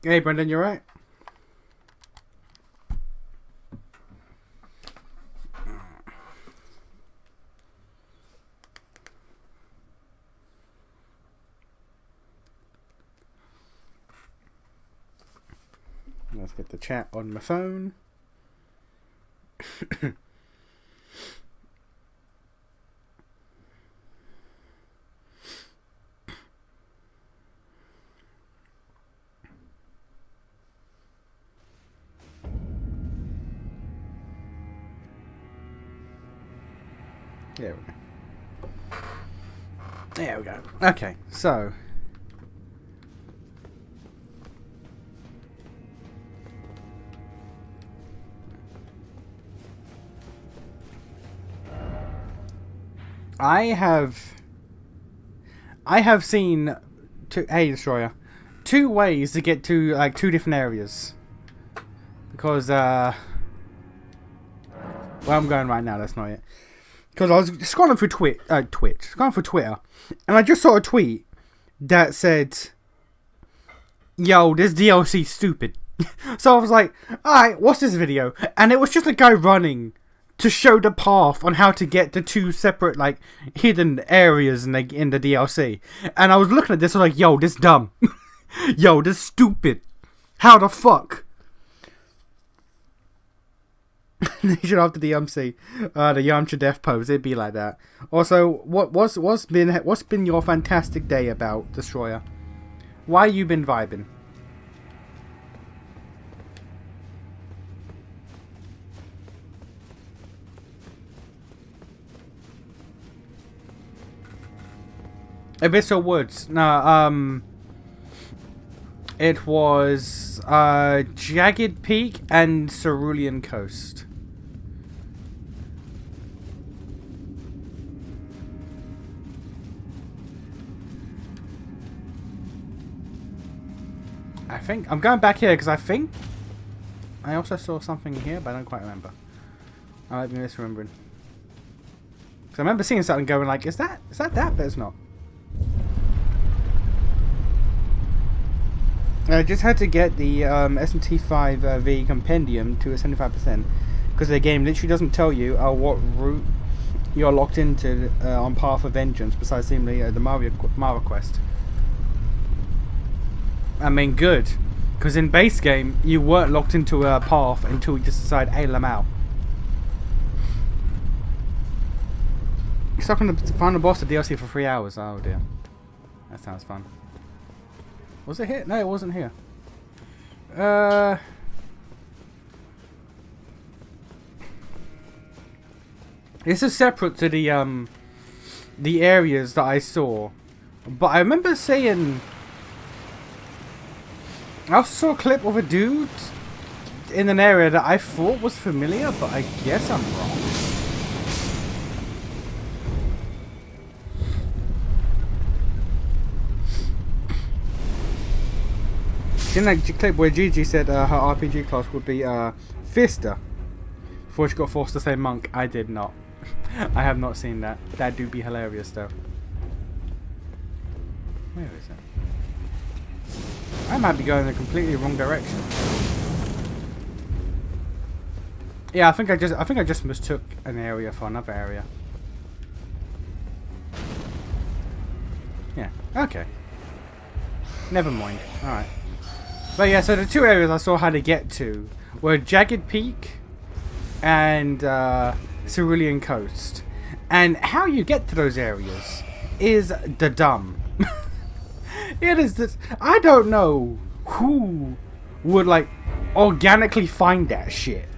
Hey, Brendan, you right? Let's get the chat on my phone. There we go. There we go. Okay, so I have seen Destroyer, two ways to get to like two different areas. Because where I'm going right now, that's not it. Because I was scrolling through scrolling through Twitter, and I just saw a tweet that said, "Yo, this DLC stupid." So I was like, "Alright, what's this video?" And it was just a guy running to show the path on how to get to two separate like hidden areas in the DLC. And I was looking at this, I was like, "Yo, this dumb." Yo, this stupid. How the fuck? They should after the the Yamcha death pose. It'd be like that. Also, what's been your fantastic day about Destroyer? Why you been vibing? Abyssal Woods. No, it was Jagged Peak and Cerulean Coast. I think I'm going back here because I think I also saw something here, but I don't quite remember. I might be misremembering. Because I remember seeing something going like, is that that? But it's not. I just had to get the SMT5V compendium to a 75% because the game literally doesn't tell you what route you're locked into on Path of Vengeance besides seemingly the Mario quest. I mean, good, because in base game you weren't locked into a path until you just decide, hey, I'm out. You're stuck on the final boss of DLC for 3 hours. Oh dear, that sounds fun. Was it here? No, it wasn't here. This is separate to the areas that I saw, but I remember seeing. I also saw a clip of a dude in an area that I thought was familiar, but I guess I'm wrong. In that clip where Gigi said her RPG class would be Fister before she got forced to say monk, I did not. I have not seen that. That do be hilarious though. Where is it? I might be going in the completely wrong direction. Yeah, I think I just mistook an area for another area. Yeah. Okay. Never mind. All right. But yeah, so the two areas I saw how to get to were Jagged Peak and Cerulean Coast. And how you get to those areas is the dumb. It is this. I don't know who would like organically find that shit.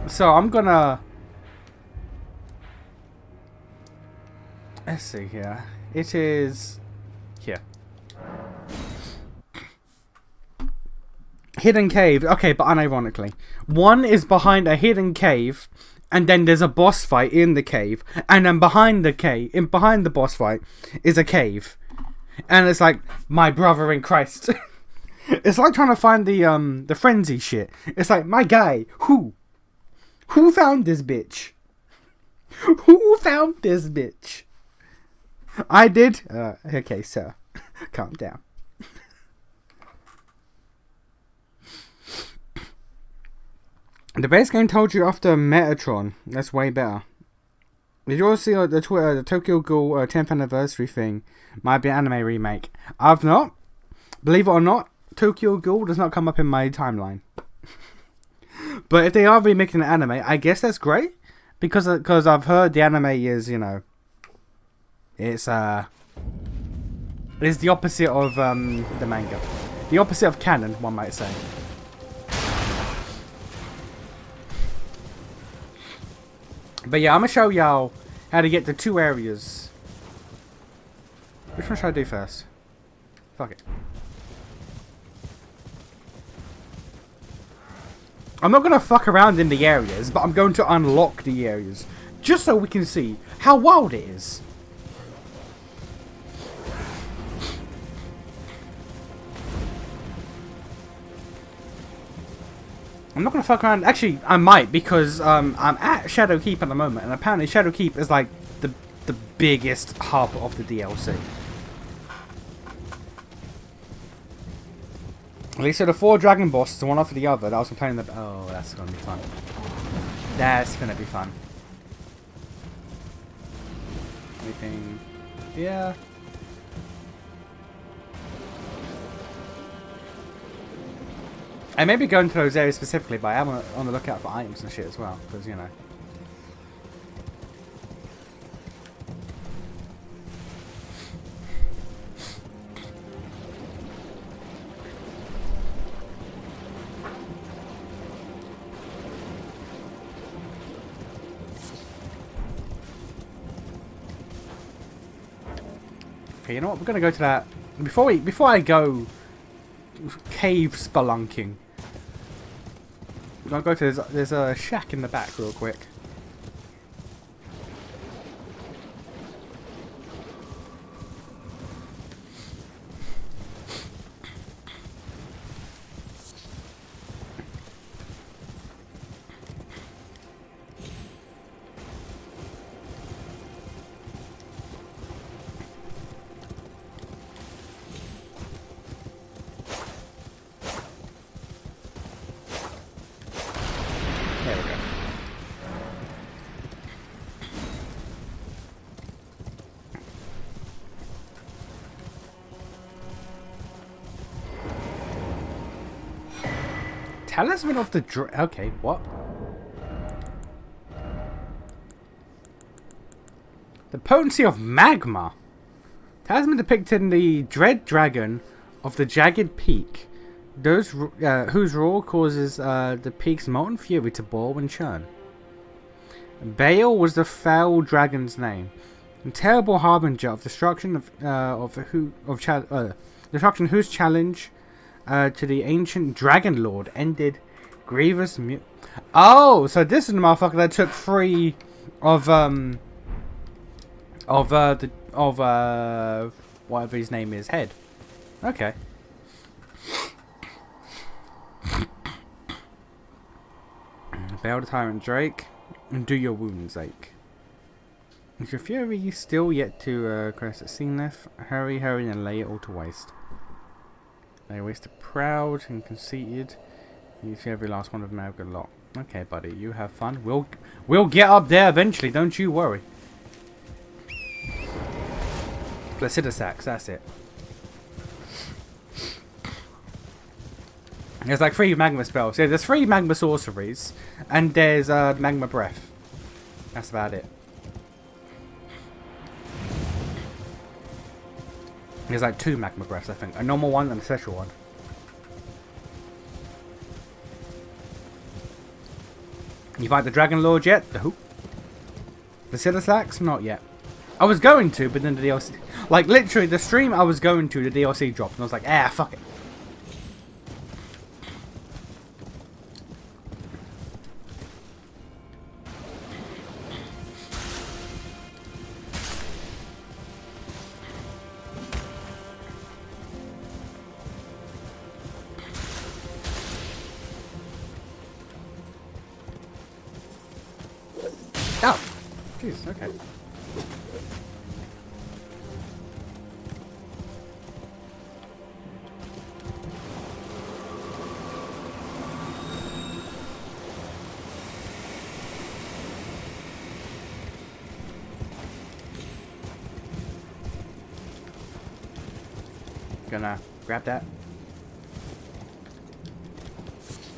So I'm gonna. Let's see here. It is here. Hidden cave. Okay, but unironically, one is behind a hidden cave. And then there's a boss fight in the cave, and then behind the boss fight is a cave, and it's like my brother in Christ. It's like trying to find the frenzy shit. It's like my guy, who found this bitch? Who found this bitch? I did. Okay, sir. Calm down. The base game told you after Metatron. That's way better. Did you all see the Twitter, the Tokyo Ghoul 10th anniversary thing? Might be an anime remake. I've not. Believe it or not, Tokyo Ghoul does not come up in my timeline. But if they are remaking an anime, I guess that's great. Because I've heard the anime is, you know, it's the opposite of the manga. The opposite of canon, one might say. But yeah, I'm going to show y'all how to get to 2 areas. Which one should I do first? Fuck it. I'm not going to fuck around in the areas, but I'm going to unlock the areas. Just so we can see how wild it is. I'm not going to fuck around. Actually, I might, because I'm at Shadowkeep at the moment, and apparently Shadowkeep is like the biggest hub of the DLC. At least so the 4 dragon bosses, one after the other, that I was complaining about. Oh, that's going to be fun. That's going to be fun. Anything? Yeah. I may be going to those areas specifically, but I am on the lookout for items and shit as well, because, you know. Okay, you know what? We're gonna go to that before I go cave spelunking. We're gonna go to there's a shack in the back real quick. There we go. Talisman of the okay, what? The potency of magma. Talisman depicted in the Dread Dragon of the Jagged Peak. Those whose roar causes the peak's molten fury to boil and churn. Baal was the foul dragon's name, a terrible harbinger of destruction destruction whose challenge to the ancient Dragon Lord ended grievous Oh, so this is the motherfucker that took 3 of whatever his name is, head. Okay. Bail the Tyrant Drake, and do your wounds ache. Is your fury still yet to crest at Zenith? Hurry, hurry, and lay it all to waste. Lay waste the proud and conceited. You see every last one of them have good lot. Okay, buddy, you have fun. We'll get up there eventually. Don't you worry. Placidosax, that's it. There's like 3 magma spells. Yeah, there's 3 magma sorceries, and there's magma breath. That's about it. There's like 2 magma breaths, I think. A normal one and a special one. You fight the Dragon Lord yet? The who? The Placidosax? Not yet. I was going to, but then the DLC... Like, literally, the stream I was going to, the DLC dropped, and I was like, ah, fuck it. Oh, jeez, okay. Gonna grab that.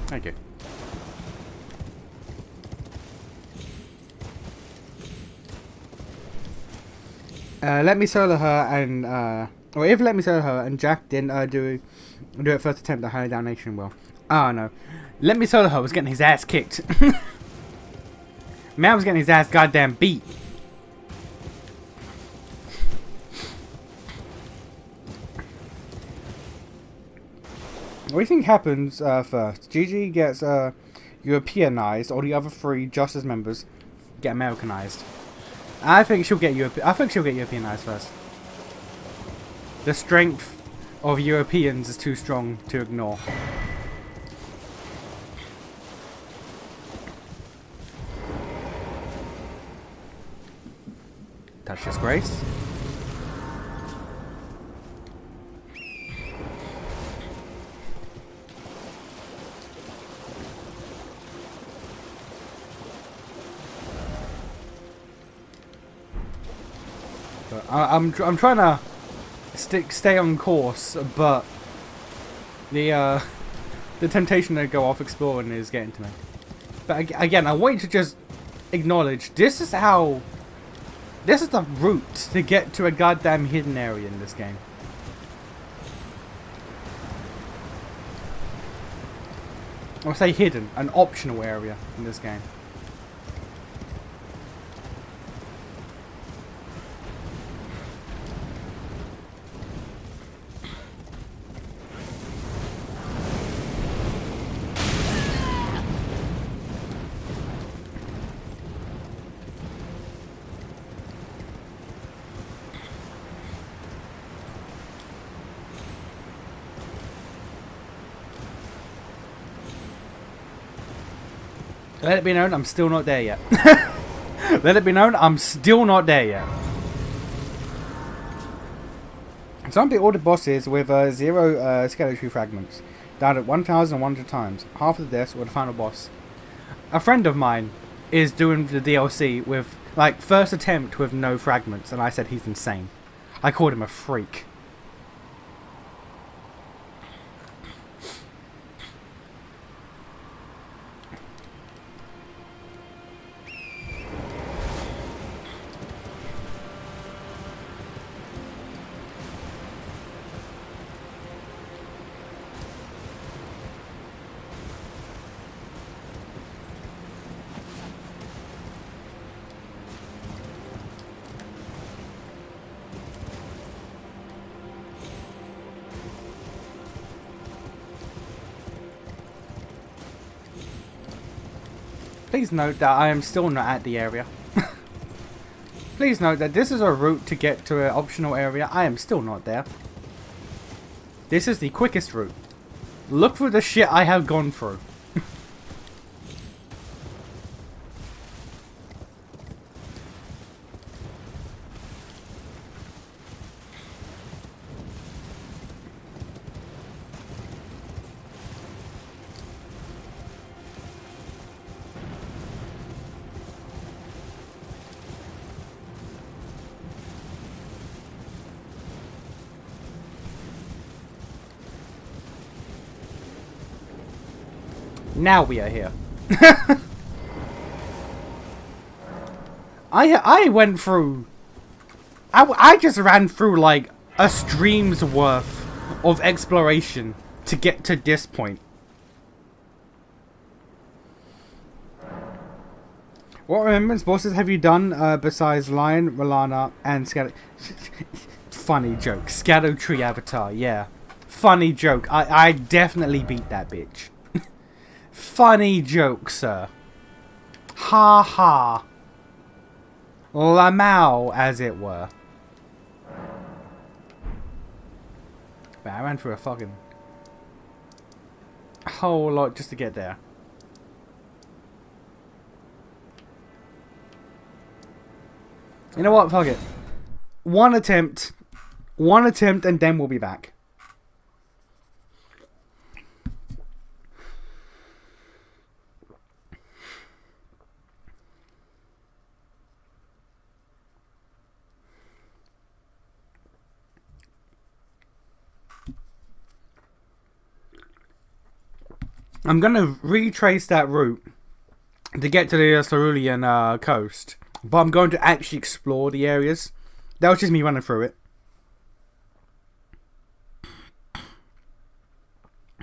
Thank you. Let me solo her and or if let me solo her and Jack didn't do it first attempt, the High Down Nation will. Oh no. Let me solo her was getting his ass kicked. Man was getting his ass goddamn beat. What do you think happens first? Gigi gets Europeanized, or the other three Justice members get Americanized? I think she'll get Europeanized first. The strength of Europeans is too strong to ignore. Touch disgrace. I'm trying to stay on course, but the temptation to go off exploring is getting to me. But again, I want you to just acknowledge this is the route to get to a goddamn hidden area in this game. Or say hidden, an optional area in this game. Let it be known, I'm still not there yet. Let it be known, I'm still not there yet. Some of the ordered bosses with 0 skeleton fragments. Died at 1,100 times. Half of the deaths were the final boss. A friend of mine is doing the DLC with, like, first attempt with no fragments, and I said he's insane. I called him a freak. Please note that I am still not at the area. Please note that this is a route to get to an optional area. I am still not there. This is the quickest route. Look through the shit I have gone through. Now we are here. I went through... I just ran through like a stream's worth of exploration to get to this point. What remembrance bosses have you done besides Lion, Rolana, and Scatter... Funny joke. Scatter Tree Avatar, yeah. Funny joke. I definitely beat that bitch. Funny joke, sir. Ha ha. Lamau, as it were. But I ran through a fucking whole lot just to get there. You know what? Fuck it. One attempt, and then we'll be back. I'm gonna retrace that route to get to the Cerulean coast, but I'm going to actually explore the areas. That was just me running through it.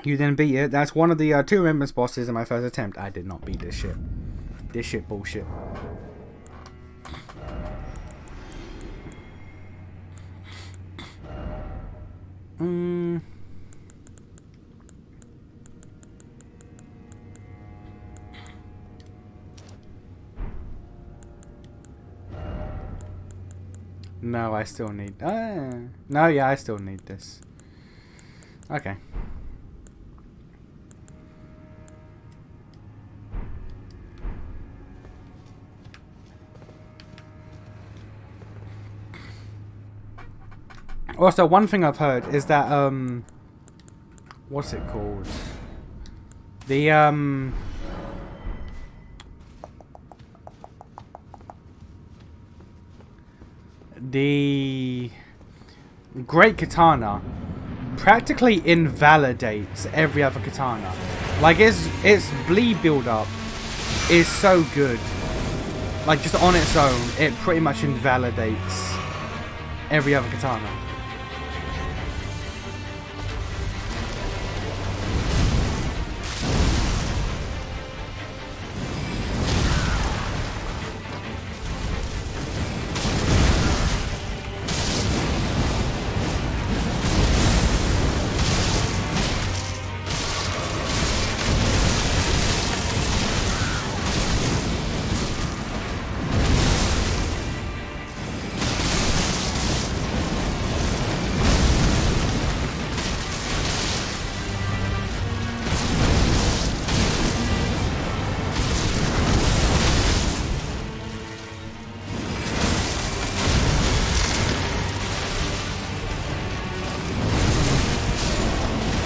You didn't beat it. That's one of the 2 remembrance bosses in my first attempt. I did not beat this shit. This shit bullshit. No, I still need... no, yeah, I still need this. Okay. Also, one thing I've heard is that, what's it called? The Great Katana practically invalidates every other katana. Like, its bleed build-up is so good. Like, just on its own, it pretty much invalidates every other katana.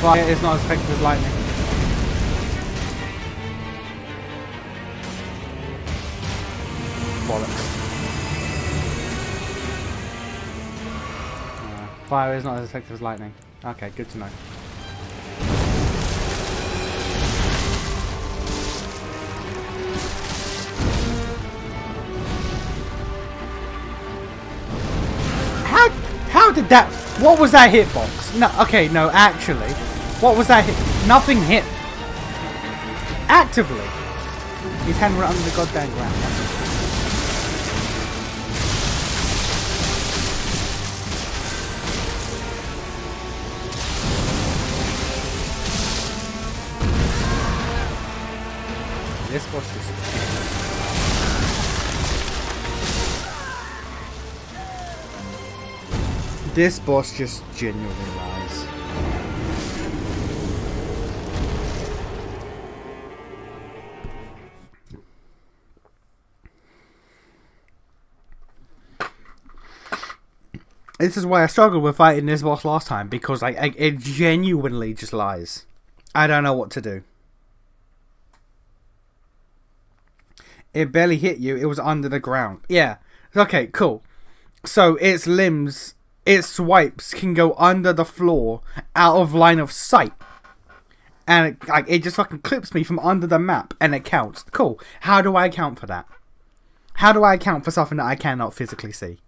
Fire is not as effective as lightning. Bollocks. Fire is not as effective as lightning. Okay, good to know. How did that... What was that hitbox? No, okay, no, actually. What was that hit? Nothing hit. Actively. His hand went under the goddamn ground. This boss is... This boss just genuinely lies. This is why I struggled with fighting this boss last time, because it genuinely just lies. I don't know what to do. It barely hit you, it was under the ground. Yeah. Okay, cool. So its limbs, its swipes can go under the floor, out of line of sight. And it just fucking clips me from under the map, and it counts. Cool. How do I account for that? How do I account for something that I cannot physically see?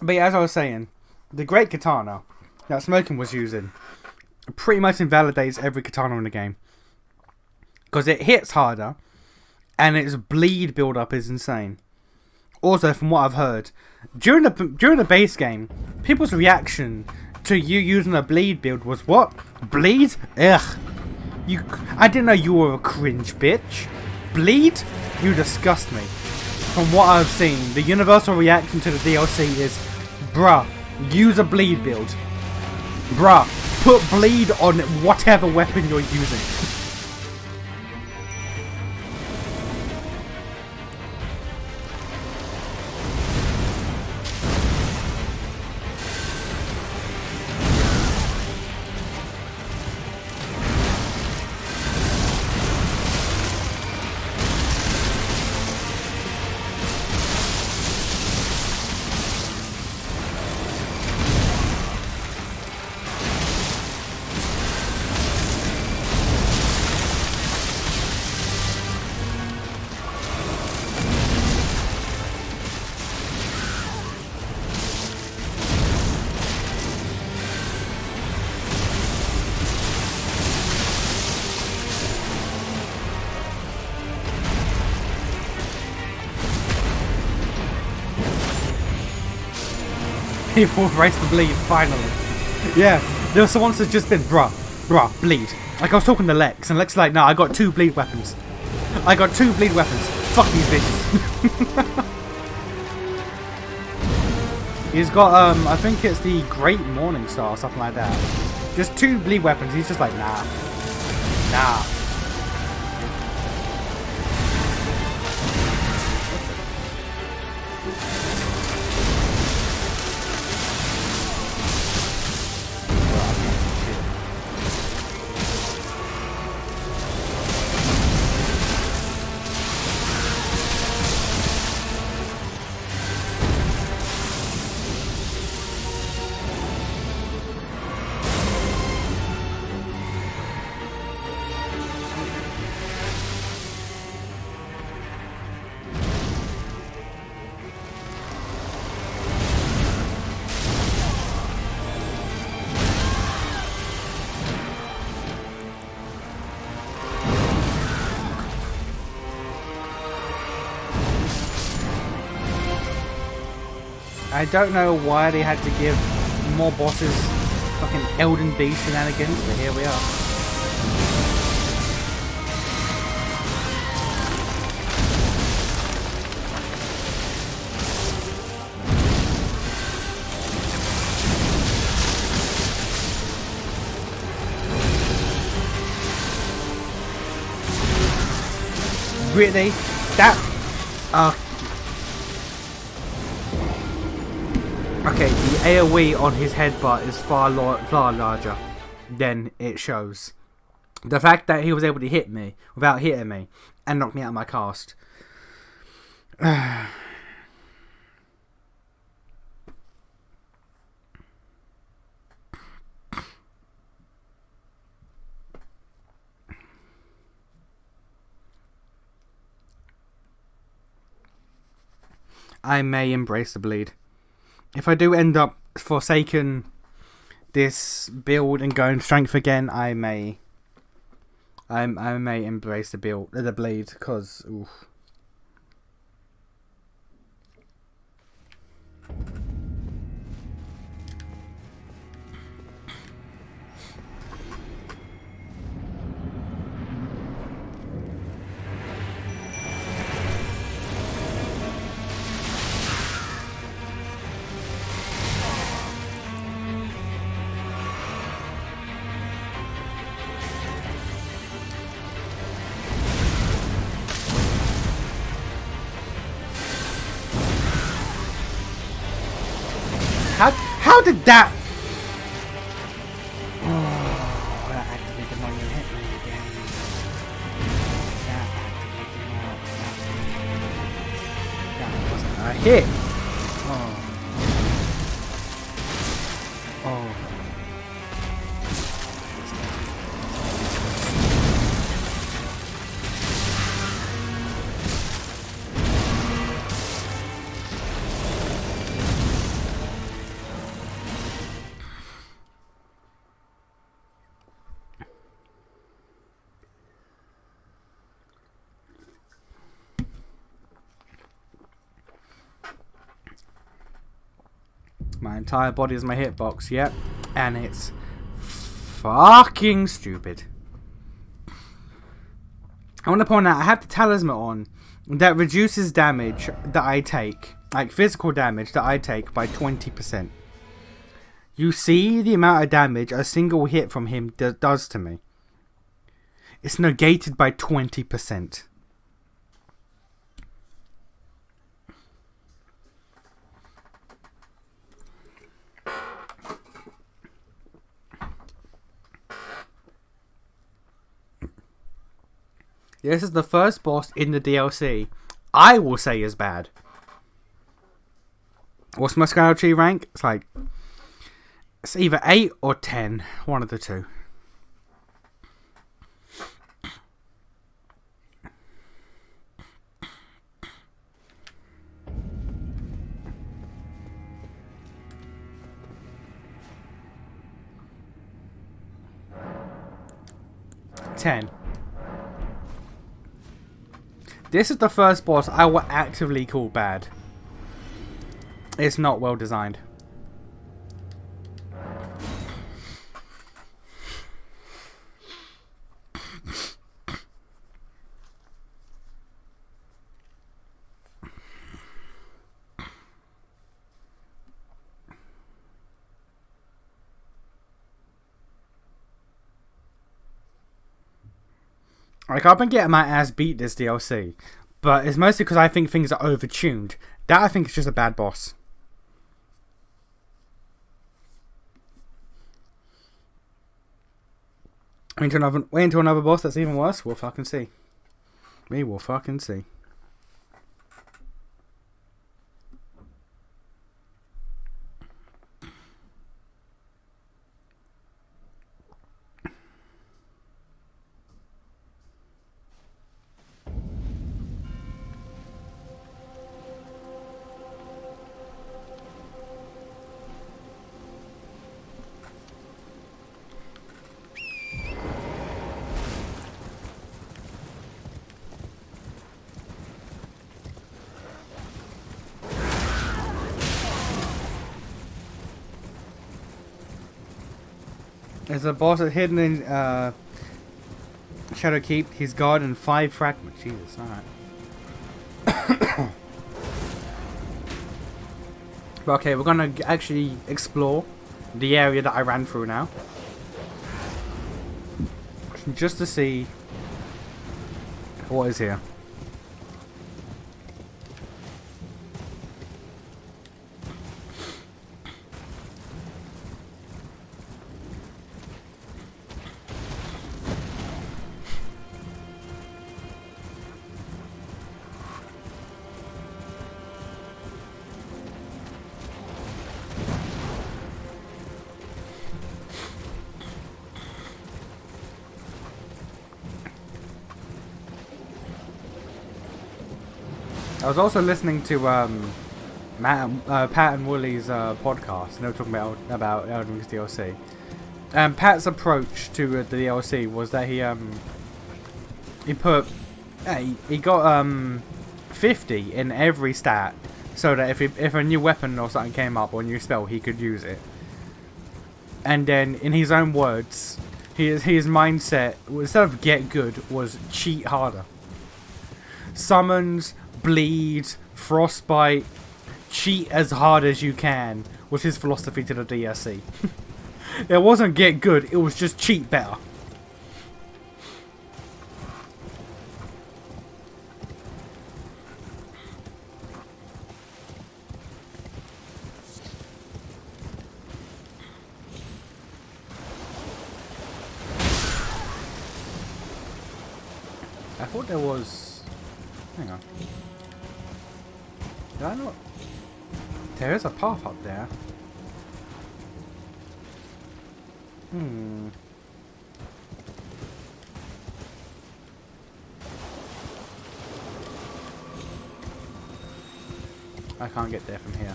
But yeah, as I was saying, the great katana that Smoking was using pretty much invalidates every katana in the game. Because it hits harder, and its bleed build-up is insane. Also, from what I've heard, during the base game, people's reaction to you using a bleed build was, what? Bleed? Ugh. I didn't know you were a cringe bitch. Bleed? You disgust me. From what I've seen, the universal reaction to the DLC is, bruh, use a bleed build. Bruh, put bleed on whatever weapon you're using. People embrace the bleed, finally. Yeah, there was someone that's just been, bruh, bleed. Like, I was talking to Lex, and Lex is like, no, I got 2 bleed weapons. I got 2 bleed weapons. Fuck these bitches. He's got, I think it's the Great Morning Star or something like that. Just 2 bleed weapons. He's just like, nah. Nah. I don't know why they had to give more bosses fucking Elden Beast shenanigans, but here we are. Really? That... Okay, the AoE on his headbutt is far larger than it shows. The fact that he was able to hit me without hitting me and knock me out of my cast. I may embrace the bleed. If I do end up forsaking this build and going strength again, I may embrace the bleed, because oof. How did that? Oh, that activated my hit me again. That activated That wasn't a hit. Oh. Oh. My entire body is my hitbox, yep. And it's fucking stupid. I want to point out, I have the talisman on that reduces damage that I take, like physical damage that I take, by 20%. You see the amount of damage a single hit from him does to me. It's negated by 20%. This is the first boss in the DLC I will say is bad. What's my Scourge rank? It's either 8 or 10. One of the two. This is the first boss I will actively call bad. It's not well designed. Like, I've been getting my ass beat this DLC, but it's mostly because I think things are overtuned. That, I think, is just a bad boss. Wait until another boss that's even worse? We'll fucking see. We will fucking see. There's a boss that's hidden in Shadow Keep. He's guard and 5 fragments. Jesus, alright. Okay, we're gonna actually explore the area that I ran through now. Just to see what is here. I was also listening to Pat and Woolly's podcast, and they were talking about Elden Ring's DLC. And Pat's approach to the DLC was that he got 50 in every stat, so that if a new weapon or something came up or a new spell, he could use it. And then, in his own words, his mindset, instead of get good, was cheat harder. Summons, bleed, frostbite, cheat as hard as you can was his philosophy to the DLC. It wasn't get good, it was just cheat better. I thought there was... Hang on. Did I not? There is a path up there. I can't get there from here.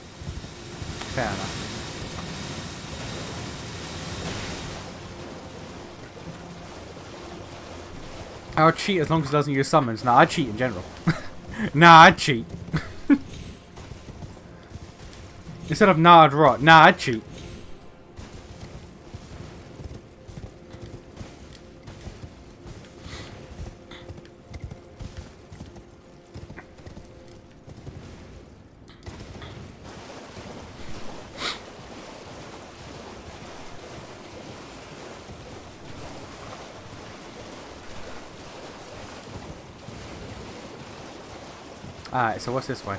Fair enough. I'll cheat as long as it doesn't use summons. Nah, I cheat in general. Nah, I cheat. Instead of nah, I'd rot. Nah, I'd cheat. Alright, so what's this way?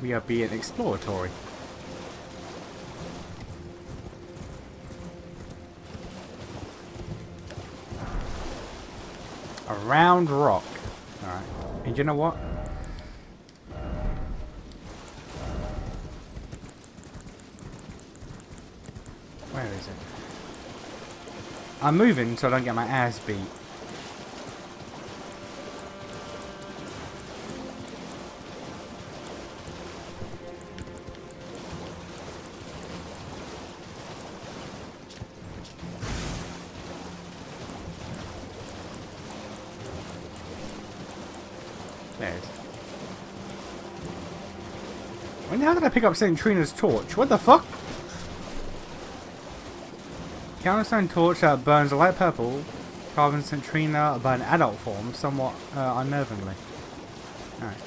We are being exploratory. A round rock. Alright. And you know what? Where is it? I'm moving so I don't get my ass beat. There it is. When the hell did I pick up St. Trina's torch? What the fuck? Counterstone torch that burns a light purple, carving St. Trina by an adult form, somewhat unnervingly. Alright.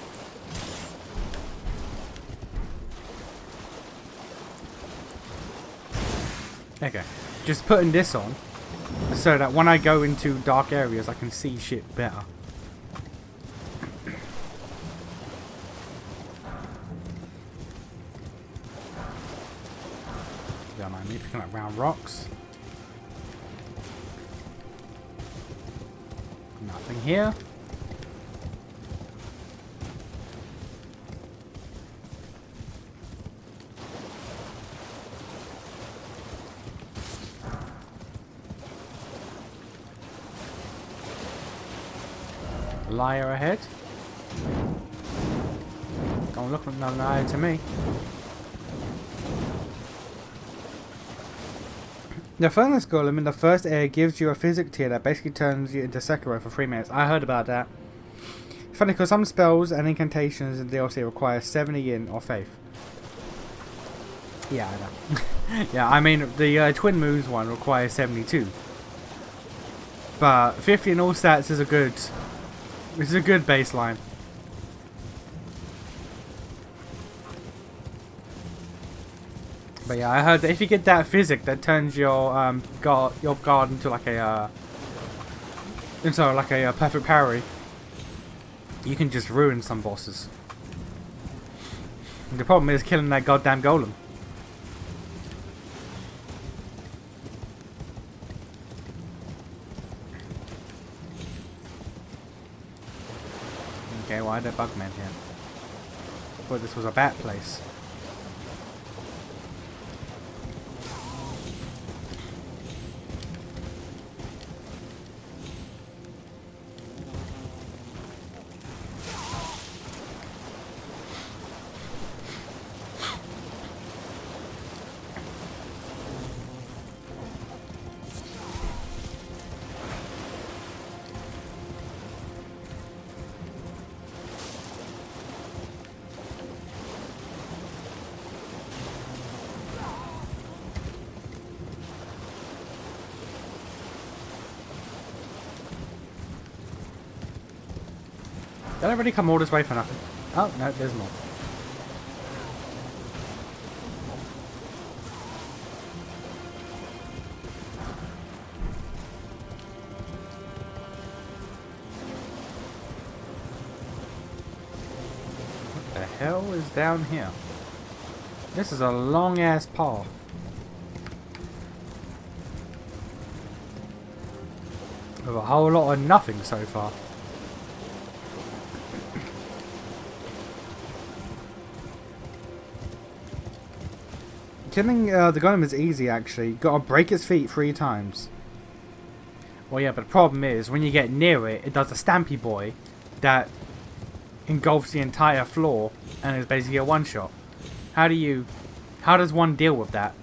Okay. Just putting this on so that when I go into dark areas I can see shit better. Don't mind me picking up round rocks. Nothing here. Liar ahead. Don't look like no liar to me. The furnace golem in the first area gives you a physic tier that basically turns you into Sekiro for 3 minutes. I heard about that. It's funny because some spells and incantations in DLC require 70 yin or faith. Yeah, I know. Yeah, I mean the Twin Moons one requires 72. But 50 in all stats is a good baseline. But yeah, I heard that if you get that physic that turns your guard into like a perfect parry, you can just ruin some bosses. And the problem is killing that goddamn golem. Okay, why the bugman here? I thought this was a bat place. Did I really come all this way for nothing? Oh, no, there's more. What the hell is down here? This is a long ass path. With a whole lot of nothing so far. Killing the golem is easy, actually. Gotta break its feet 3 times. Well, yeah, but the problem is, when you get near it, it does a Stampy Boy that engulfs the entire floor and is basically a one-shot. How does one deal with that?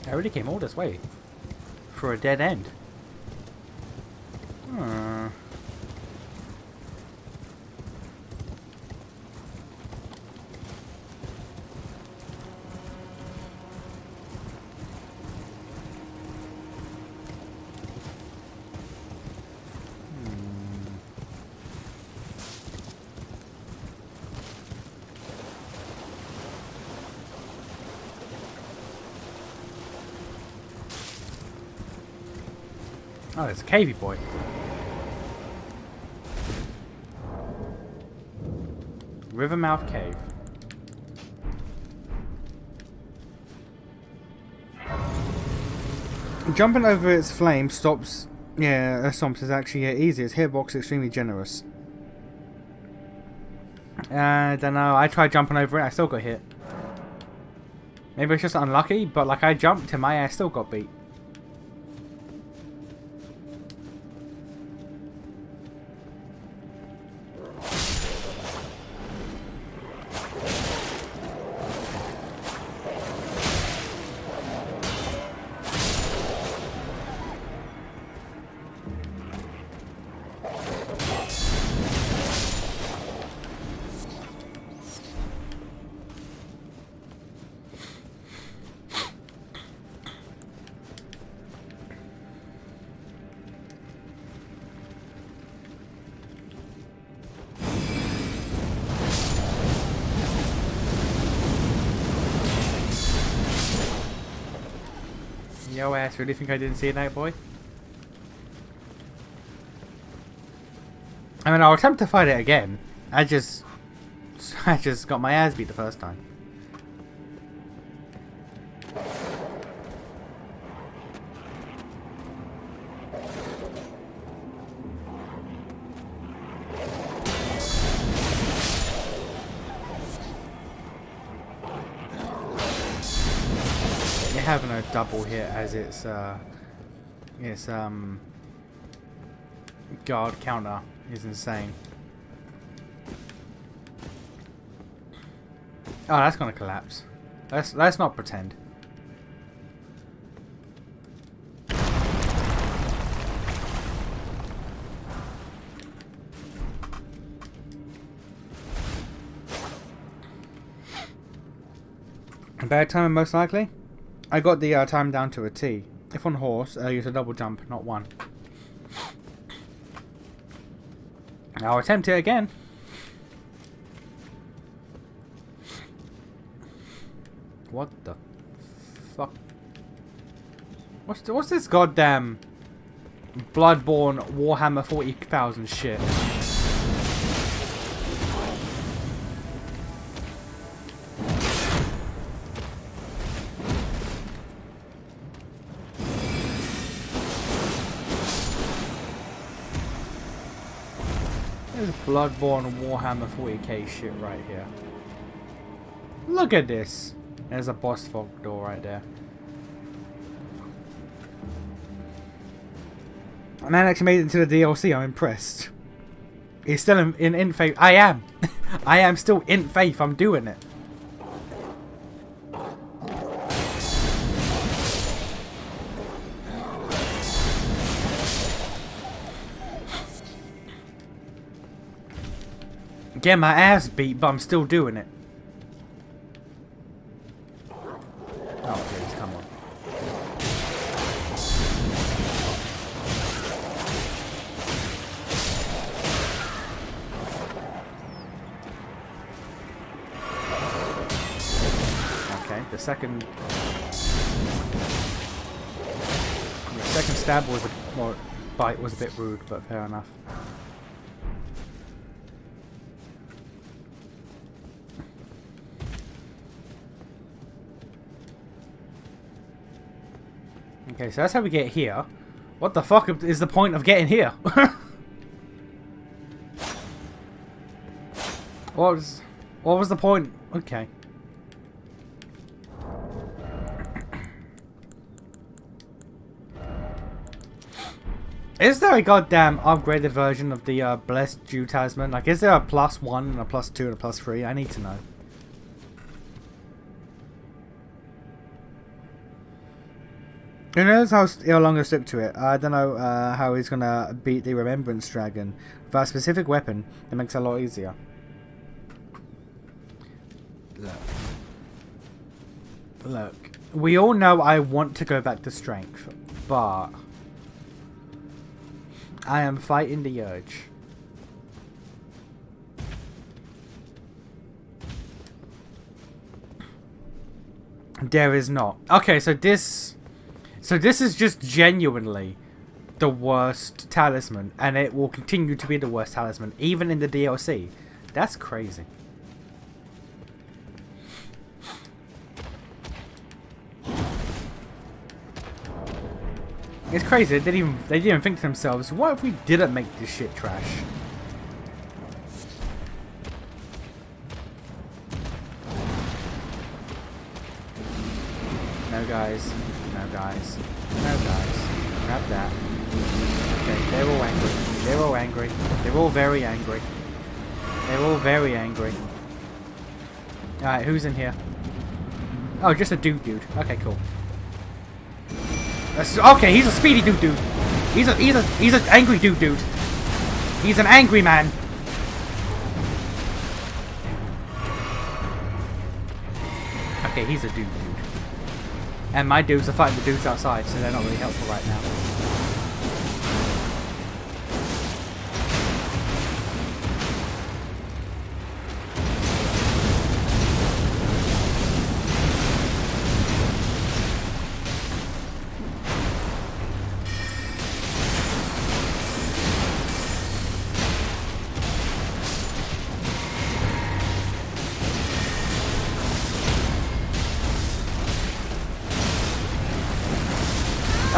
I really came all this way for a dead end. Oh, there's a cavey boy. Rivermouth Cave. Jumping over its flame stops. Yeah, stomps is actually easy. Its hitbox is extremely generous. I don't know. I tried jumping over it. I still got hit. Maybe it's just unlucky, but like I jumped and my ass still got beat. Yo ass, really think I didn't see that, boy? I mean, I'll attempt to fight it again. I just got my ass beat the first time. Having a double hit as its guard counter is insane. Oh, that's gonna collapse. Let's not pretend. Bad timing, most likely. I got the time down to a T. If on horse, use a double jump, not one. I'll attempt it again. What the fuck? What's this goddamn Bloodborne Warhammer 40,000 shit? This is Bloodborne Warhammer 40k shit right here. Look at this. There's a boss fog door right there. A man actually made it into the DLC. I'm impressed. He's still in faith. I am. I am still in faith. I'm doing it. Get my ass beat, but I'm still doing it. Oh, please, come on. Okay, the second stab was bite was a bit rude, but fair enough. Okay, so that's how we get here. What the fuck is the point of getting here? What was the point? Okay. Is there a goddamn upgraded version of the Blessed Dew Talisman? Like, is there a +1 and a +2 and a +3? I need to know. Who knows how he'll longer stick to it? I don't know how he's gonna beat the Remembrance Dragon with a specific weapon that makes it a lot easier. Look. We all know I want to go back to strength, but I am fighting the urge. There is not. Okay, so this is just genuinely the worst talisman, and it will continue to be the worst talisman, even in the DLC. That's crazy. It's crazy. They didn't even think to themselves, what if we didn't make this shit trash? No guys. No guys. No guys. Grab that. Okay, they're all angry. They're all angry. They're all very angry. They're all very angry. Alright, who's in here? Oh, just a dude. Okay, cool. Okay, he's a speedy dude. He's an angry dude. He's an angry man. Okay, he's a dude. And my dudes are fighting the dudes outside, so they're not really helpful right now.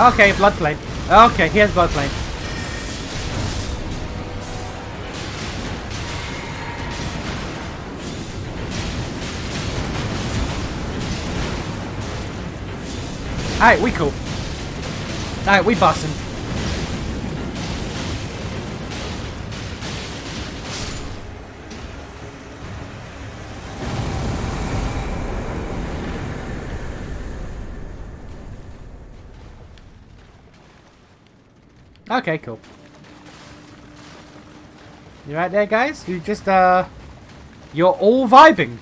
Okay, blood flame. Okay, here's blood flame. Alright, we cool. Alright, we bussin'. Okay, cool. You right there, guys? You just, you're all vibing.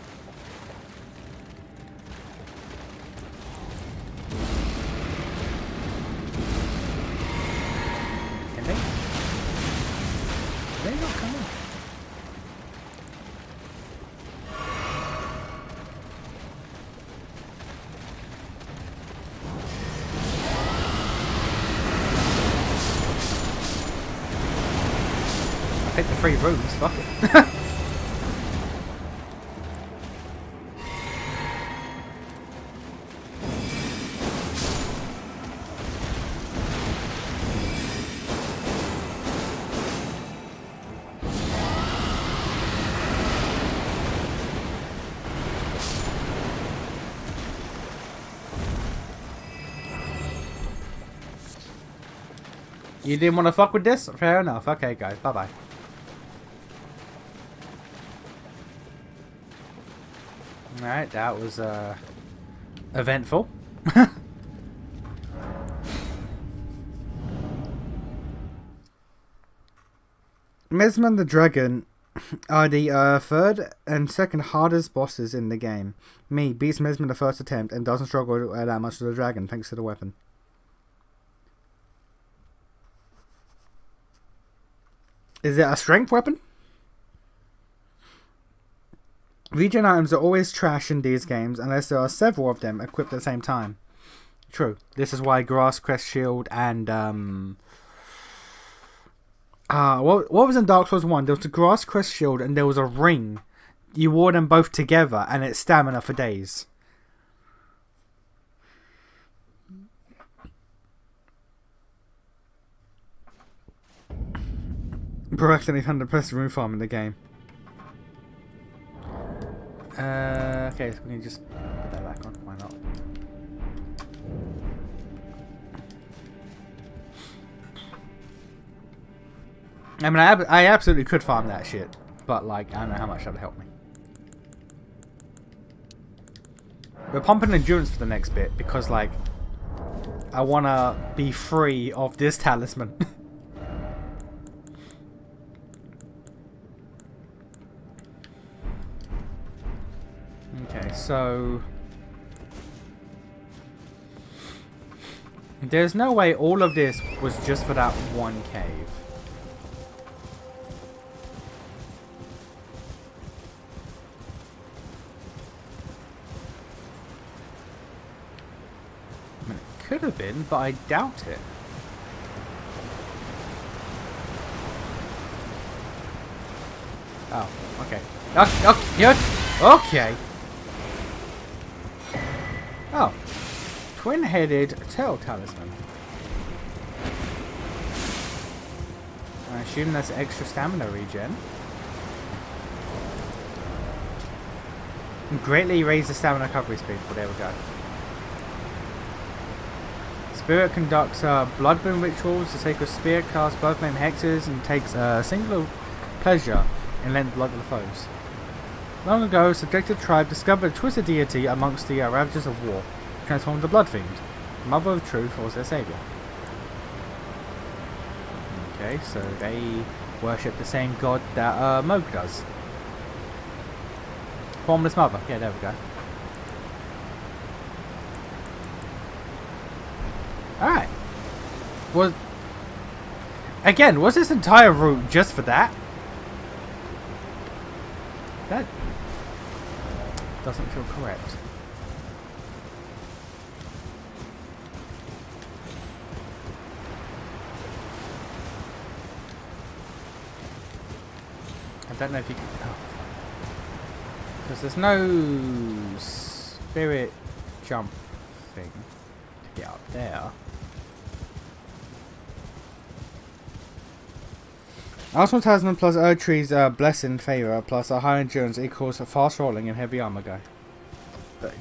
Can they? They're not coming. Take the 3 rooms, fuck it. You didn't want to fuck with this? Fair enough. Okay, guys. Bye-bye. Alright, that was, eventful. Mesmer the Dragon are the third and second hardest bosses in the game. Me beats Mesmer the first attempt and doesn't struggle that much with the dragon thanks to the weapon. Is it a strength weapon? Regen items are always trash in these games unless there are several of them equipped at the same time. True. This is why Grass Crest Shield and what was in Dark Souls 1? There was a Grass Crest Shield and there was a ring. You wore them both together and it's stamina for days. Bro accidentally found the best rune farm in the game. Okay, so we can just put that back on. Why not? I mean, I absolutely could farm that shit, but like, I don't know how much that would help me. We're pumping endurance for the next bit because, like, I wanna be free of this talisman. Okay, so there's no way all of this was just for that one cave. I mean, it could have been, but I doubt it. Oh, okay. Okay. Oh. Twin-headed tail talisman. I assume that's extra stamina regen. Greatly raise the stamina recovery speed. Well, there we go. Spirit conducts blood-boon rituals. The sacred spear casts blood flame hexes and takes singular pleasure in letting blood of the foes. Long ago, a subjected tribe discovered a twisted deity amongst the ravages of war, transformed the Blood Fiend. The Mother of Truth was their savior. Okay, so they worship the same god that Moog does. Formless Mother. Yeah, there we go. Alright. Was this entire route just for that? That doesn't feel correct. I don't know if you can... Oh. Because there's no spirit jump thing to get up there. Arsenal Talisman plus Erdtree's Blessing Favor plus a high endurance equals fast rolling and heavy armor go.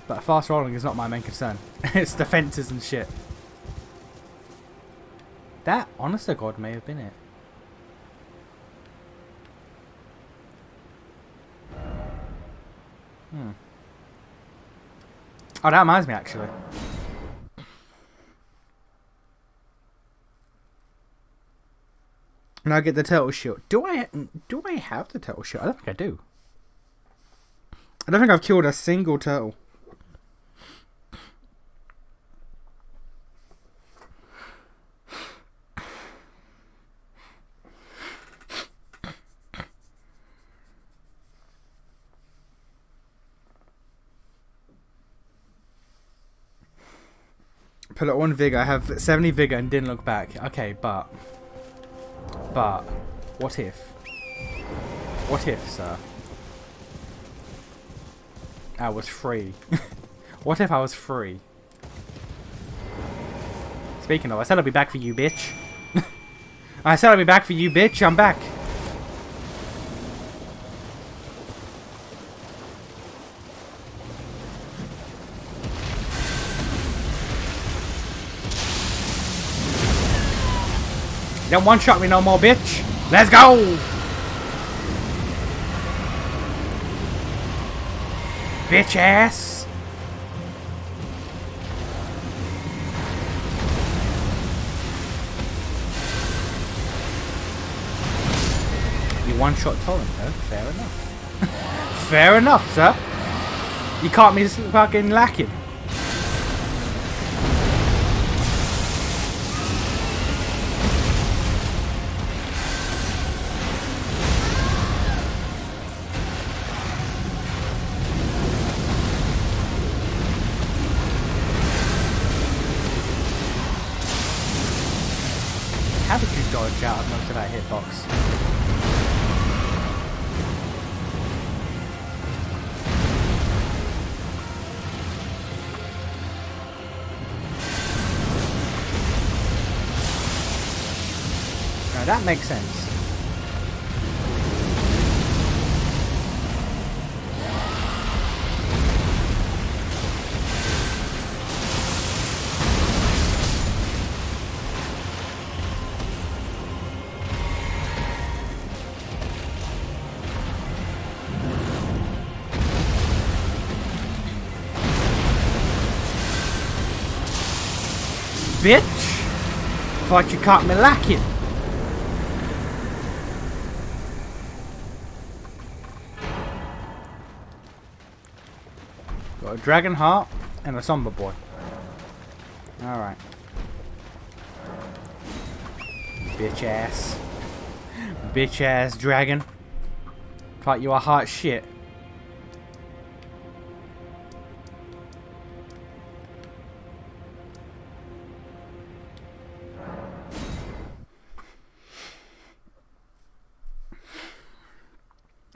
But fast rolling is not my main concern. It's defenses and shit. That, honest to God, may have been it. Oh, that reminds me, actually. Now I get the turtle shield. Do I have the turtle shield? I don't think I do. I don't think I've killed a single turtle. Put it on vigor. I have 70 vigor and didn't look back. Okay, but what if? What if, sir? I was free. What if I was free? Speaking of, I said I'll be back for you, bitch. I said I'll be back for you, bitch. I'm back. Don't one-shot me no more, bitch. Let's go! Bitch ass! You one-shot Torrent, though. Fair enough. Fair enough, sir. You caught me just fucking lacking. How did you dodge out of most of that hitbox? Now that makes sense. bitch! Thought you caught me lacking. Got a dragon heart and a somber boy. Alright. Bitch ass. Bitch ass dragon. Thought you were hot shit.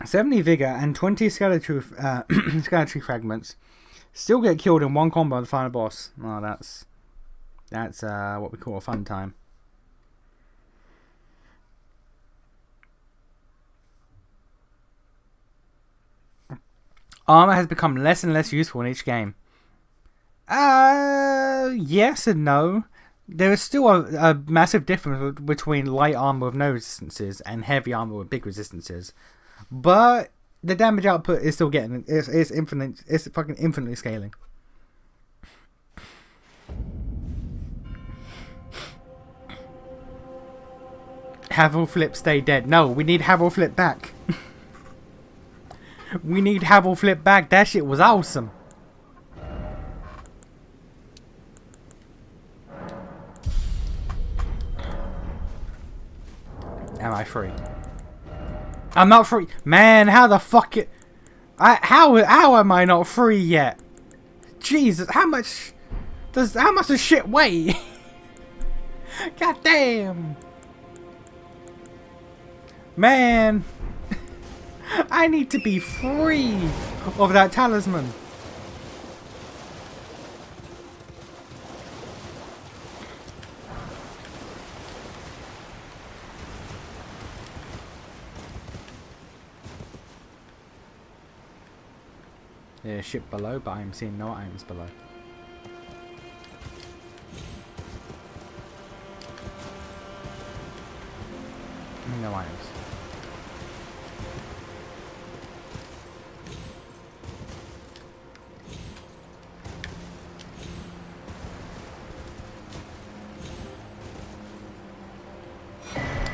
"70 vigor and 20 skeleton fragments still get killed in one combo on the final boss." Oh, that's what we call a fun time. Armor has become less and less useful in each game. Yes and no. There is still a massive difference between light armor with no resistances and heavy armor with big resistances. But the damage output is still getting it's infinite. It's fucking infinitely scaling. Havel Flip stay dead. No, we need Havel Flip back. We need Havel Flip back. That shit was awesome. Am I free? I'm not free. Man, how the fuck it... How am I not free yet? Jesus, how much does shit weigh? God damn. Man. I need to be free of that talisman. Yeah, ship below, but I'm seeing no items below. No items.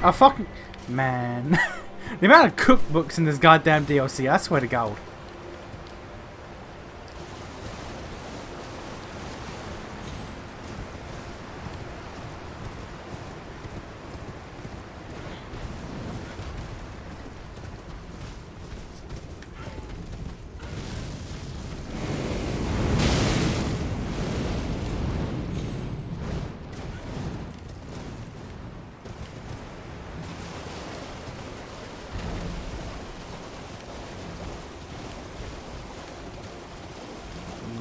Oh fucking man. The amount of cookbooks in this goddamn DLC, I swear to God.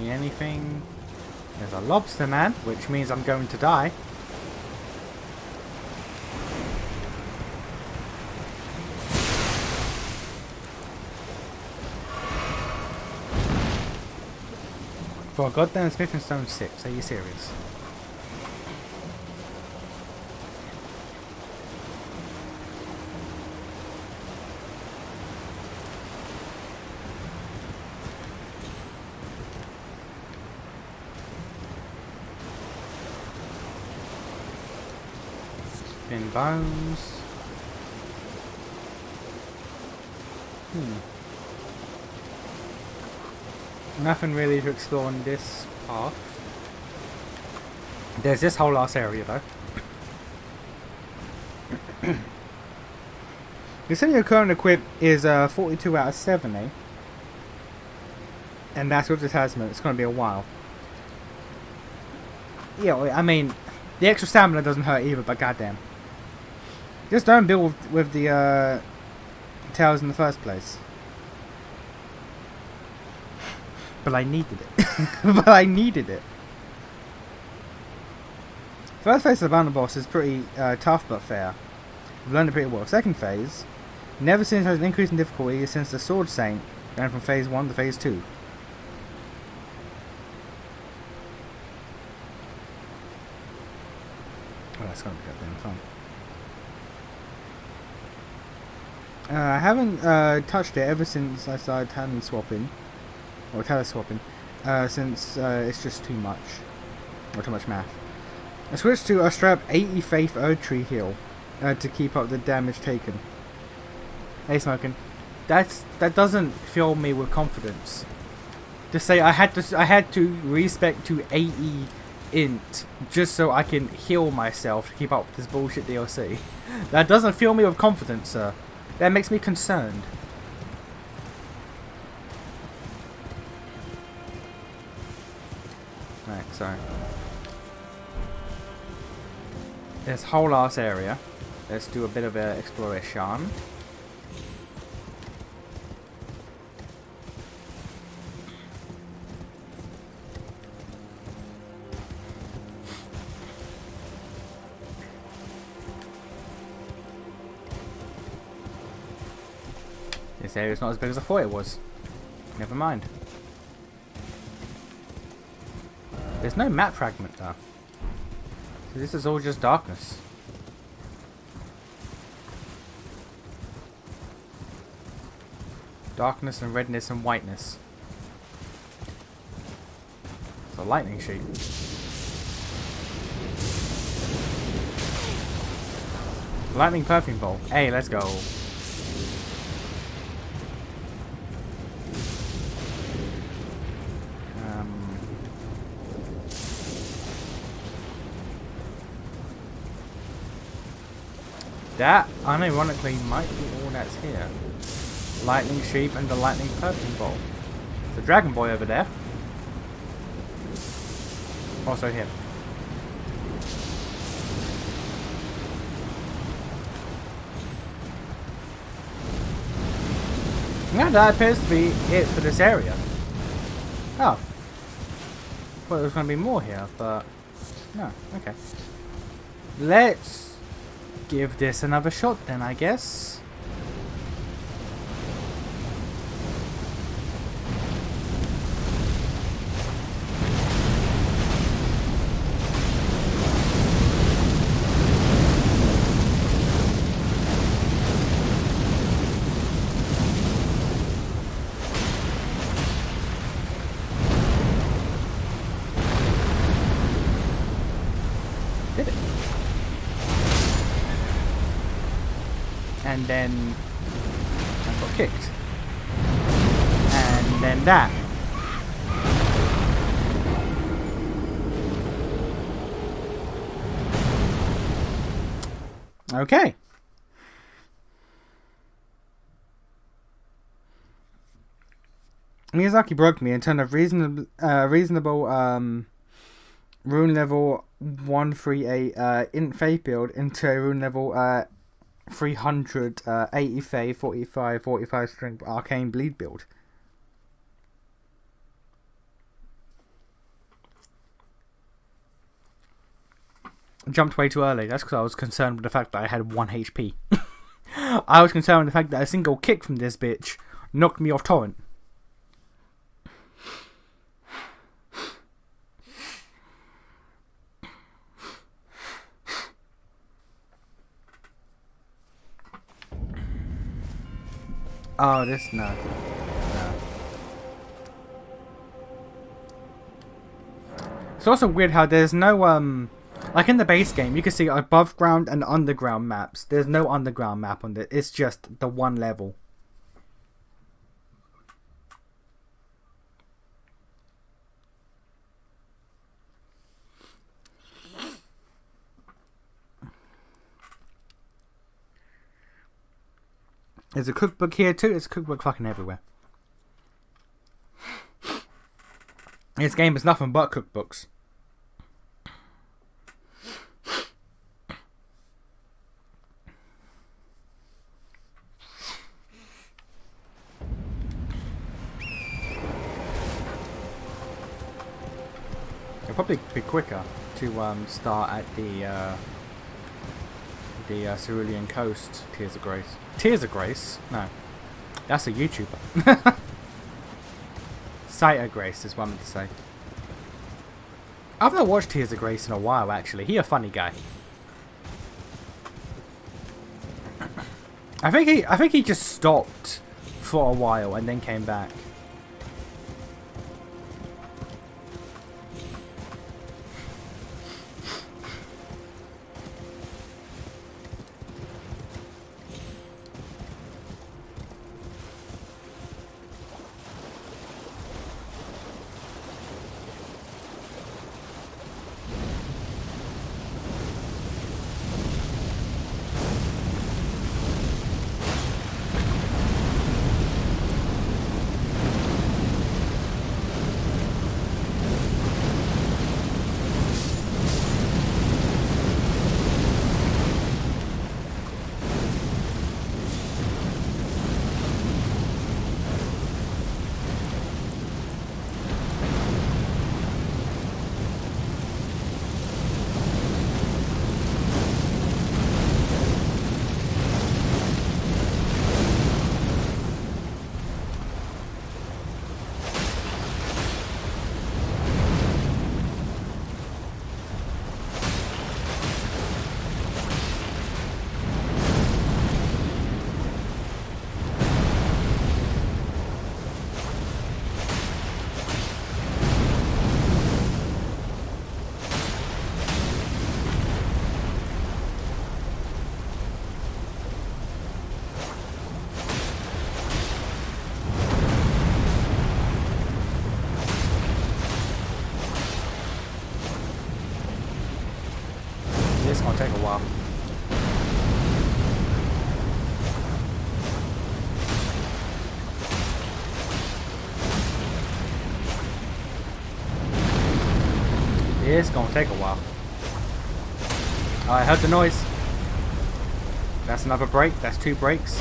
Anything? There's a lobster man, which means I'm going to die. For a goddamn Smith and Stone 6, are you serious? Thin bones. Nothing really to explore on this path. There's this whole last area though. The senior current equip is 42 out of 70. And that's with the talisman. It's going to be a while. Yeah, I mean, the extra stamina doesn't hurt either, but goddamn. Just don't build with the towers in the first place. But I needed it. But I needed it. First phase of the Bounty Boss is pretty tough but fair. I've learned it pretty well. Second phase, never seen it has an increase in difficulty since the Sword Saint ran from phase 1 to phase 2. Oh, that's gonna be goddamn fun. I haven't touched it ever since I started talent swapping. Or talent swapping. Since it's just too much. Or too much math. I switched to a strap 80 Faith Tree Heal to keep up the damage taken. Hey, Smoking. That doesn't fill me with confidence. To say I had to respec to 80 int just so I can heal myself to keep up with this bullshit DLC. That doesn't fill me with confidence, sir. That makes me concerned. Right, so this whole ass area. Let's do a bit of exploration. This area's not as big as I thought it was. Never mind. There's no map fragment though. So this is all just darkness. Darkness and redness and whiteness. It's a lightning sheet. Lightning perfume bowl. Hey, let's go. That, unironically, might be all that's here. Lightning sheep and the lightning perfume bowl. The dragon boy over there. Also him. Yeah, that appears to be it for this area. Oh. Thought there was going to be more here, but no. Okay. Let's give this another shot then, I guess. Did it? And then I got kicked. And then that. Okay. Miyazaki broke me and turned a reasonable rune level 138 int Fae build into a rune level 300 80 Fae 45 strength arcane bleed build. Jumped way too early. That's because I was concerned with the fact that I had 1 HP. I was concerned with the fact that a single kick from this bitch knocked me off torrent. Oh, this no. It's also weird how there's no like in the base game you can see above ground and underground maps. There's no underground map on it. It's just the one level. There's a cookbook here too. There's a cookbook fucking everywhere. This game is nothing but cookbooks. It'll probably be quicker to start at the Cerulean Coast. Tears of Grace. Tears of Grace? No. That's a YouTuber. Sight of Grace is what I meant to say. I've not watched Tears of Grace in a while, actually. He a funny guy. I think he just stopped for a while and then came back. It's gonna take a while. Oh, I heard the noise. That's another break. That's 2 breaks.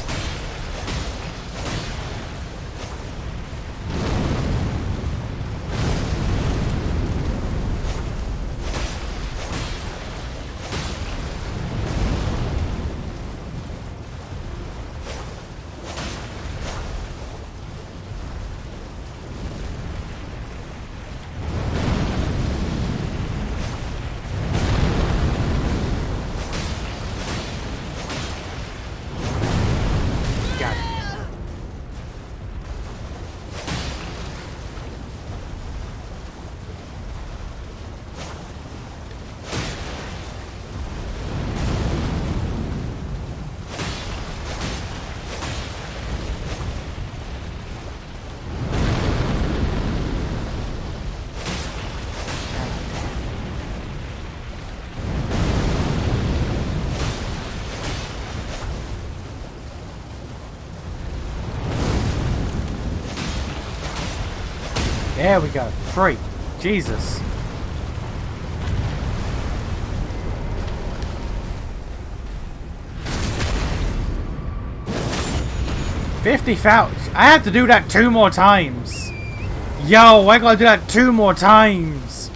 Got it. There we go. 3. Jesus. 50,000. I have to do that 2 more times. Yo, I gotta do that 2 more times.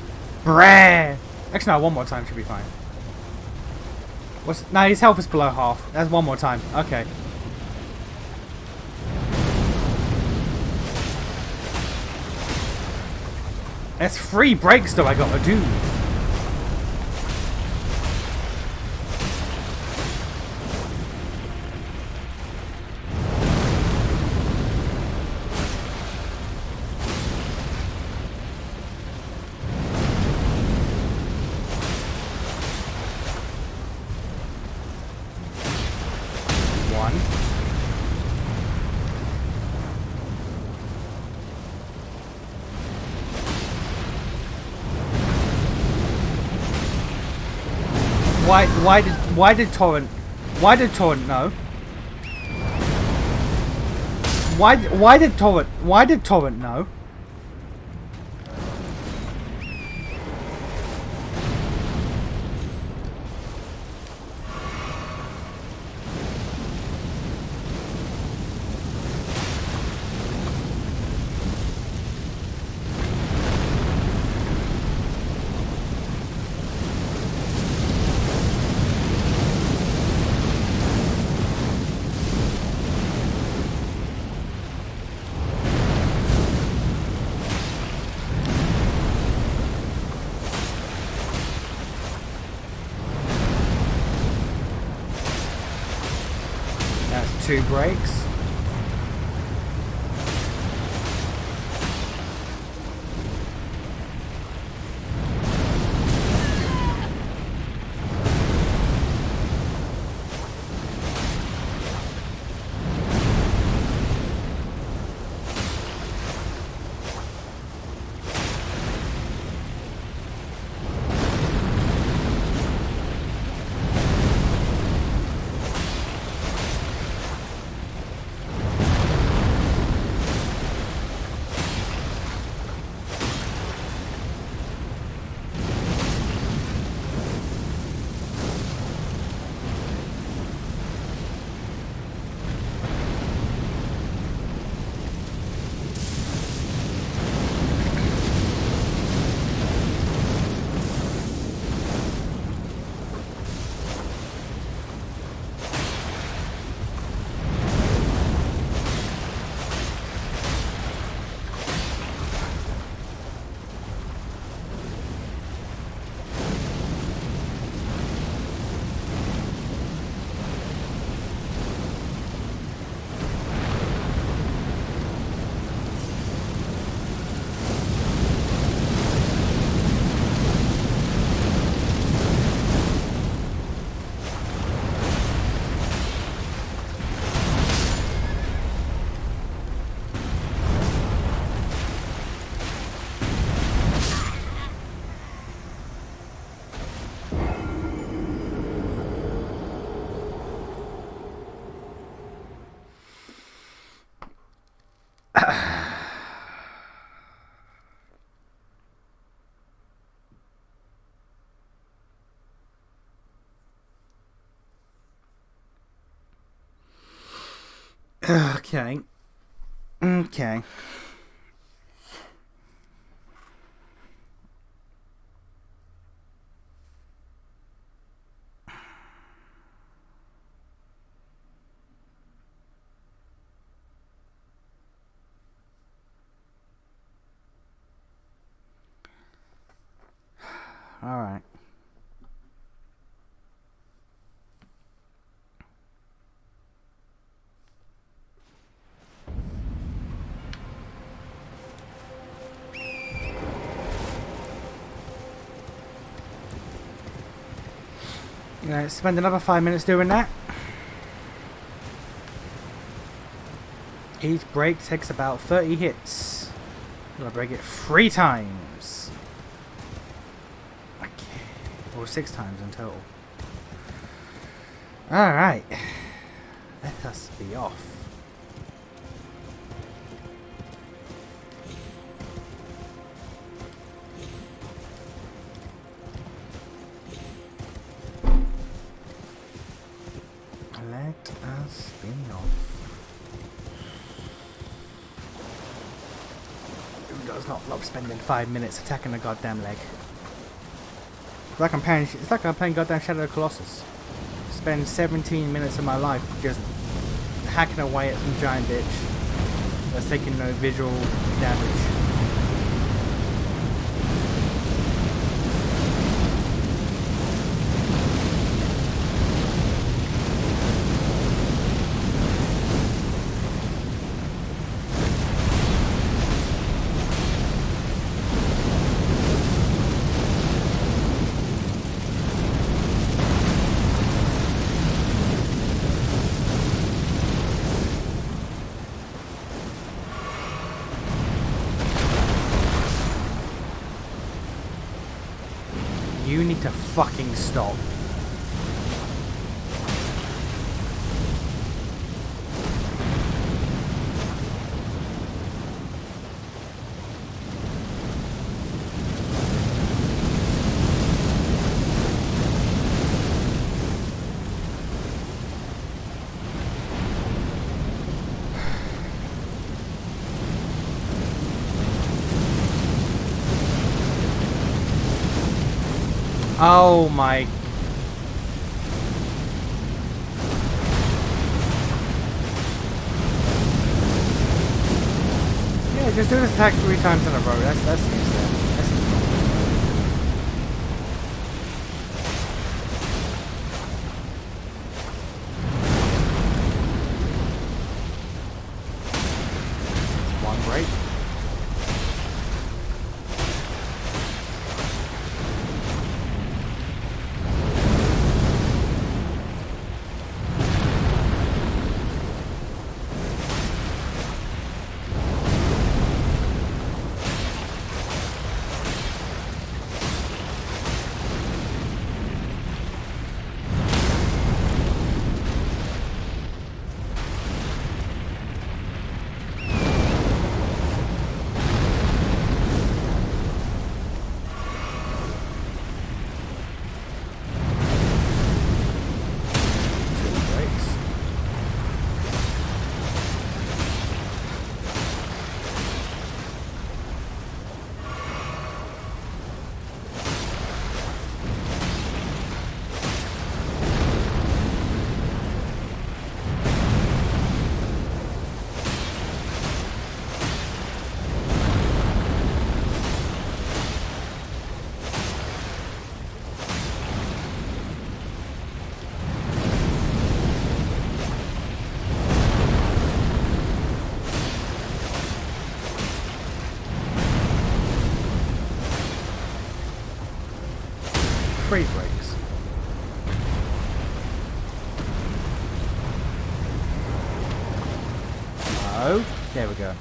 Bruh. Actually, no, 1 more time should be fine. No, his health is below half. That's 1 more time. Okay. That's 3 breaks though I gotta do. Why did Torrent know? Why did Torrent know? That's 2 breaks. Okay. Okay. All right. Spend another 5 minutes doing that. Each break takes about 30 hits. I'm gonna break it 3 times. Okay. Or 6 times in total. Alright. Let us be off. Let us be off. Who does not love spending 5 minutes attacking a goddamn leg? It's like I'm playing goddamn Shadow of the Colossus. Spend 17 minutes of my life just hacking away at some giant bitch that's taking no visual damage. You need to fucking stop. Oh my. Yeah, just do this attack 3 times in a row. That seems fair. That seems fair. One break. Three breaks. Oh, there we go.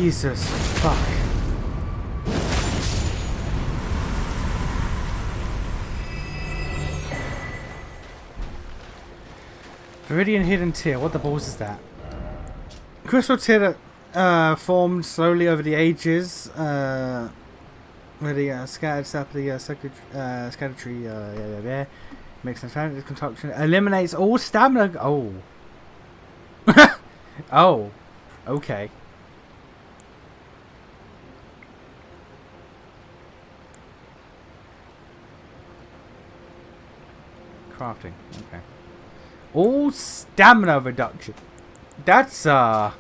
Jesus fuck. Viridian hidden tear. What the balls is that? Crystal tear that formed slowly over the ages. Where the scattered sap of the scattered tree. Yeah. Makes an standard concoction. Eliminates all stamina. Oh. Oh. Okay. Crafting. Okay. All stamina reduction. That's a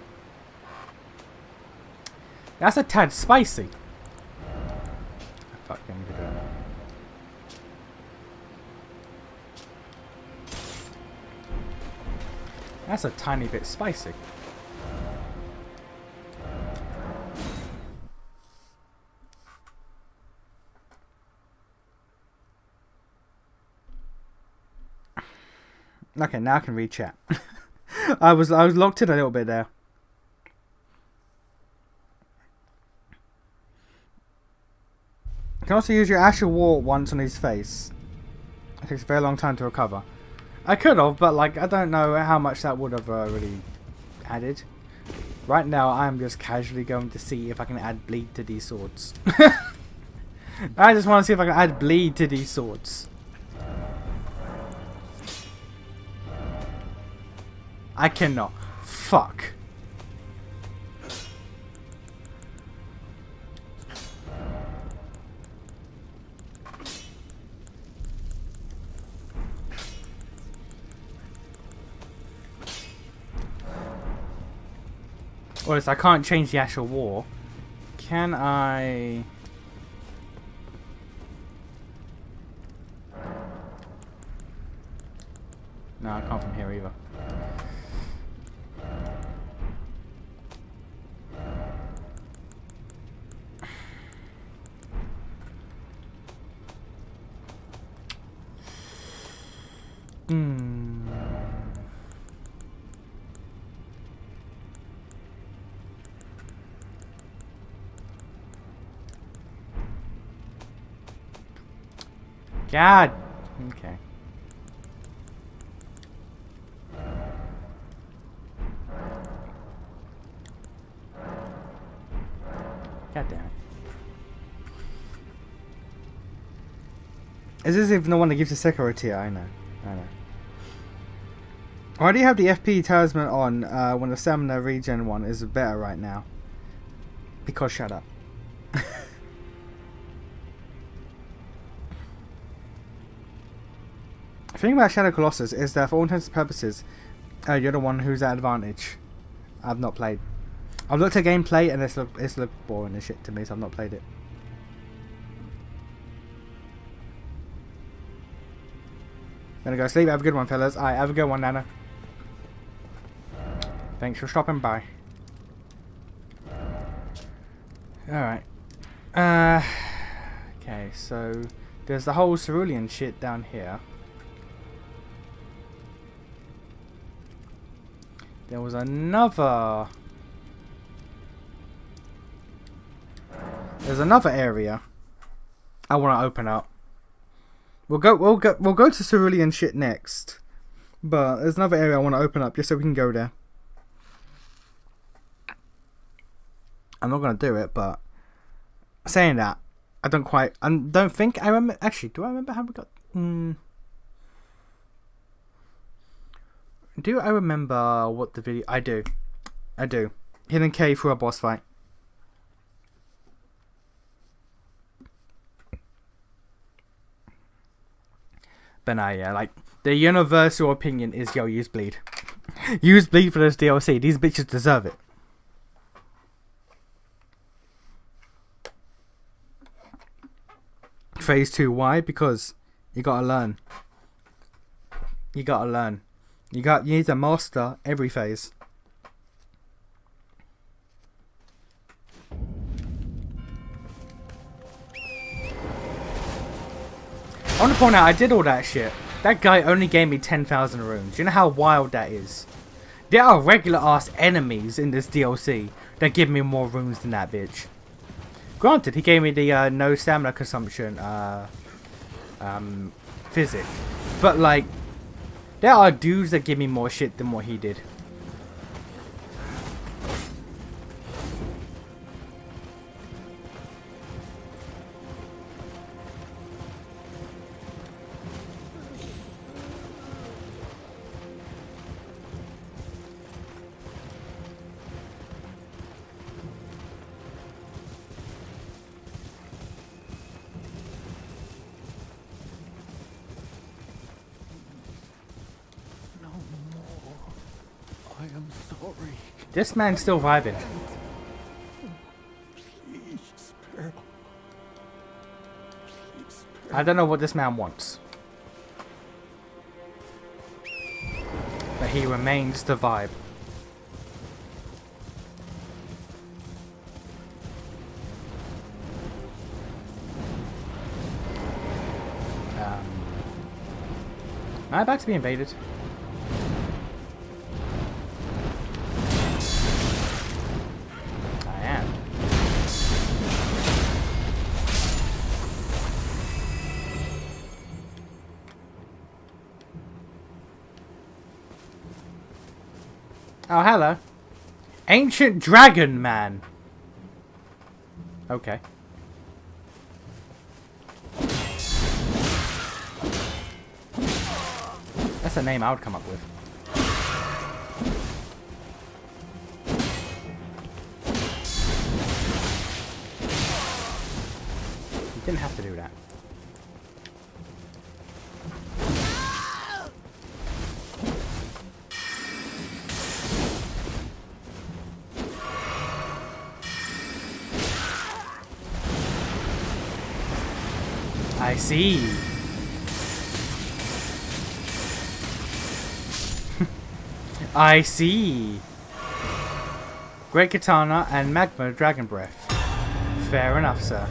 tad spicy. Fuck, let me do that. That's a tiny bit spicy. Okay, now I can read chat. I was locked in a little bit there. You can also use your Asher Wart once on his face. It takes a very long time to recover. I could have, but like I don't know how much that would have really added. Right now, I'm just casually going to see if I can add bleed to these swords. I just want to see if I can add bleed to these swords. I cannot. Fuck. Well, I can't change the actual war. Can I... No, I can't from here either. God. Okay. God damn it. Is this even the one that gives a security? I know. Why do you have the FP talisman on when the stamina regen one is better right now? Because shut up. The thing about Shadow Colossus is that for all intents and purposes, you're the one who's at advantage. I've not played. I've looked at gameplay and it's looked boring as shit to me, so I've not played it. Gonna go sleep. Have a good one, fellas. Alright, have a good one, Nana. Thanks for stopping by. Alright. Okay, so there's the whole cerulean shit down here. There was another... There's another area I want to open up. We'll go to cerulean shit next. But there's another area I want to open up just so we can go there. I'm not going to do it, but saying that, I don't think I remember. Actually, do I remember how we got... Do I remember what the video... I do. Hidden cave for a boss fight. But no, yeah, like, the universal opinion is, yo, use bleed. Use bleed for this DLC. These bitches deserve it. Phase 2, why? Because you gotta learn. You need to master every phase. I want to point out, I did all that shit. That guy only gave me 10,000 runes. You know how wild that is? There are regular ass enemies in this DLC that give me more runes than that bitch. Granted, he gave me the no stamina consumption physic, but like there are dudes that give me more shit than what he did. I am sorry. This man's still vibing. Please, Sparrow. Please, Sparrow. I don't know what this man wants, but he remains the vibe. Am I about to be invaded? I am. Oh, hello. Ancient Dragon Man. Okay. That's a name I would come up with. You didn't have to do that. I see. I see. Great Katana and Magma Dragon Breath. Fair enough, sir.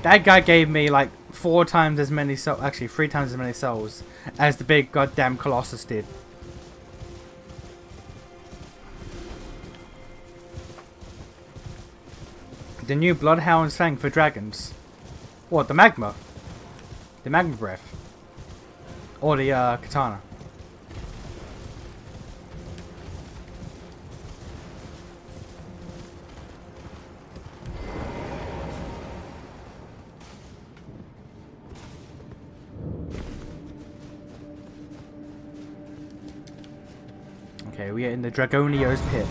That guy gave me like 4 times as many souls, actually 3 times as many souls as the big goddamn Colossus did. The new Bloodhound's Fang for dragons. What, the Magma? The Magma Breath? Or the Katana? Okay, we are in the Dragonio's pit.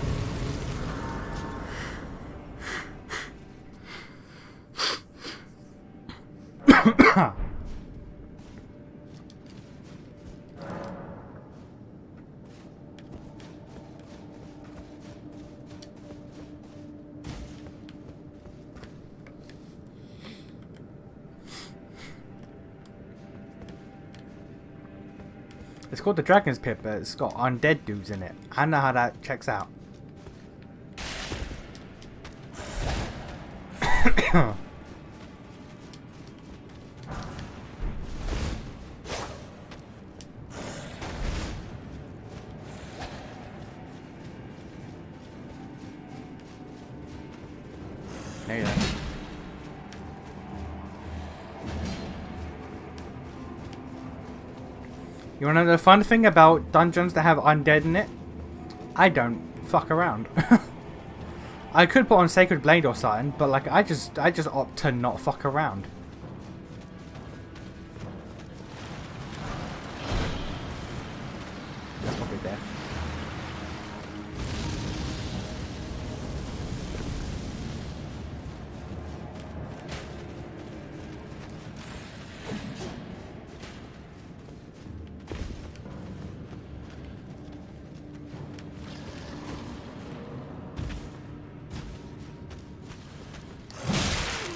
It's called the Dragon's Pit, but it's got undead dudes in it. I know how that checks out. There you go. You wanna know the fun thing about dungeons that have undead in it? I don't fuck around. I could put on Sacred Blade or something, but like I just opt to not fuck around. That's probably death.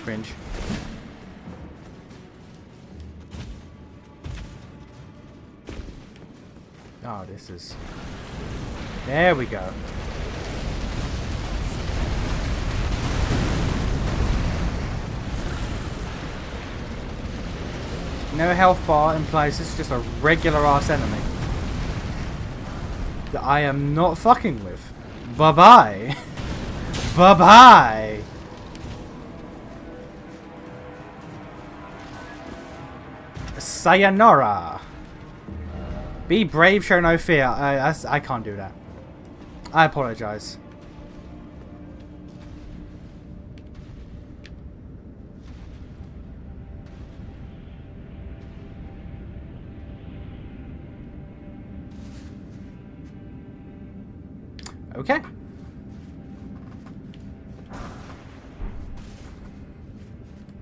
Cringe. Oh, this is... There we go. No health bar implies it's just a regular ass enemy. that I am not fucking with. Bye-bye. Bye-bye. Sayonara. Be brave, show no fear. I can't do that. I apologize. Okay.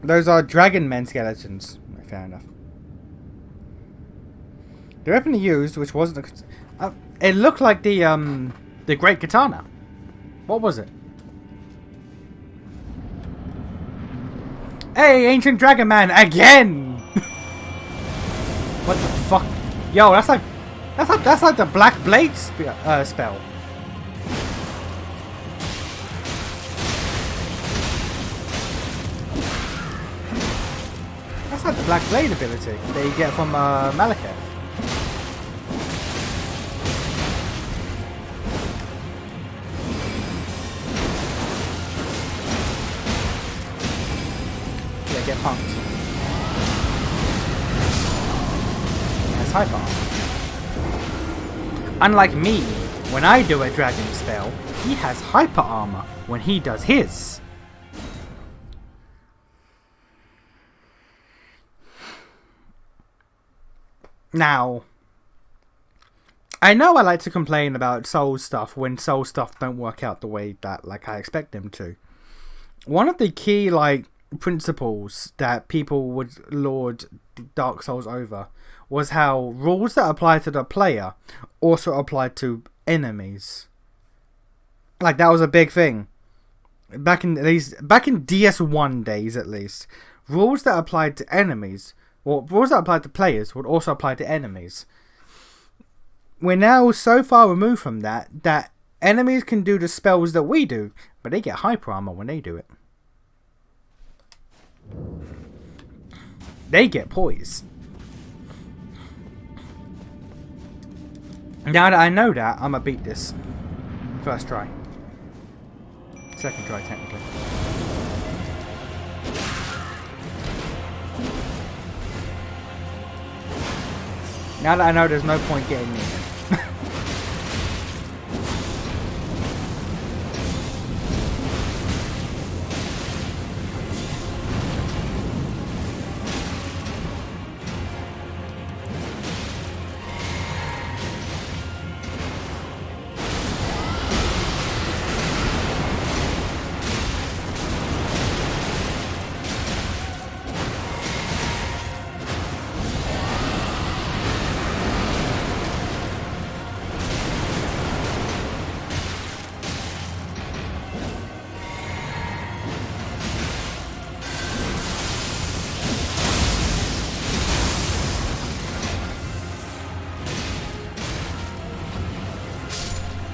Those are dragon men skeletons. Fair enough. The weapon he used, which wasn't it looked like the great katana. What was it? Hey, ancient dragon man again! What the fuck? Yo, that's like the black blade spell. That's like the black blade ability that you get from Malekith. Yeah, get punked. That's hyper. Unlike me, when I do a dragon spell, he has hyper armor when he does his. Now, I know I like to complain about soul stuff when soul stuff don't work out the way that I expect them to. One of the key principles that people would lord Dark Souls over was how rules that apply to the player also apply to enemies. That was a big thing back in DS1 days, at least. Rules that applied to enemies, or rules that applied to players, would also apply to enemies. We're now so far removed from that enemies can do the spells that we do, but they get hyper armor when they do it. They get poise. Now that I know that, I'm gonna beat this. First try. Second try, technically. Now that I know there's no point getting near him.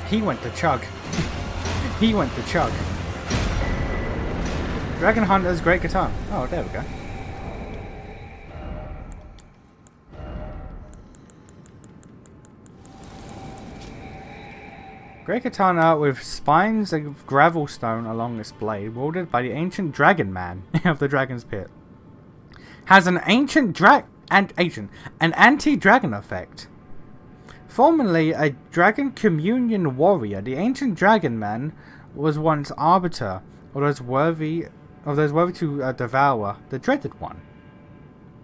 He went to chug. He went to chug. Dragon Hunter's great guitar. Oh, there we go. Great katana with spines of gravel stone along its blade, wielded by the ancient dragon man of the Dragon's Pit. Has an an anti-dragon effect. Formerly a dragon communion warrior, the ancient dragon man was once arbiter of those worthy to devour the dreaded one,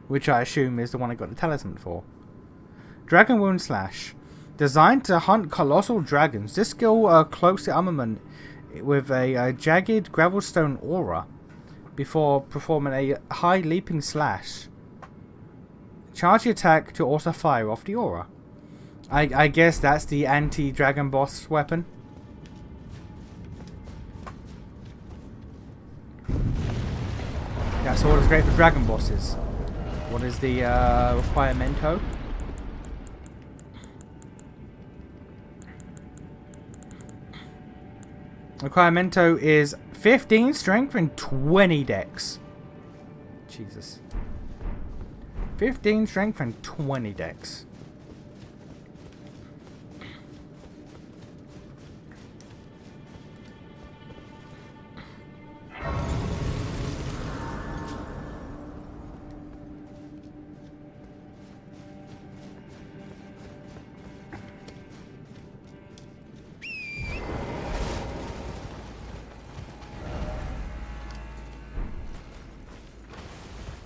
which I assume is the one I got the talisman for. Dragon wound slash. Designed to hunt colossal dragons, this skill cloaks the armament with a jagged gravelstone aura before performing a high leaping slash. Charge the attack to also fire off the aura. I guess that's the anti-dragon boss weapon. That sword is great for dragon bosses. What is the requiremento? Requiremento is 15 strength and 20 dex. Jesus. 15 strength and 20 dex.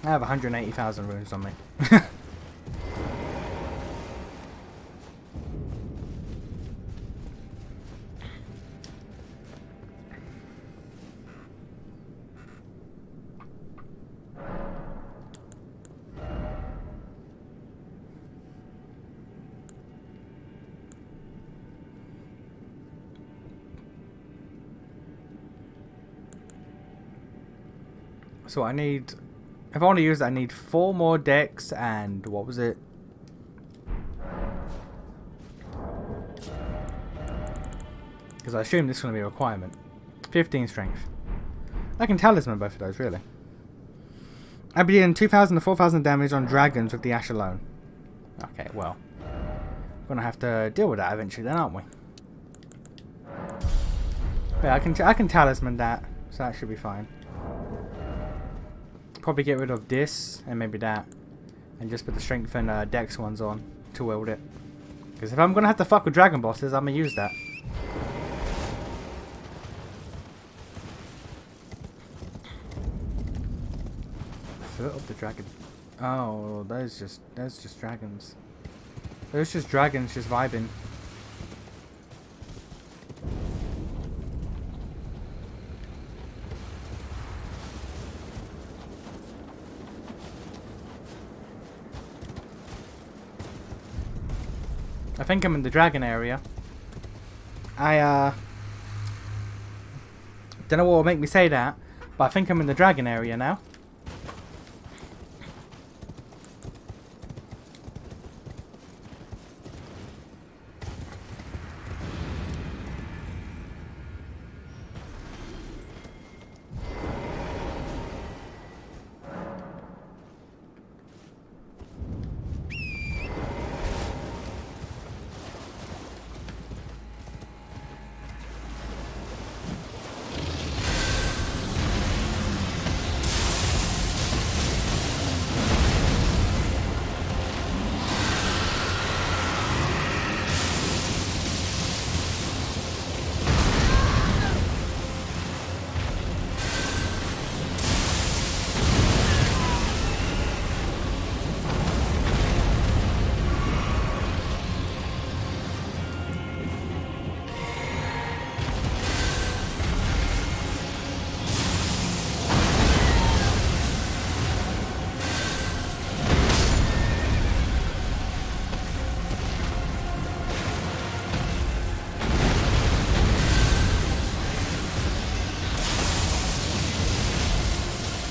I have 180,000 runes on me. So I need... If I want to use it, I need 4 more decks and... What was it? Because I assume this is going to be a requirement. 15 strength. I can talisman both of those, really. I'll be dealing 2,000 to 4,000 damage on dragons with the ash alone. Okay, well. We're going to have to deal with that eventually then, aren't we? But yeah, I can talisman that, so that should be fine. Probably get rid of this and maybe that, and just put the strength and dex ones on to wield it. Because if I'm gonna have to fuck with dragon bosses, I'm gonna use that. Foot of the dragon. Oh, those just dragons. Those just dragons just vibing. I think I'm in the dragon area. I don't know what will make me say that, but I think I'm in the dragon area now.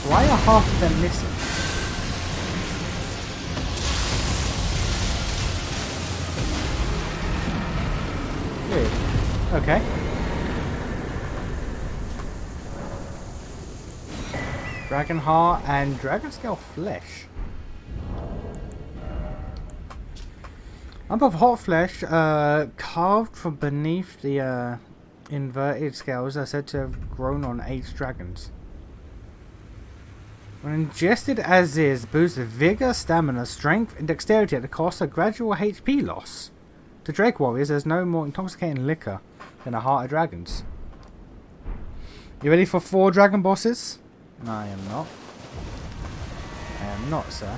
Why are half of them missing? Weird. Okay. Dragon heart and dragon scale flesh. Above hot flesh, carved from beneath the inverted scales are said to have grown on 8 dragons. When ingested as is, boosts vigor, stamina, strength, and dexterity at the cost of gradual HP loss. To Drake warriors, there's no more intoxicating liquor than a heart of dragons. You ready for 4 dragon bosses? No, I am not. I am not, sir.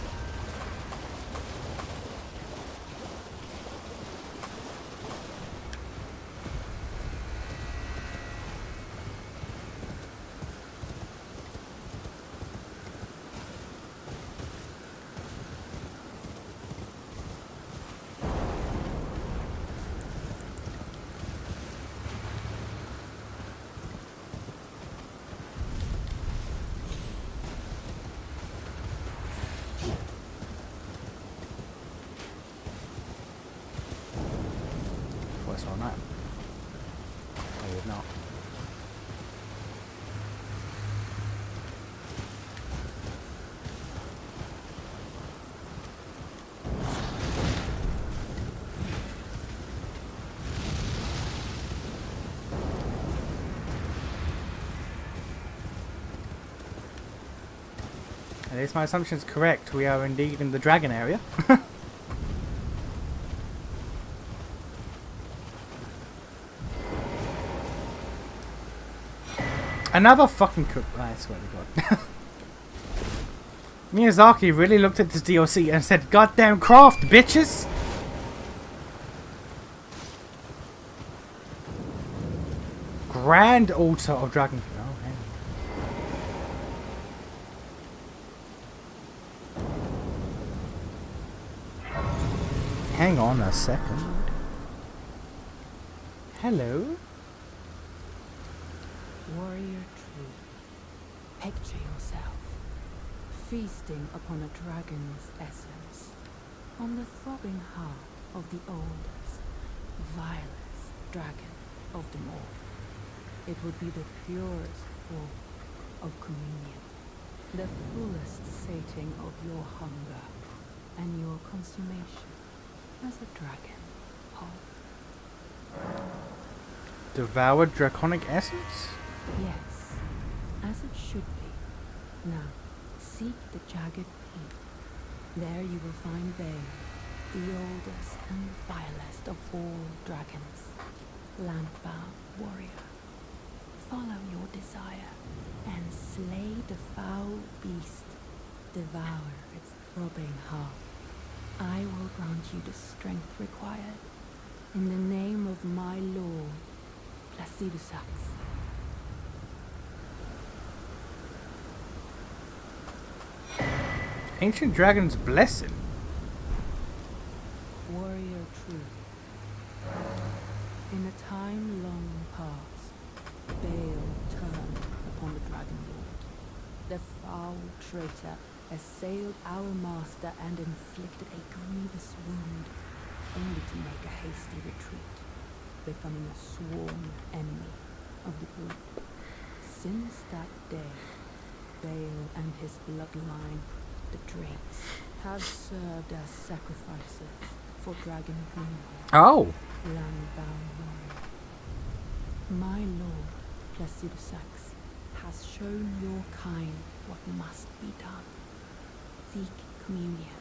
What's on that? I would not. At least my assumption is correct. We are indeed in the dragon area. Another fucking cook. I swear to God. Miyazaki really looked at this DLC and said, "Goddamn craft, bitches!" Grand Altar of Dragon. Oh, hang on a second. Hello? Warrior true, picture yourself feasting upon a dragon's essence, on the throbbing heart of the oldest, vilest dragon of them all. It would be the purest form of communion, the fullest sating of your hunger, and your consummation as a dragon whole. Devoured draconic essence? Yes, as it should be. Now, seek the jagged peak. There you will find Bale, the oldest and vilest of all dragons. Land-bound warrior, follow your desire and slay the foul beast. Devour its throbbing heart. I will grant you the strength required. In the name of my lord, Placidusax. Ancient Dragon's Blessing. Warrior true. In a time long past, Bale turned upon the Dragon Lord. The foul traitor assailed our master and inflicted a grievous wound, only to make a hasty retreat, becoming a sworn enemy of the group. Since that day, Bale and his bloodline, the Drakes, have served as sacrifices for Dragon Communion. Oh! Land-bound warrior. My lord, Placidusax, has shown your kind what must be done. Seek communion.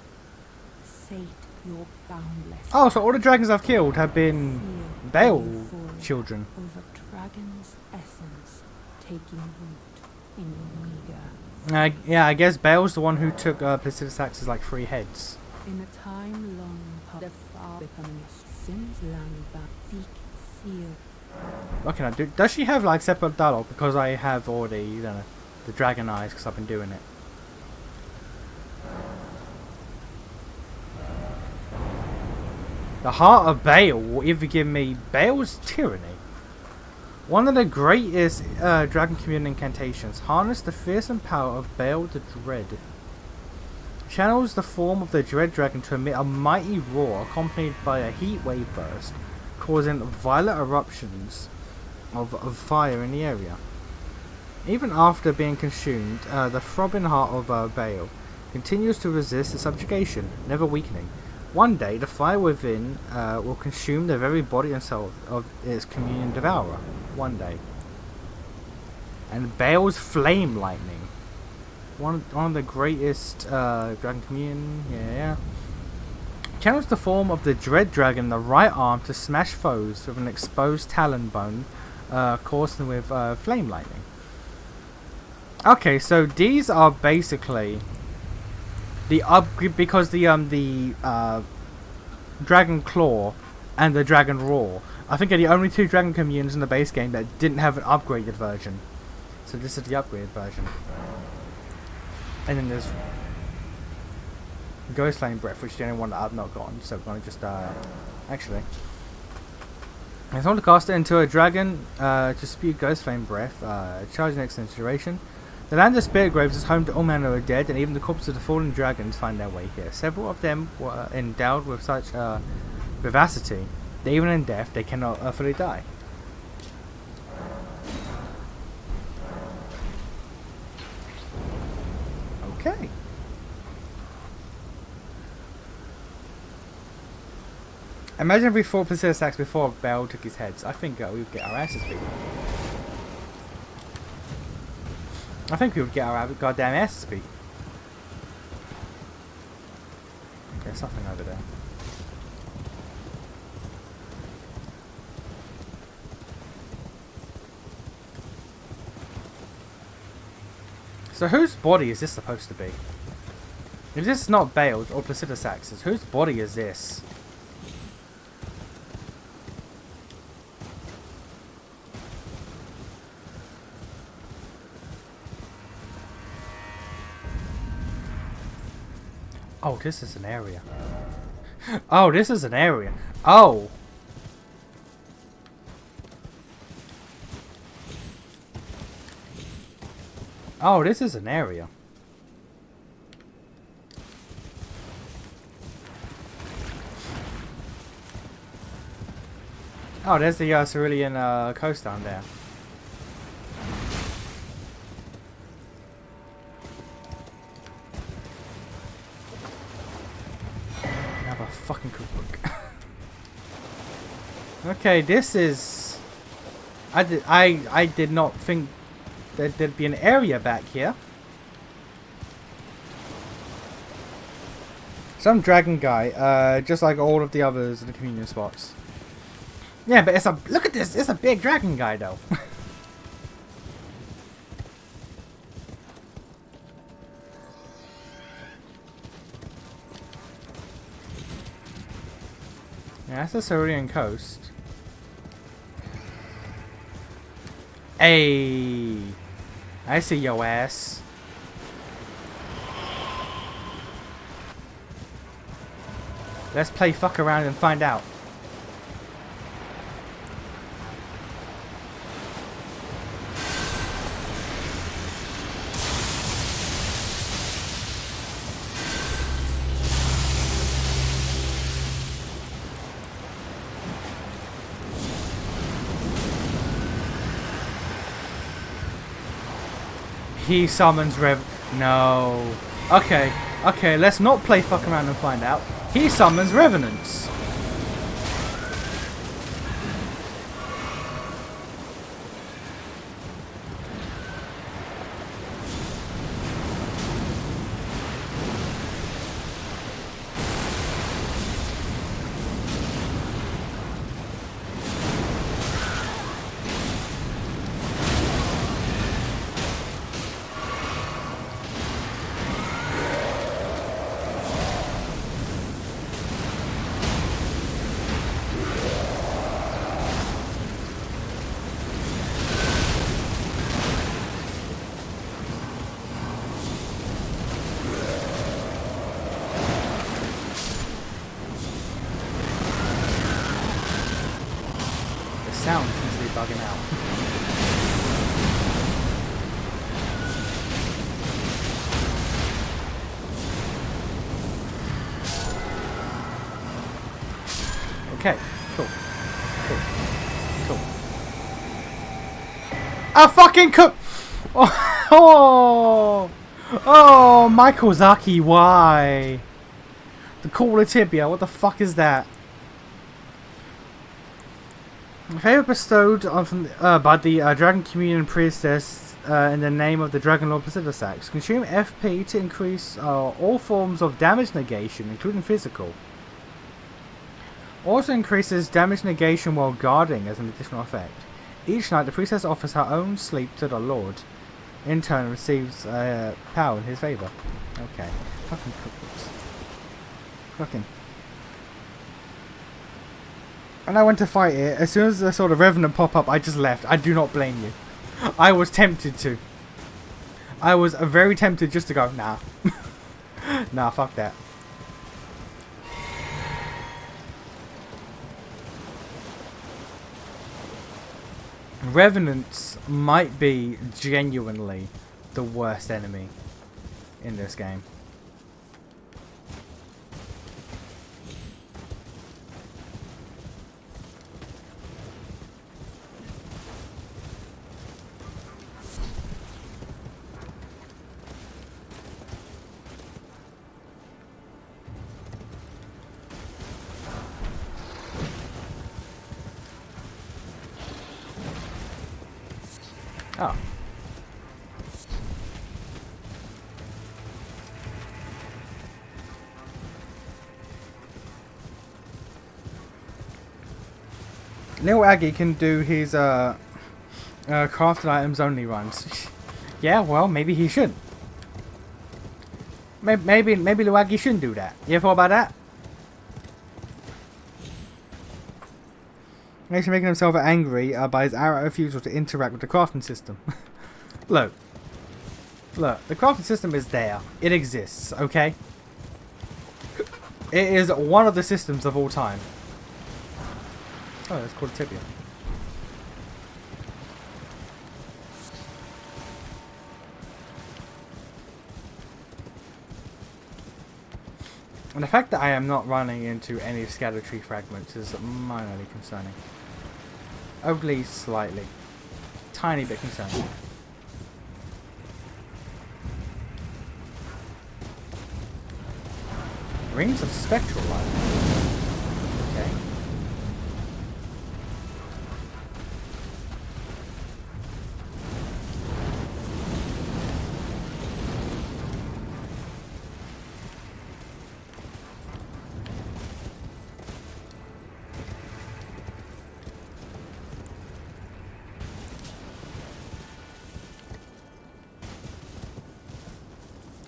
Sate your boundless. Oh, so all the dragons I've killed have been Feel Bale the euphoria children. Over dragon's essence taking root in your meager. Yeah, I guess Bale's the one who took Placidusax's like 3 heads. In a time long past, the far becoming a sin's land-bound. Seek, feel. What can I do? Does she have like separate dialogue? Because I have already, you know, the dragon eyes because I've been doing it. The Heart of Bale will either give me Bale's Tyranny. One of the greatest Dragon Communion incantations. Harness the fearsome power of Bale the Dread. Channels the form of the Dread Dragon to emit a mighty roar accompanied by a heat wave burst, causing violent eruptions of fire in the area. Even after being consumed, the throbbing heart of Bale continues to resist its subjugation, never weakening. One day, the fire within will consume the very body and soul of its communion devourer. One day. And Bale's Flame Lightning. One of the greatest Dragon Communion. Yeah. Channels the form of the Dread Dragon in the right arm to smash foes with an exposed talon bone, coursing with Flame Lightning. Okay, so these are basically the upgrade because the Dragon Claw and the Dragon Roar, I think, are the only 2 Dragon Communions in the base game that didn't have an upgraded version. So this is the upgraded version. And then there's Ghost Flame Breath, which is the only one that I've not gotten. So we're gonna just actually, I want to cast it into a dragon to spew Ghost Flame Breath, charging next duration. The land of Spirit Graves is home to all manner of dead, and even the corpses of the fallen dragons find their way here. Several of them were endowed with such vivacity that even in death they cannot fully die. Okay. Imagine if we fought Placidusax before Bale took his heads. I think we would get our asses beat. I think we would get our goddamn asses beat. There's something over there. So whose body is this supposed to be? If this is not Bale's or Placidusax's, whose body is this? Oh, this is an area. Oh, this is an area. Oh. Oh, this is an area. Oh, there's the Cerulean coast down there. Another fucking cookbook. Okay, this is. I did not think that there'd be an area back here. Some dragon guy, just like all of the others in the communion spots. Yeah, but it's a look at this. It's a big dragon guy though. Yeah, that's the Cerulean coast. Hey, I see your ass. Let's play fuck around and find out. He summons No. Okay. Okay, let's not play fuck around and find out. He summons revenants. Sound seems to be bugging out. Okay, cool. Cool. Cool. A fucking cook! Oh! Oh, Michael Zaki, why? The Caller Tibia, what the fuck is that? Favor bestowed on by the Dragon Communion Priestess in the name of the Dragon Lord Placidusax. Consume FP to increase all forms of damage negation, including physical. Also increases damage negation while guarding as an additional effect. Each night, the Priestess offers her own sleep to the Lord. In turn, receives power in his favor. Okay. Fucking cookbooks. Fucking. And I went to fight it. As soon as I saw the Revenant pop up, I just left. I do not blame you. I was tempted to. I was very tempted just to go, nah. Nah, fuck that. Revenants might be genuinely the worst enemy in this game. Oh. Little Aggie can do his crafted items only runs. Yeah, well, maybe he should. Maybe Luagi shouldn't do that. You ever thought about that? He's making himself angry by his outright refusal to interact with the crafting system. Look, the crafting system is there. It exists, okay? It is one of the systems of all time. Oh, that's called tibia. And the fact that I am not running into any scatter tree fragments is minorly concerning. Only slightly. Tiny bit concerning. Rings of spectral light. Okay.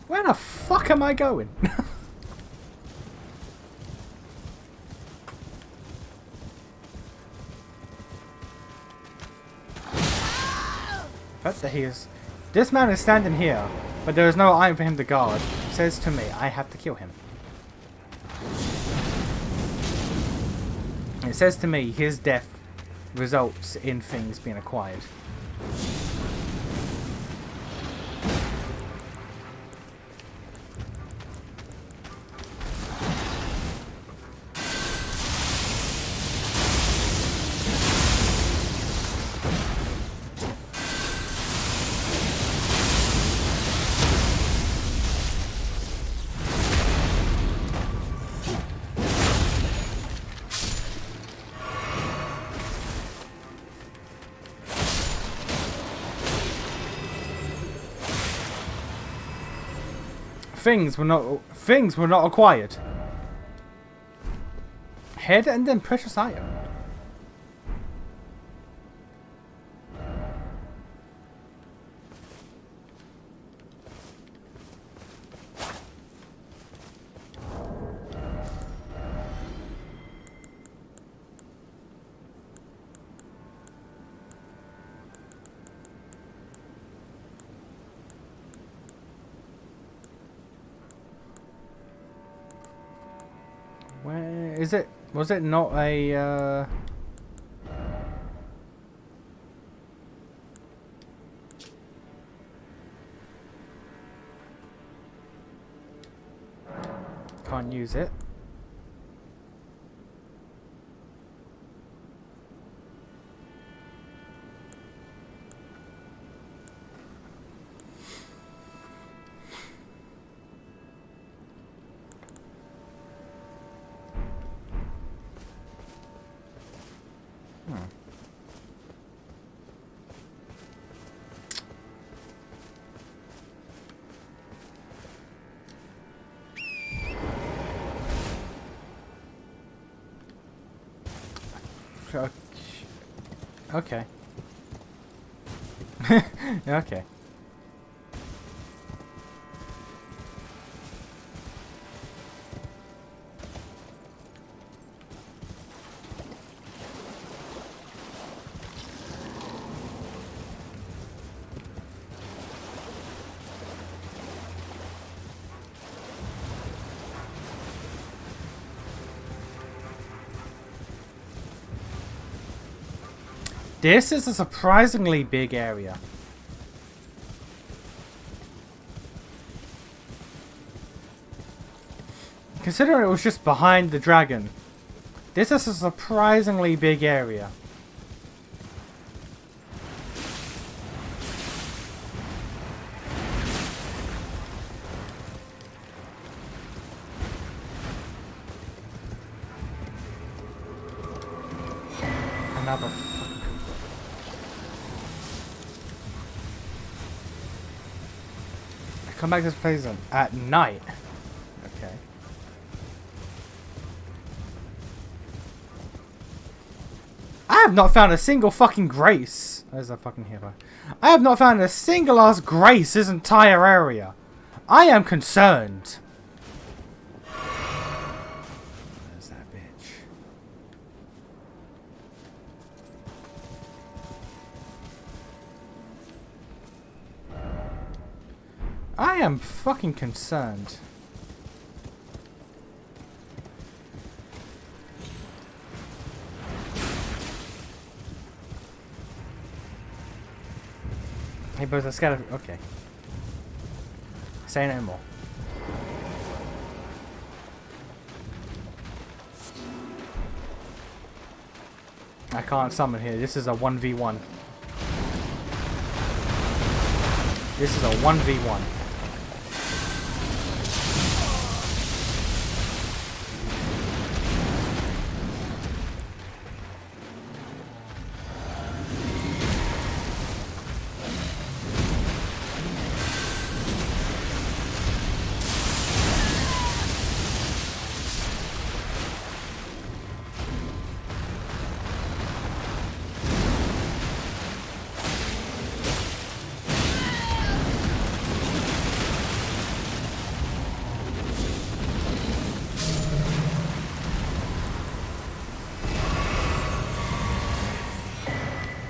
Where the fuck am I going? But he is. This man is standing here, but there is no item for him to guard. Says to me, I have to kill him. It says to me, his death results in things being acquired. Things were not acquired. Head and then precious item. Where is it? Was it not a Can't use it. Okay. Okay. This is a surprisingly big area. Considering it was just behind the dragon, this is a surprisingly big area. Another. Come back to this place at night. Okay. I have not found a single fucking grace. There's a fucking hero. I have not found a single ass grace this entire area. I am concerned. Where's that bitch? I am fucking concerned. Hey, but let's gotta. Okay. Say no more. I can't summon here. This is a 1v1. This is a 1v1.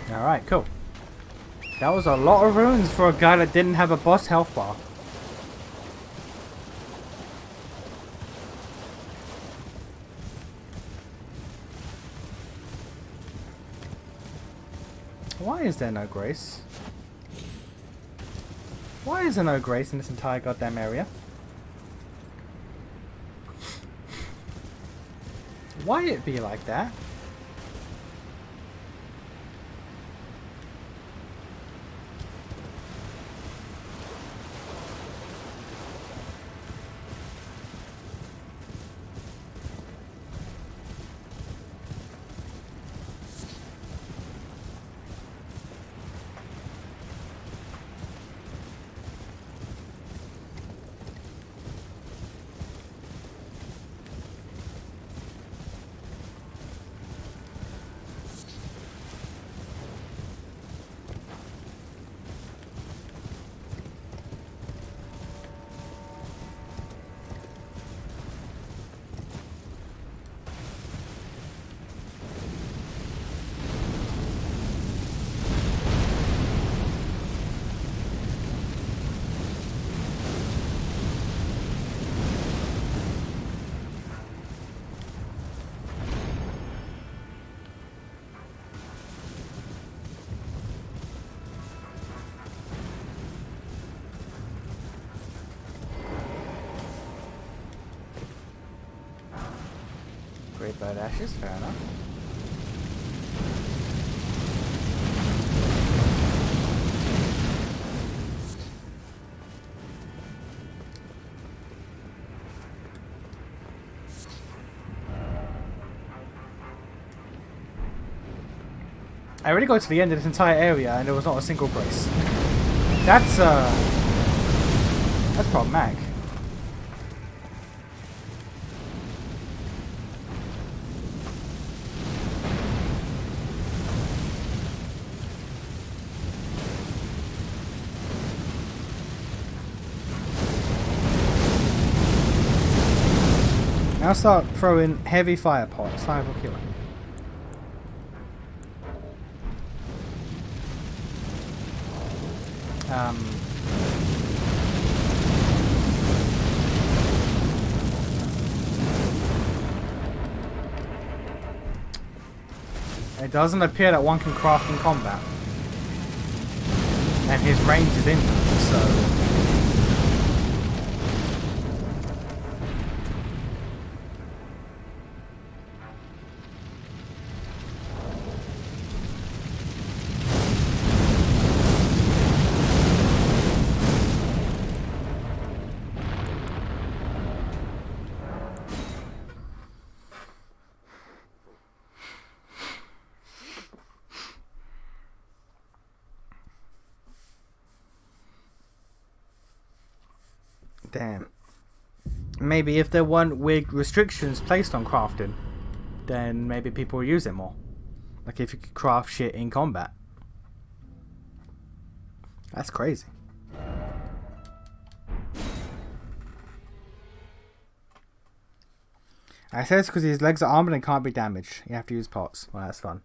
Alright, cool. That was a lot of runes for a guy that didn't have a boss health bar. Why is there no grace? Why is there no grace in this entire goddamn area? Why it be like that? Great bird ashes, fair enough. I already got to the end of this entire area and there was not a single grace. That's problematic. Now start throwing heavy fire pots. Fire will kill him. It doesn't appear that one can craft in combat. And his range is infinite, so... Damn. Maybe if there weren't weird restrictions placed on crafting, then maybe people would use it more. Like if you could craft shit in combat. That's crazy. I said it's because his legs are armored and can't be damaged. You have to use pots. Well, that's fun.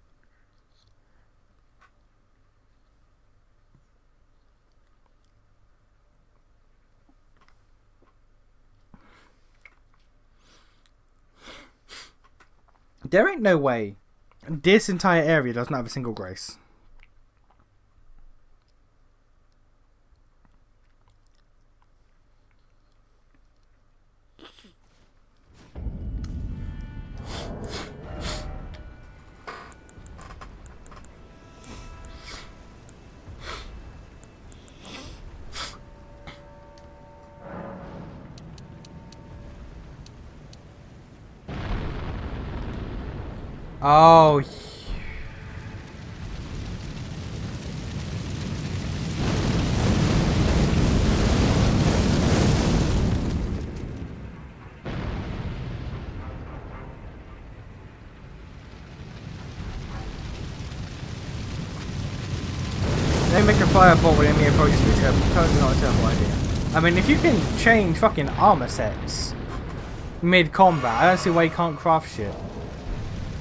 There ain't no way this entire area does not have a single grace. Oh. They make a fireball when enemy approaches me. Totally not a terrible idea. I mean, if you can change fucking armor sets mid-combat, I don't see why you can't craft shit.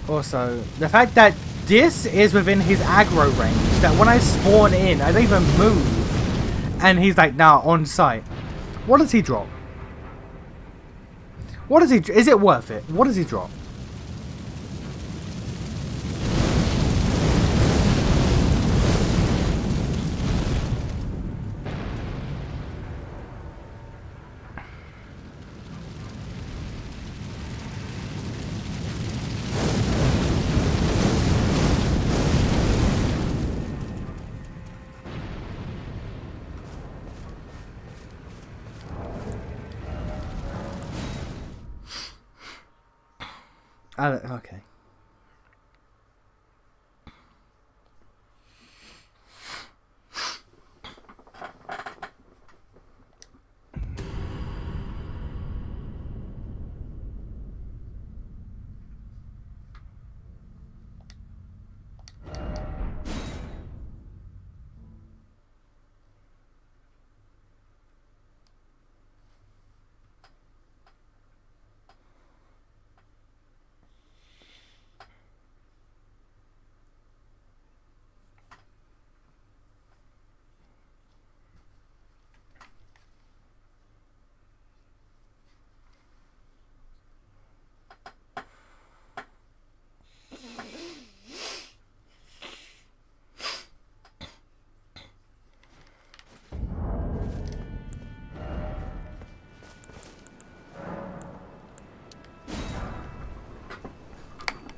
Also, the fact that this is within his aggro range, that when I spawn in, I don't even move, and he's like, nah, on site. What does he drop? What does he? Is it worth it? What does he drop? Okay.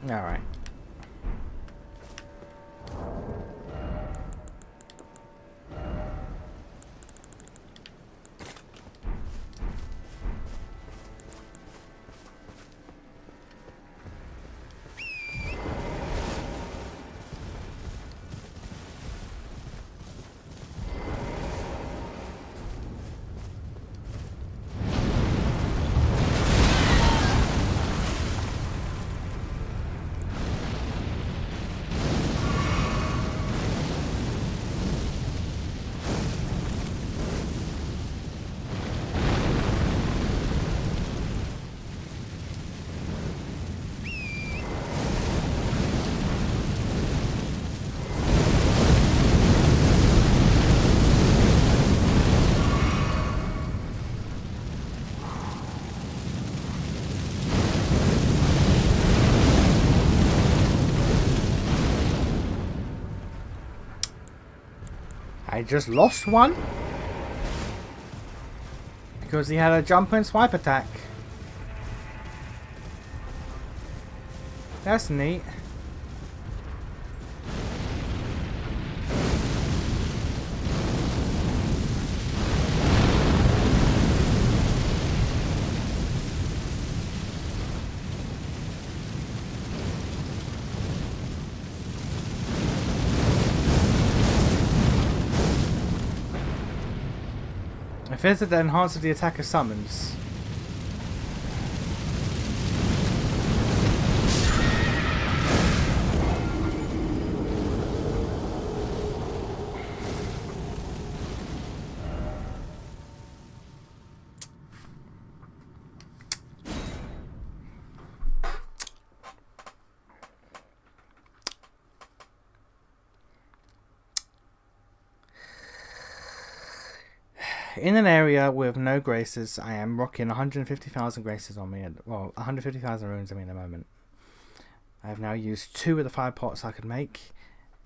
All right. I just lost one because he had a jump and swipe attack. That's neat. A visit that enhances the attacker summons. in an area with no graces, I am rocking 150,000 graces on me. Well, 150,000 runes on me at the moment. I have now used 2 of the 5 pots I could make.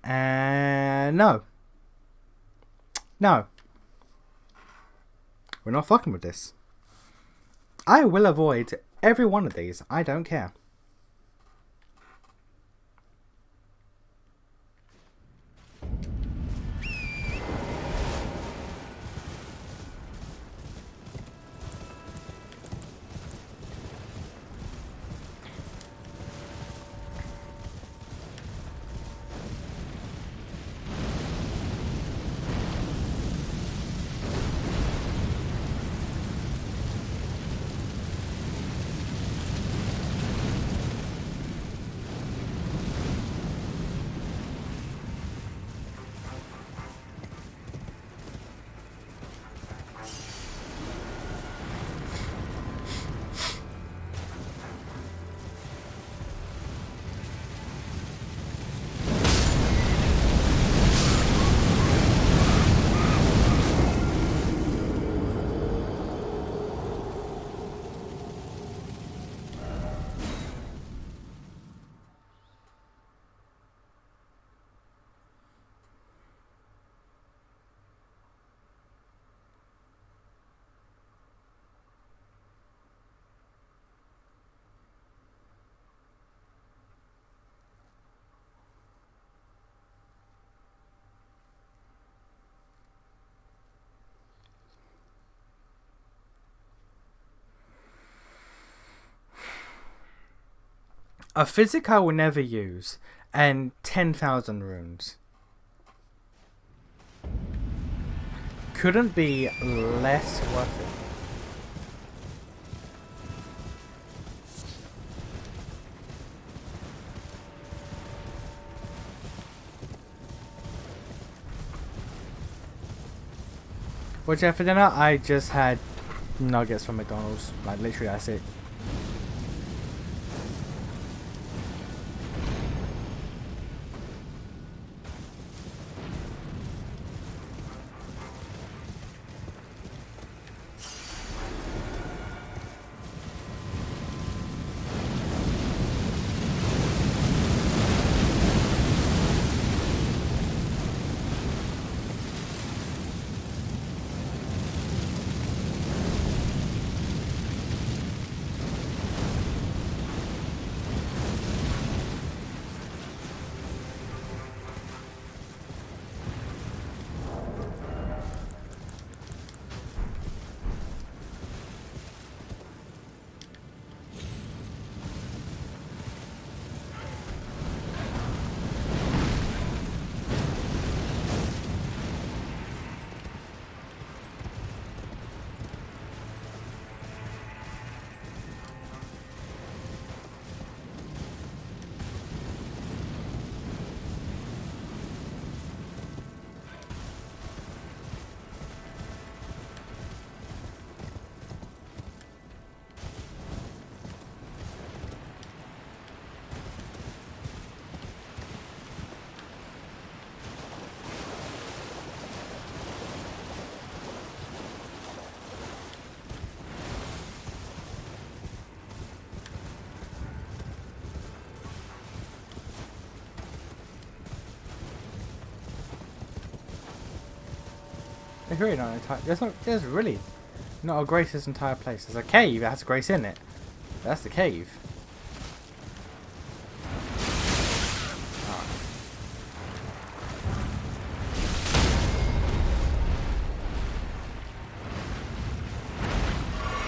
And no. No. We're not fucking with this. I will avoid every one of these. I don't care. A physic I will never use, and 10,000 runes. Couldn't be less worth it. Which for dinner, I just had nuggets from McDonald's. Like, literally, that's it. There's really not an entire. There's really not a grace this entire place. There's a cave that has a grace in it. That's the cave.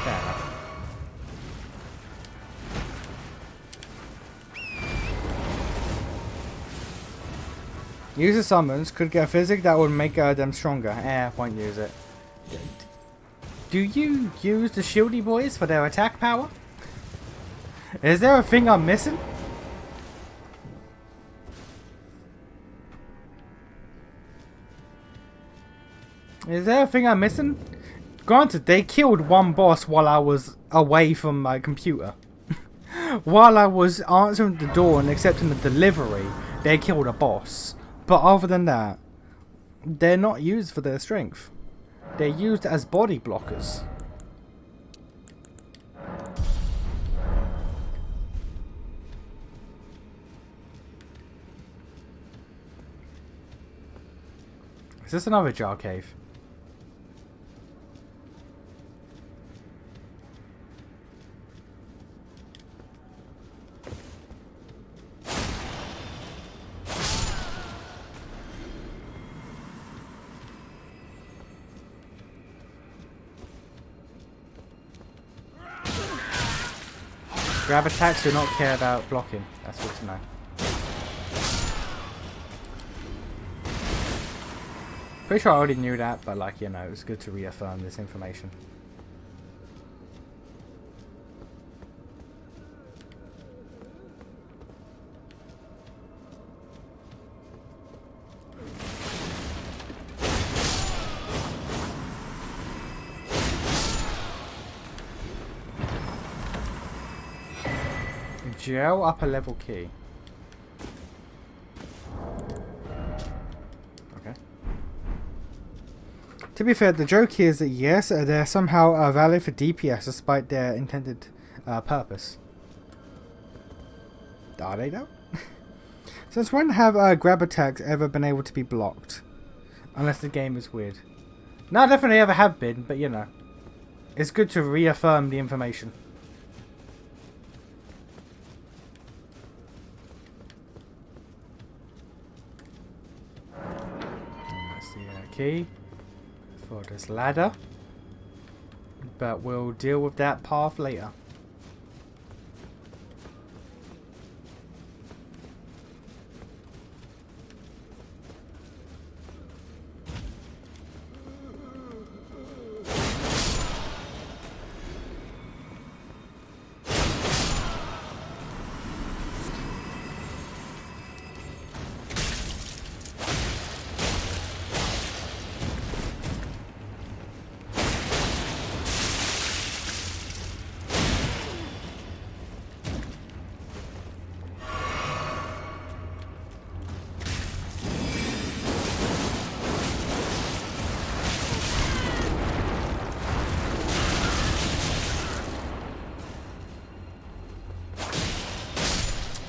Fair enough. Use the summons, could get a physic that would make them stronger. Won't use it. Do you use the shieldy boys for their attack power? Is there a thing I'm missing? Is there a thing I'm missing? Granted, they killed one boss while I was away from my computer. While I was answering the door and accepting the delivery, they killed a boss. But other than that, they're not used for their strength. They're used as body blockers. Is this another jar cave? Grab attacks do not care about blocking. That's good to know. Pretty sure I already knew that, but like, you know, it's good to reaffirm this information. Gel upper level key. Okay. To be fair, the joke here is that yes, they're somehow valid for DPS despite their intended purpose. Are they though? Since when have grab attacks ever been able to be blocked? Unless the game is weird. No, definitely ever have been, but you know. It's good to reaffirm the information. Key for this ladder, but we'll deal with that path later.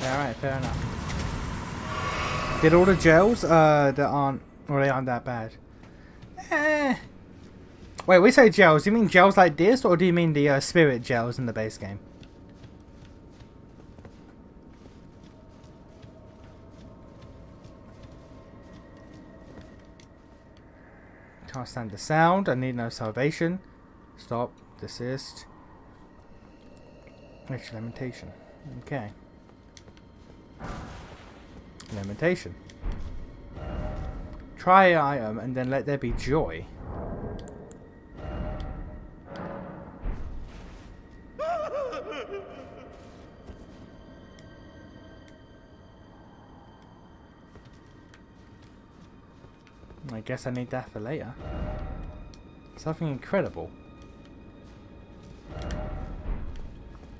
Alright, fair enough. Did all the gels that aren't, or they aren't that bad? Wait, we say gels, do you mean gels like this, or do you mean the spirit gels in the base game? Can't stand the sound, I need no salvation. Stop, desist. Extra lamentation. Okay. Lamentation. Try an item and then let there be joy. I guess I need that for later. Something incredible.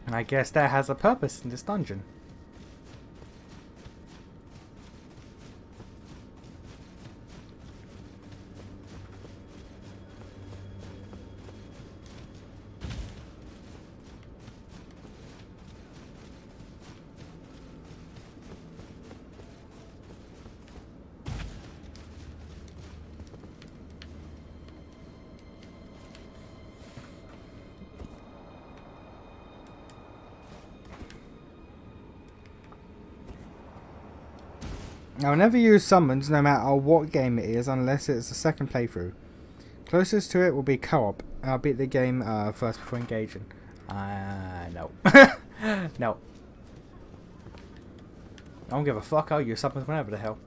And I guess that has a purpose in this dungeon. I'll never use summons no matter what game it is unless it's a second playthrough. Closest to it will be co-op. I'll beat the game first before engaging. No. No. I don't give a fuck, I'll use summons whenever the hell.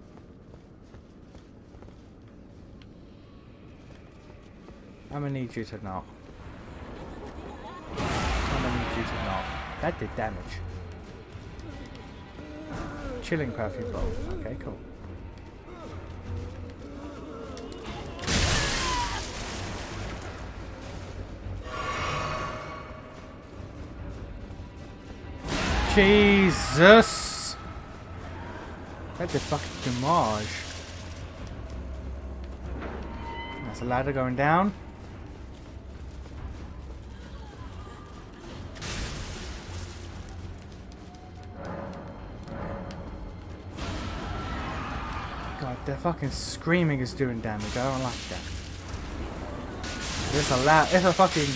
I'm gonna need you to not. I'm gonna need you to not. That did damage. Chilling perfume bowl. Okay, cool. Jesus! That did fucking damage. That's a ladder going down. God, the fucking screaming is doing damage. I don't like that. It's a loud. It's a fucking.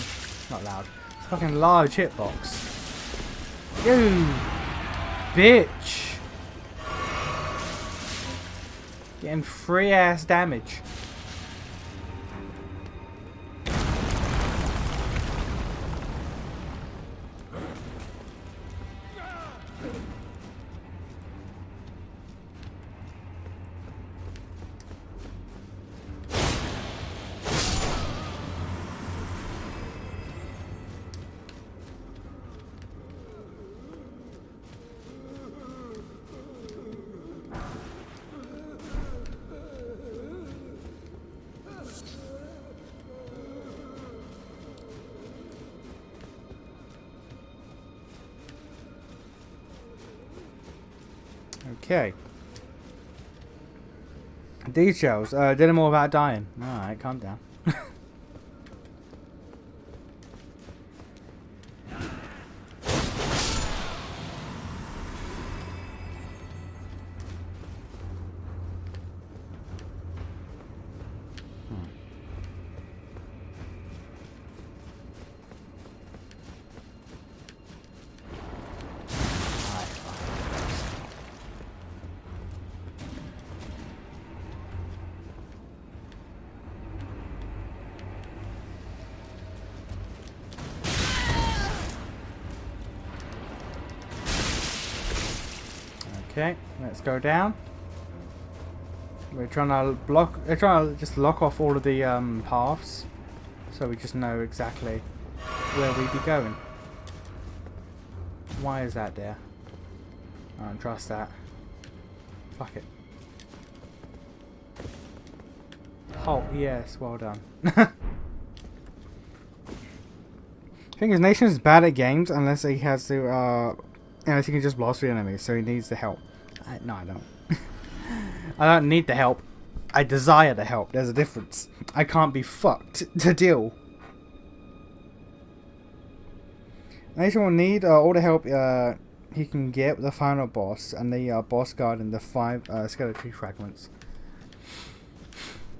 Not loud. It's a fucking large hitbox. You bitch. Getting free ass damage. Okay. Details. Did more about dying. Alright, calm down. Okay, let's go down. We're trying to block. We're trying to just lock off all of the paths, so we just know exactly where we be going. Why is that there? I don't trust that. Fuck it. Oh yes, well done. Thing is, Nation is bad at games unless he has to. Unless he can just blast the enemies, so he needs the help. No, I don't. I don't need the help. I desire the help. There's a difference. I can't be fucked to deal. Nation will need all the help he can get with the final boss and the boss guard and the 5 skeleton fragments.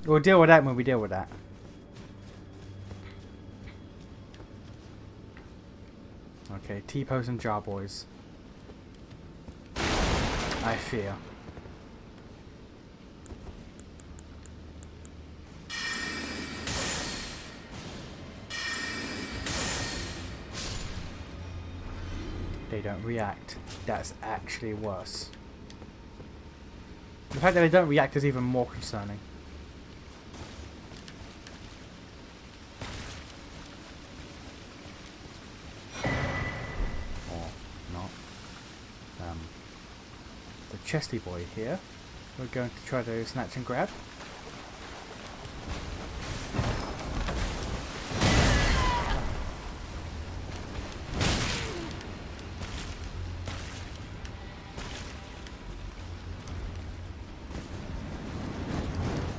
We'll deal with that when we deal with that. Okay, T-pose and jar boys. I fear. They don't react. That's actually worse. The fact that they don't react is even more concerning. Or not. The chesty boy here. We're going to try to snatch and grab.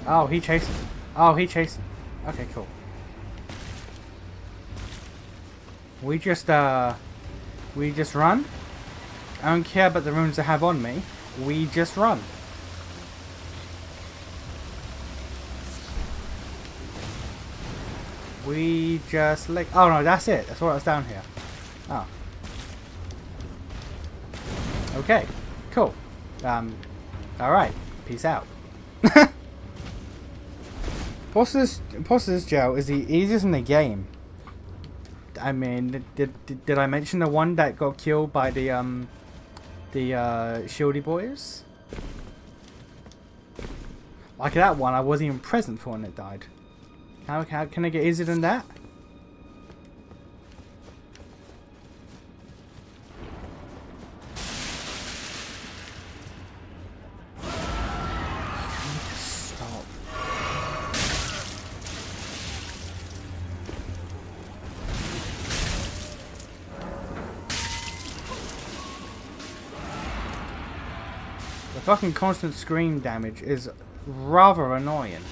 Oh, he chasing. Oh, he chasing. Okay, cool. We just run. I don't care about the runes I have on me. We just run. We just like. Oh no, that's it. That's what's down here. Oh. Okay. Cool. All right. Peace out. Imposter's Jail is the easiest in the game. I mean, did I mention the one that got killed by the shieldy boys? Like that one, I wasn't even present for when it died. How can I get easier than that? Stop. The fucking constant scream damage is rather annoying.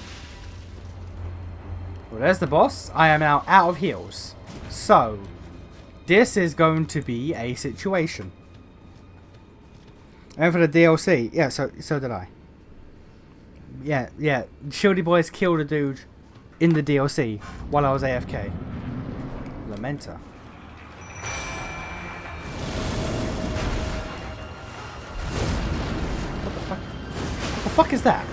Well, there's the boss. I am now out of heals. So, this is going to be a situation. And for the DLC, yeah, so did I. Yeah. Shieldy Boys killed a dude in the DLC while I was AFK. Lamenta. What the fuck? What the fuck is that?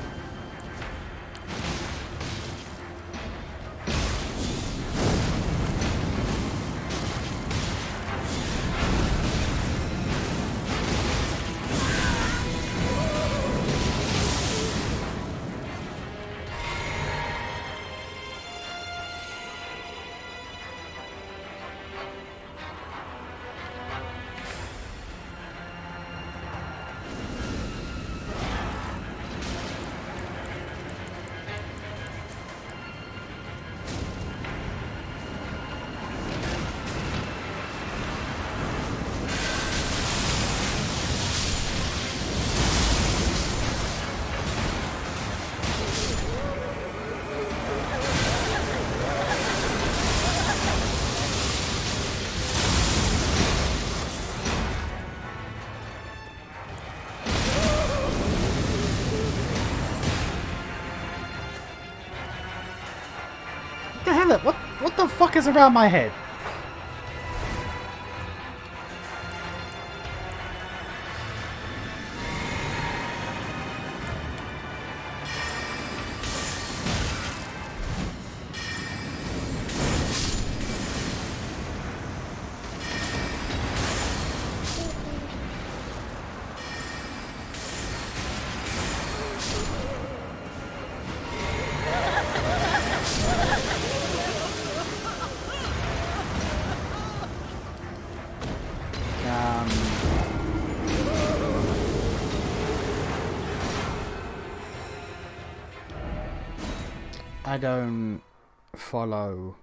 What the hell? What the fuck is around my head? I don't follow.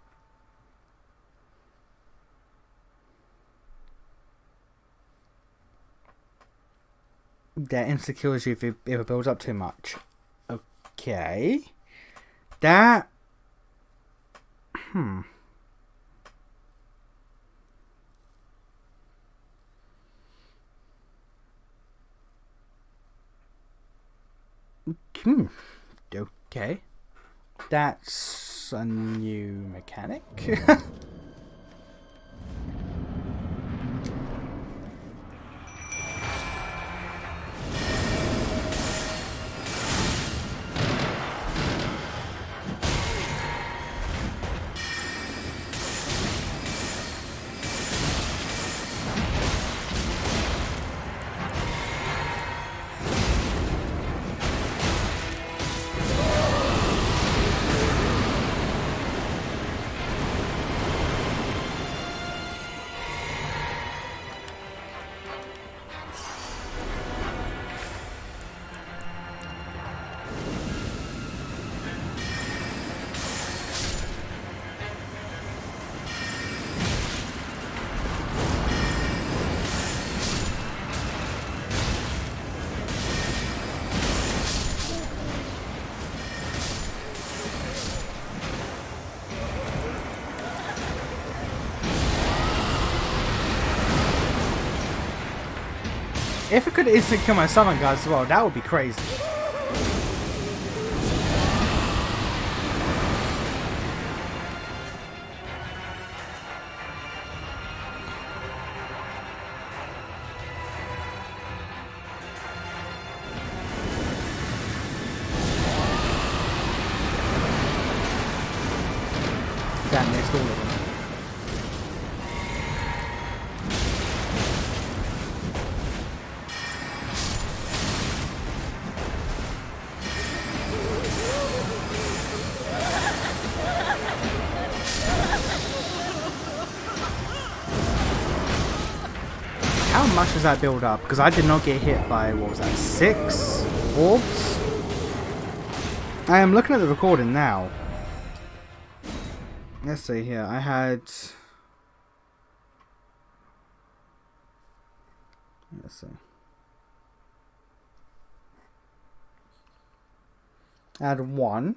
That insecurity if it builds up too much. Okay. That. Okay. That's a new mechanic. If it could instantly kill my summon guys as well, that would be crazy. That missed all of them. How much does that build up? Because I did not get hit by, what was that, 6 orbs? I am looking at the recording now. Let's see here. I had... Let's see. I had 1.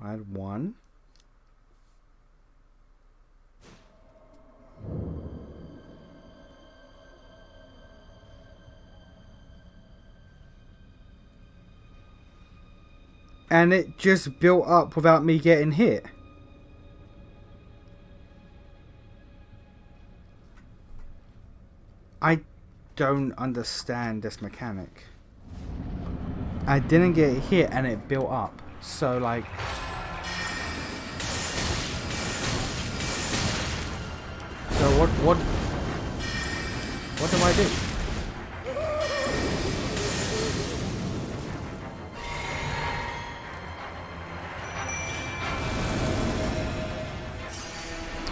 I'll add 1. And it just built up without me getting hit. I don't understand this mechanic. I didn't get hit and it built up. So like... So what do I do?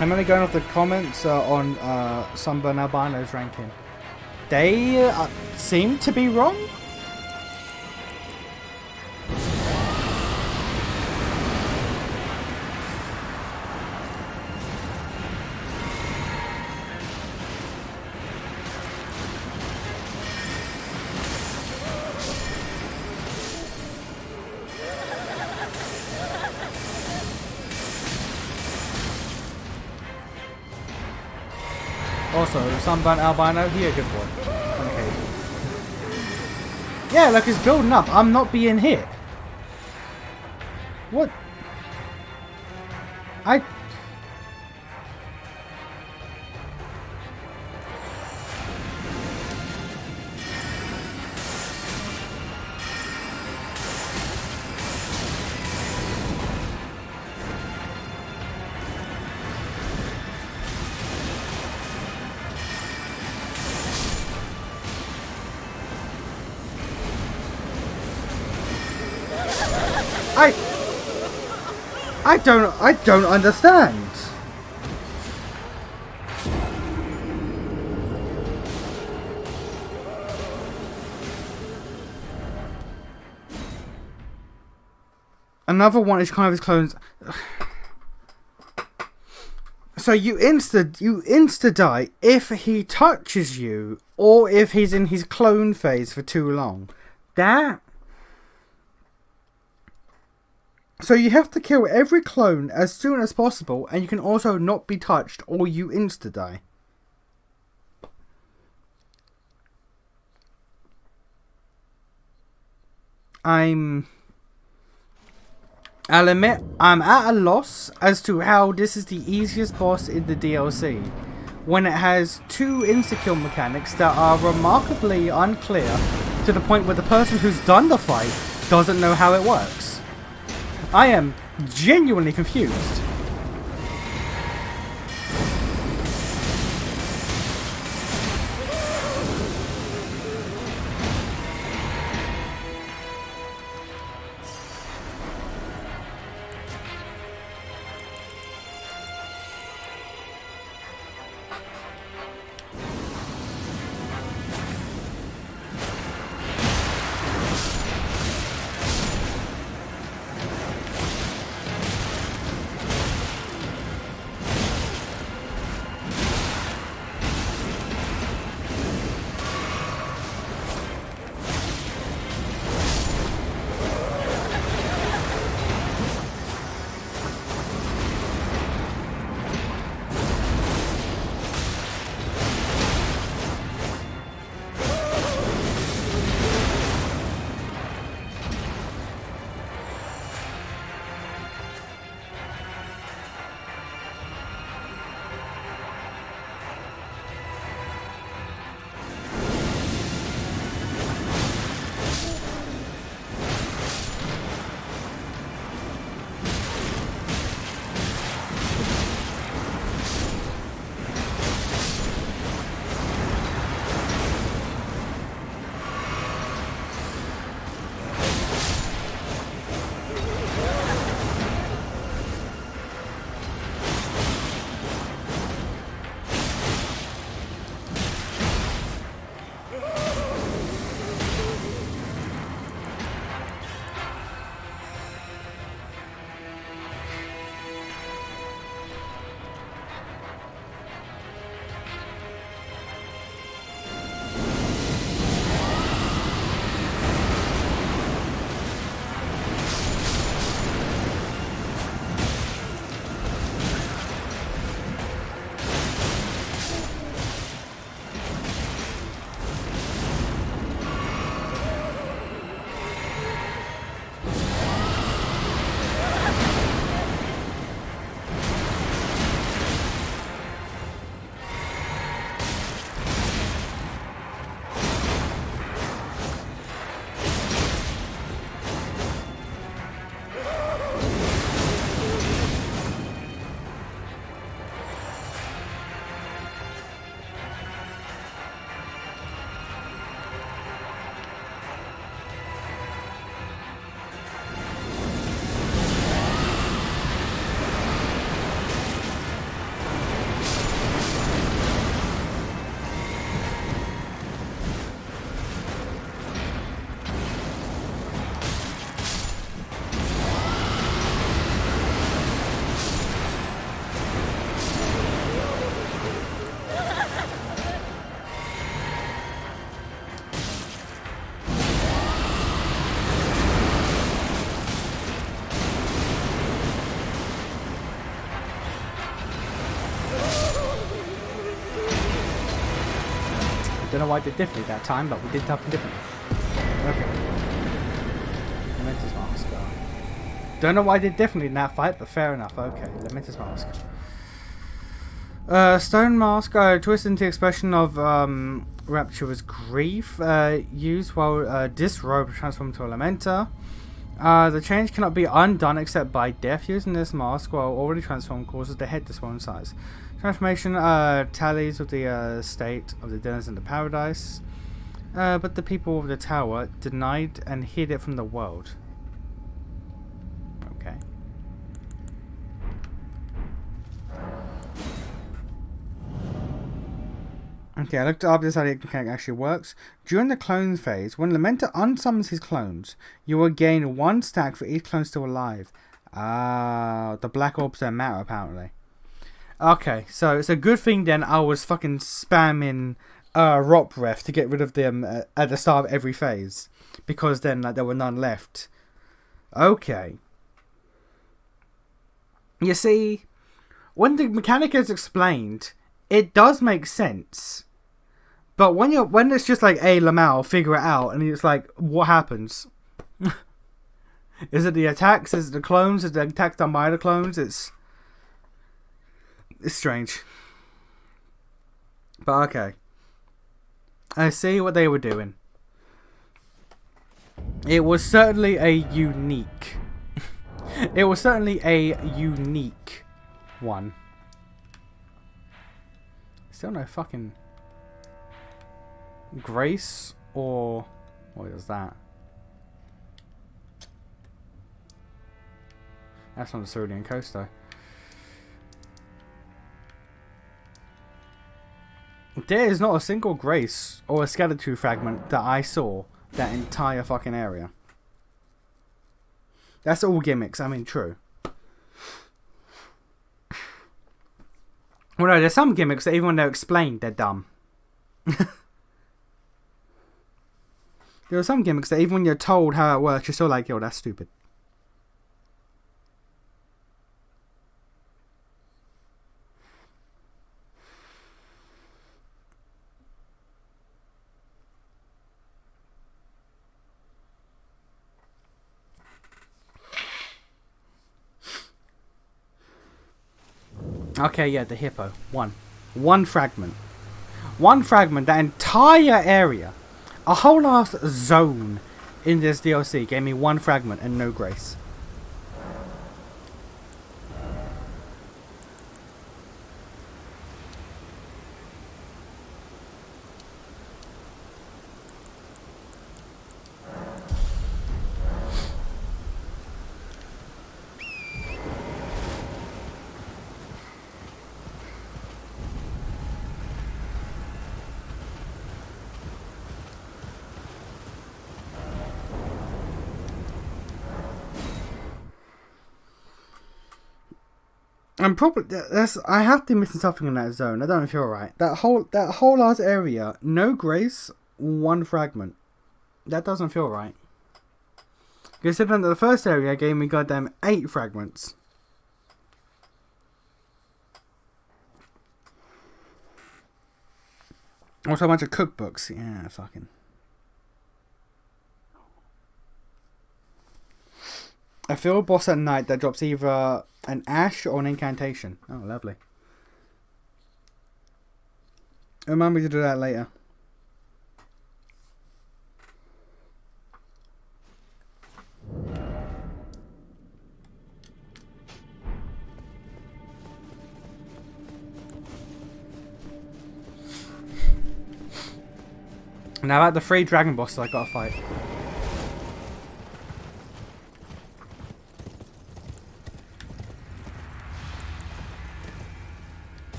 I'm only going off the comments on Sunburn Albino's ranking. They seem to be wrong. Also, Sunburn Albino, he a good boy. Okay. Yeah, look, it's building up. I'm not being hit. What? I... I don't understand. Another one is kind of his clones. So you insta die if he touches you or if he's in his clone phase for too long. So you have to kill every clone as soon as possible, and you can also not be touched or you insta-die. I'll admit, I'm at a loss as to how this is the easiest boss in the DLC, when it has 2 insta-kill mechanics that are remarkably unclear to the point where the person who's done the fight doesn't know how it works. I am genuinely confused. Don't know why I did differently that time, but we did something different. Okay. Lamentus Mask. Don't know why I did differently in that fight, but fair enough. Okay, Lamentus Mask. Stone Mask, twisted into the expression of rapturous grief, used while disrobed transformed into a Lamenter. The change cannot be undone except by death. Using this mask while already transformed causes the head to swell in size. Transformation tallies with the state of the denizens of the paradise, but the people of the tower denied and hid it from the world. Okay. Okay, I looked up this how the mechanic actually works. During the clone phase, when Lamenter unsummons his clones, you will gain 1 stack for each clone still alive. Ah, the black orbs don't matter apparently. Okay, so it's a good thing then I was fucking spamming Rot Breath to get rid of them at the start of every phase. Because then there were none left. Okay. You see, when the mechanic is explained, it does make sense. But when it's just like, hey, Lamal, figure it out, and it's like, what happens? Is it the attacks? Is it the clones? Is it the attacks done by the clones? It's strange. But okay. I see what they were doing. It was certainly a unique. It was certainly a unique one. Still no fucking grace or what is that? That's on the Cerulean coast though. There is not a single grace or a skeleton fragment that I saw that entire fucking area. That's all gimmicks. I mean, true. Well, no, there's some gimmicks that even when they're explained, they're dumb. There are some gimmicks that even when you're told how it works, you're still like, yo, that's stupid. Okay, yeah, the hippo. One fragment. One fragment, that entire area. A whole last zone in this DLC gave me 1 fragment and no grace. I'm probably I have to be missing something in that zone. I don't feel right. That whole last area, no grace, 1 fragment. That doesn't feel right. Considering that the first area gave me goddamn 8 fragments. Also a bunch of cookbooks. Yeah, fucking. A field boss at night that drops either an ash or an incantation. Oh, lovely. Remind me to do that later. Now about the 3 dragon bosses I gotta fight.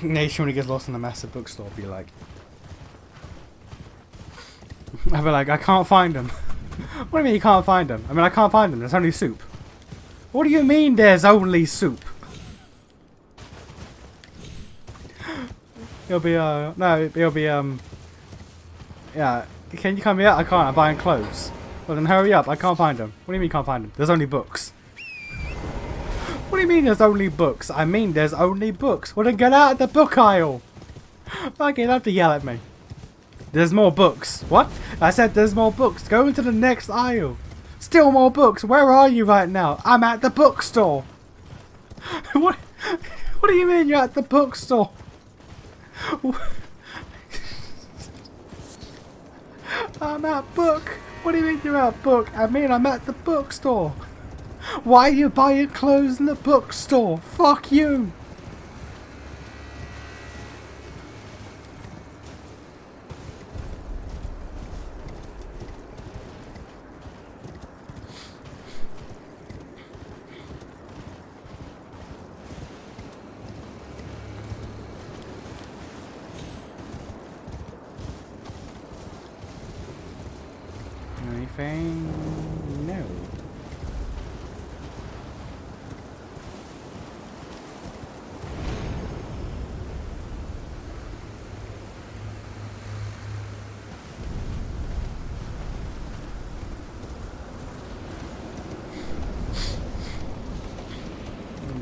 Nation when he gets lost in the massive bookstore be like, I'll be like, I can't find him. What do you mean you can't find him? I mean, I can't find him. There's only soup. What do you mean there's only soup? It'll be no, it'll be yeah. Can you come here? I can't. I'm buying clothes. Well then hurry up. I can't find them. What do you mean you can't find them? There's only books. What do you mean there's only books? I mean there's only books. Well then get out of the book aisle. Fuck, you don't have to yell at me. There's more books. What? I said there's more books. Go into the next aisle. Still more books. Where are you right now? I'm at the bookstore. What? What do you mean you're at the bookstore? I'm at book. What do you mean you're at book? I mean I'm at the bookstore. Why are you buying clothes in the bookstore? Fuck you. Anything? No.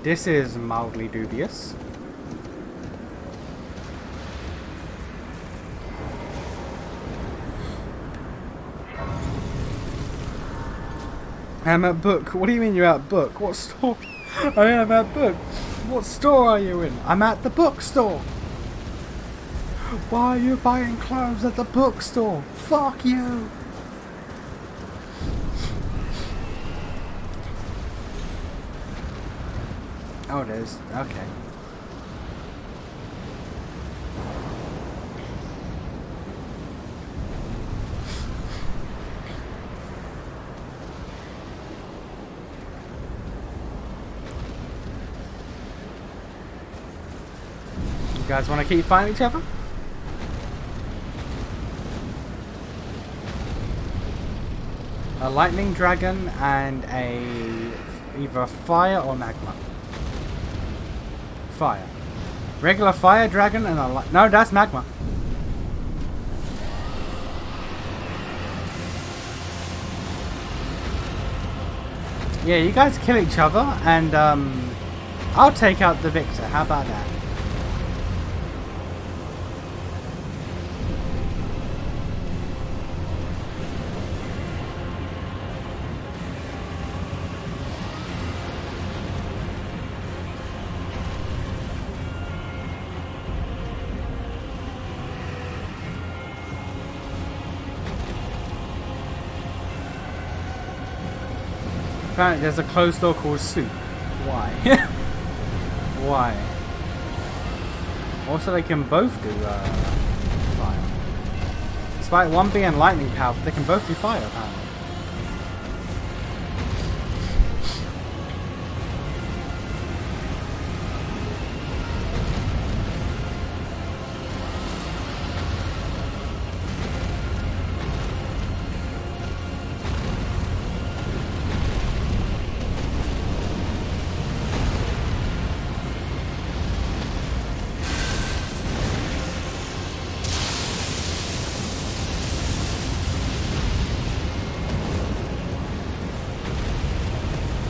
This is mildly dubious. I'm at book. What do you mean you're at book? What store? I mean I'm at book. What store are you in? I'm at the bookstore. Why are you buying clothes at the bookstore? Fuck you. Oh, it is. Okay. You guys want to keep fighting each other? A lightning dragon and a either fire or magma. Fire. Regular fire dragon and a no, that's magma. Yeah, you guys kill each other and I'll take out the victor. How about that? Apparently there's a closed door called soup. Why? Why? Also they can both do fire. Despite one being lightning power, they can both do fire apparently.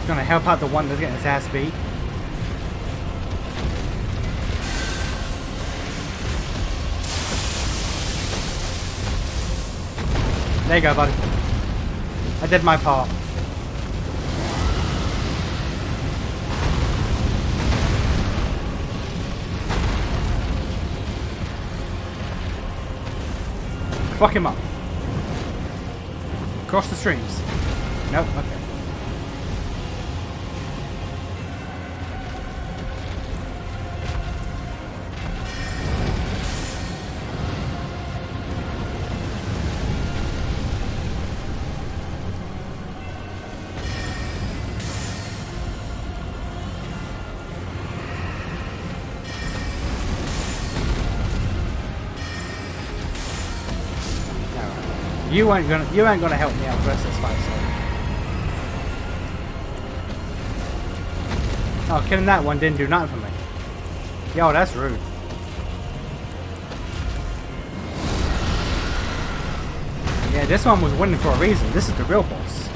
Gonna help out the one that's getting his ass beat. There you go, buddy. I did my part. Fuck him up. Cross the streams. Nope, okay. You ain't gonna help me out the rest of this fight, so. Oh, killing that one didn't do nothing for me. Yo, that's rude. Yeah, this one was winning for a reason. This is the real boss.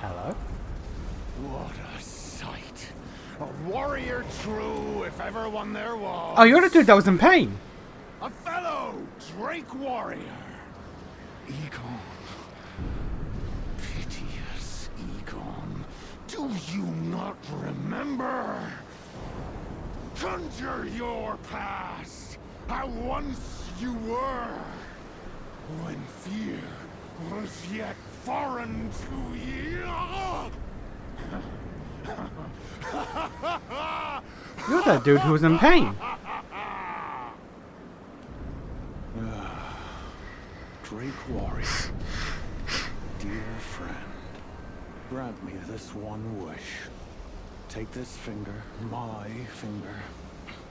Hello? What a sight. A warrior true, if ever one there was. Oh, you're the dude that was in pain. A fellow Drake warrior. Egon. Piteous Egon. Do you not remember? Conjure your past. How once you were. When fear was yet foreign to you. You're that dude who was in pain. Drake warrior. Dear friend, grant me this one wish. Take this finger, my finger.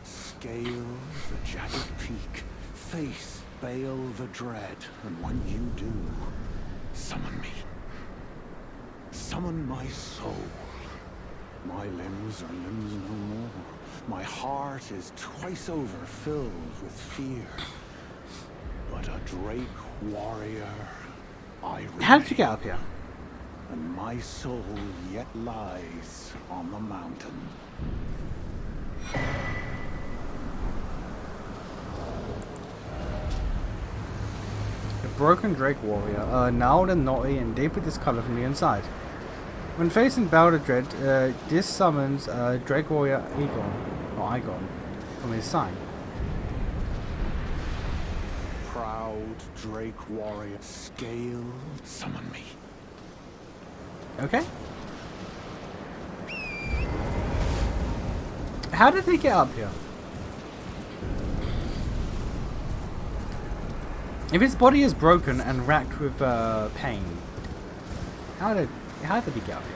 Scale the jagged peak. Face Bale the Dread. And when you do, summon me. Summon my soul. My limbs are limbs no more. My heart is twice over filled with fear. But a Drake warrior I remain. How did you get up here? And my soul yet lies on the mountain. The broken Drake warrior, gnarled and knotty and deeply discolored from the inside. When facing Balder Dread, this summons Drake warrior Egon from his side. Proud Drake warrior, scale, summon me. Okay. How did he get up here? If his body is broken and racked with pain, how did he get up here?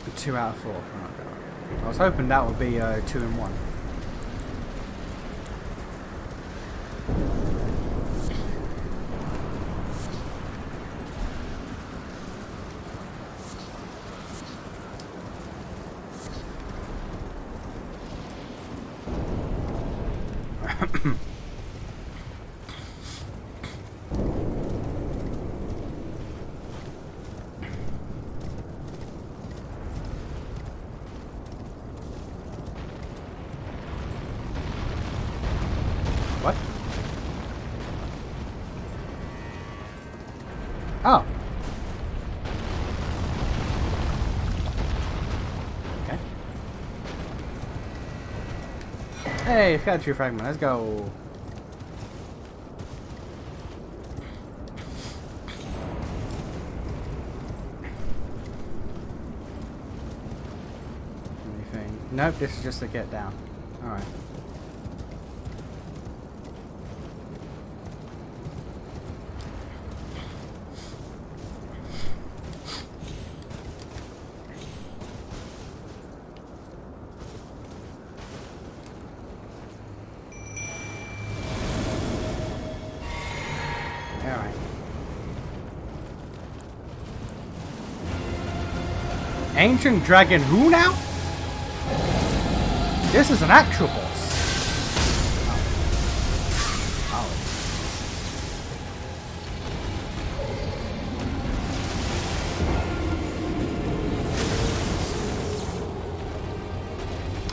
A 2 out of 4. Okay. I was hoping that would be 2 in 1. What? Oh. Okay. Hey, it's got a true fragment. Let's go. Anything? Nope, this is just to get down. Alright. Alright. Ancient Dragon who now? This is an actual boss.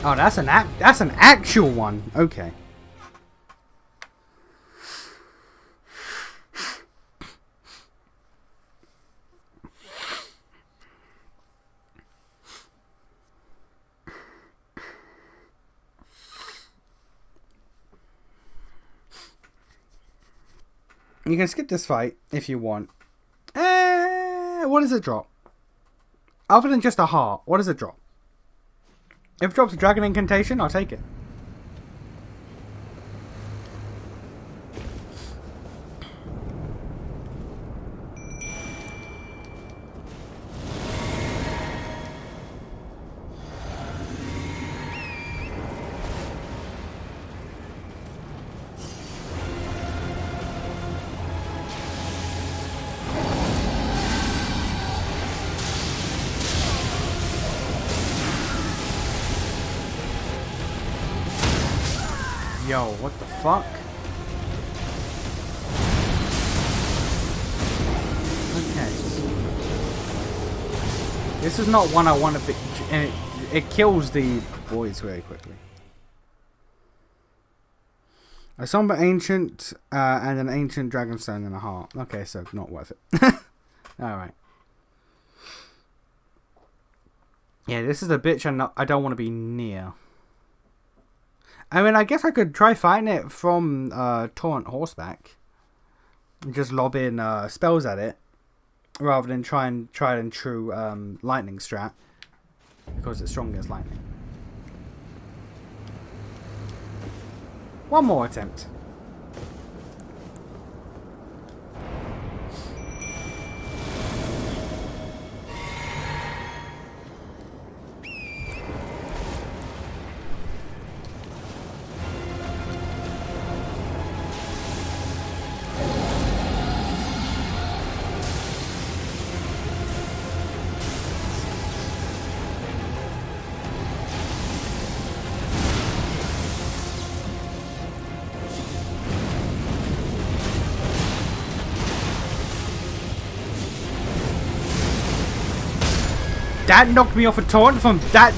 Oh. Oh, that's an actual one. Okay. You can skip this fight if you want. What does it drop? Other than just a heart, what does it drop? If it drops a dragon incantation, I'll take it. Yo, what the fuck? Okay. This is not one I want to be... And it kills the boys very quickly. A somber ancient and an ancient dragonstone and a heart. Okay, so not worth it. Alright. Yeah, this is a bitch I don't want to be near. I mean, I guess I could try fighting it from Torrent Horseback. And just lob in spells at it. Rather than try and true lightning strat. Because it's strong against lightning. One more attempt. That knocked me off a taunt from that.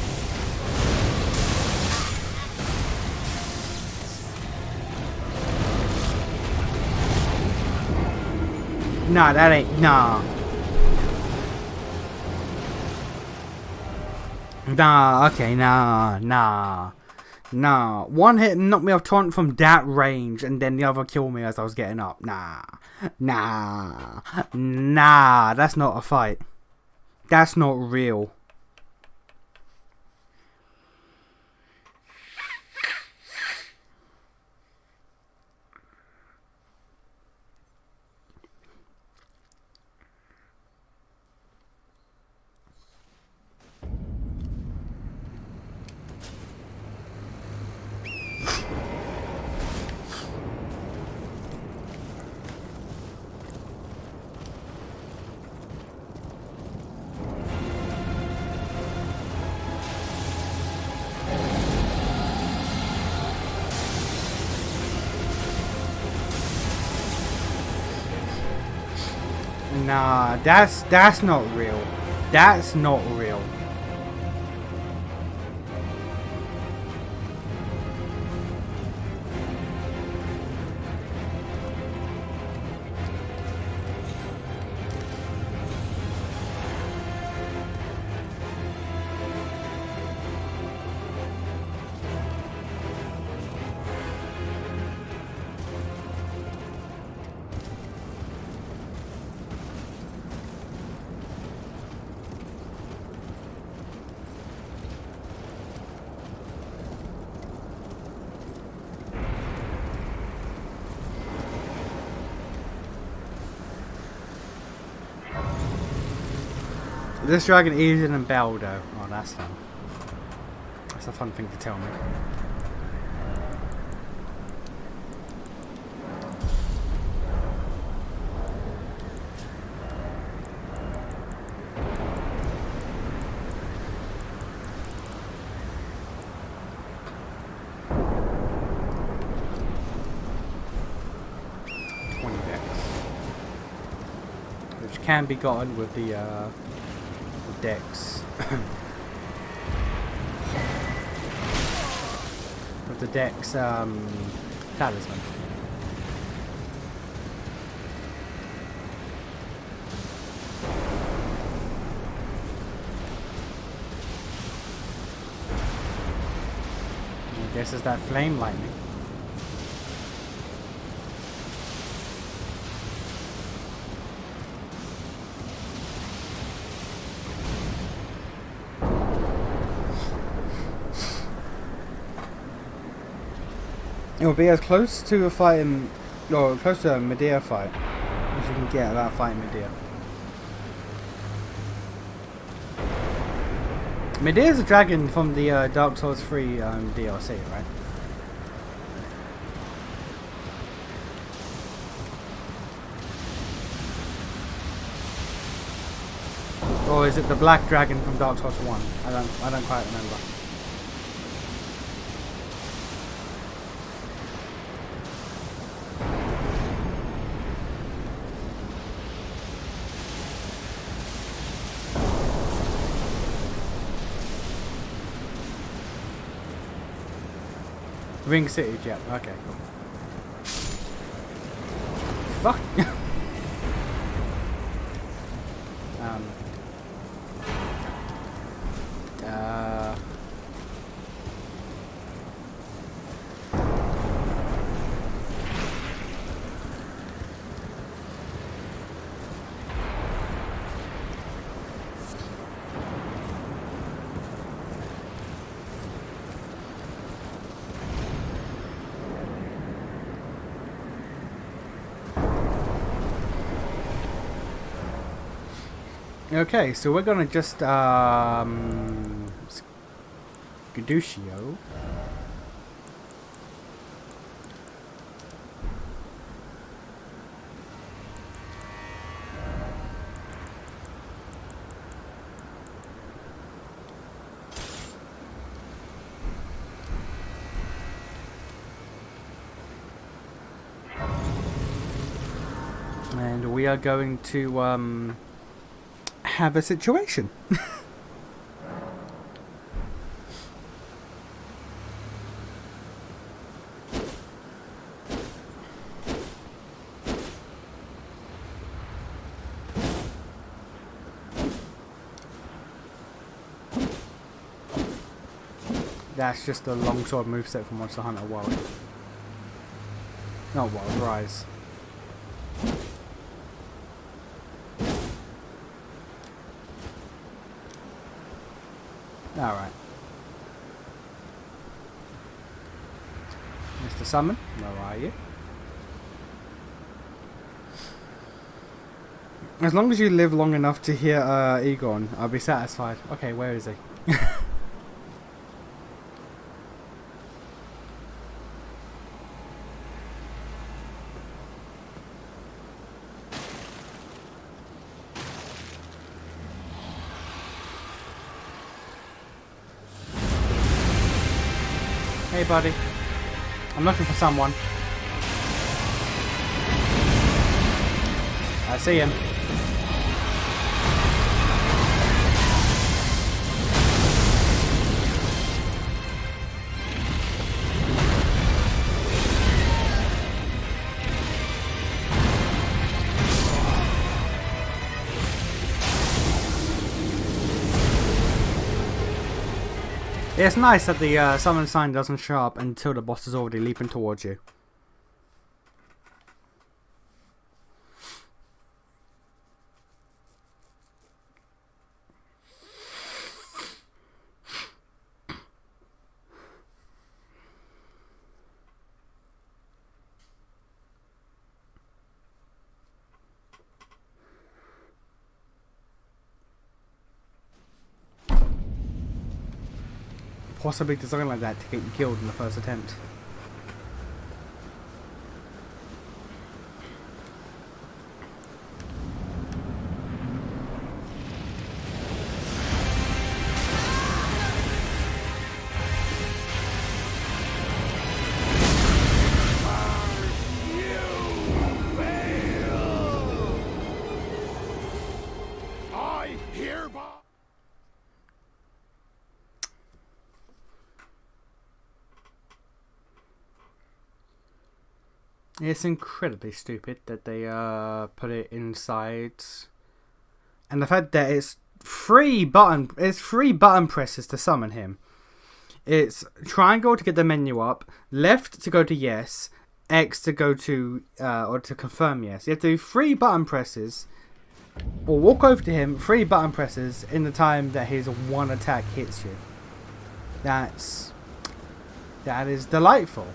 Nah, that ain't. Nah. Nah, okay, nah. One hit knocked me off taunt from that range, and then the other killed me as I was getting up. Nah. That's not a fight. That's not real. Nah, that's not real. That's not real. This dragon is in Baldo. Oh, that's fun. That's a fun thing to tell me. Which can be gotten with the decks. the deck's talisman. I guess it's that flame lightning. It will be as close to a fighting, or close to a Medea fight as you can get without fighting Medea. Medea's a dragon from the Dark Souls 3 DLC, right? Or is it the Black Dragon from Dark Souls 1? I don't quite remember. Ring City, yeah. Okay, cool. Fuck. Okay, so we're gonna just Scaduccio. And we are going to have a situation. That's just a longsword moveset from Monster Hunter World. Not World, Rise. Alright. Mr. Summon, where are you? As long as you live long enough to hear Egon, I'll be satisfied. Okay, where is he? Hey buddy, I'm looking for someone. I see him. It's nice that the summon sign doesn't show up until the boss is already leaping towards you. Possibly designed like that to get you killed in the first attempt. It's incredibly stupid that they put it inside, and the fact that it's three button presses to summon him. It's triangle to get the menu up, left to go to yes, X to go to or to confirm yes. You have to do 3 button presses, or walk over to him, 3 button presses in the time that his one attack hits you. That is delightful.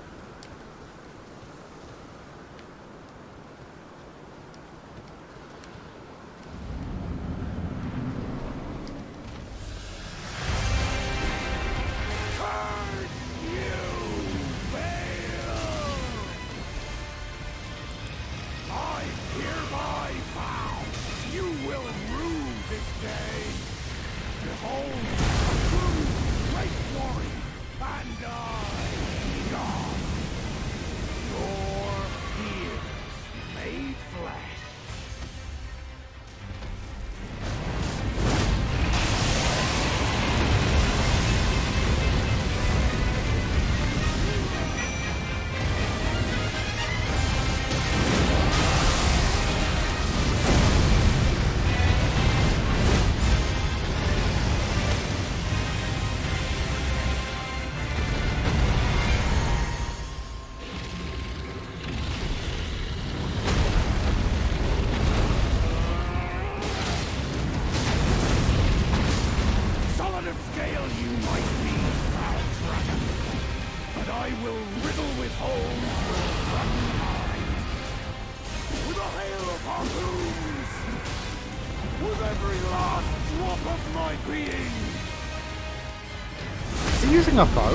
Is he using a bow?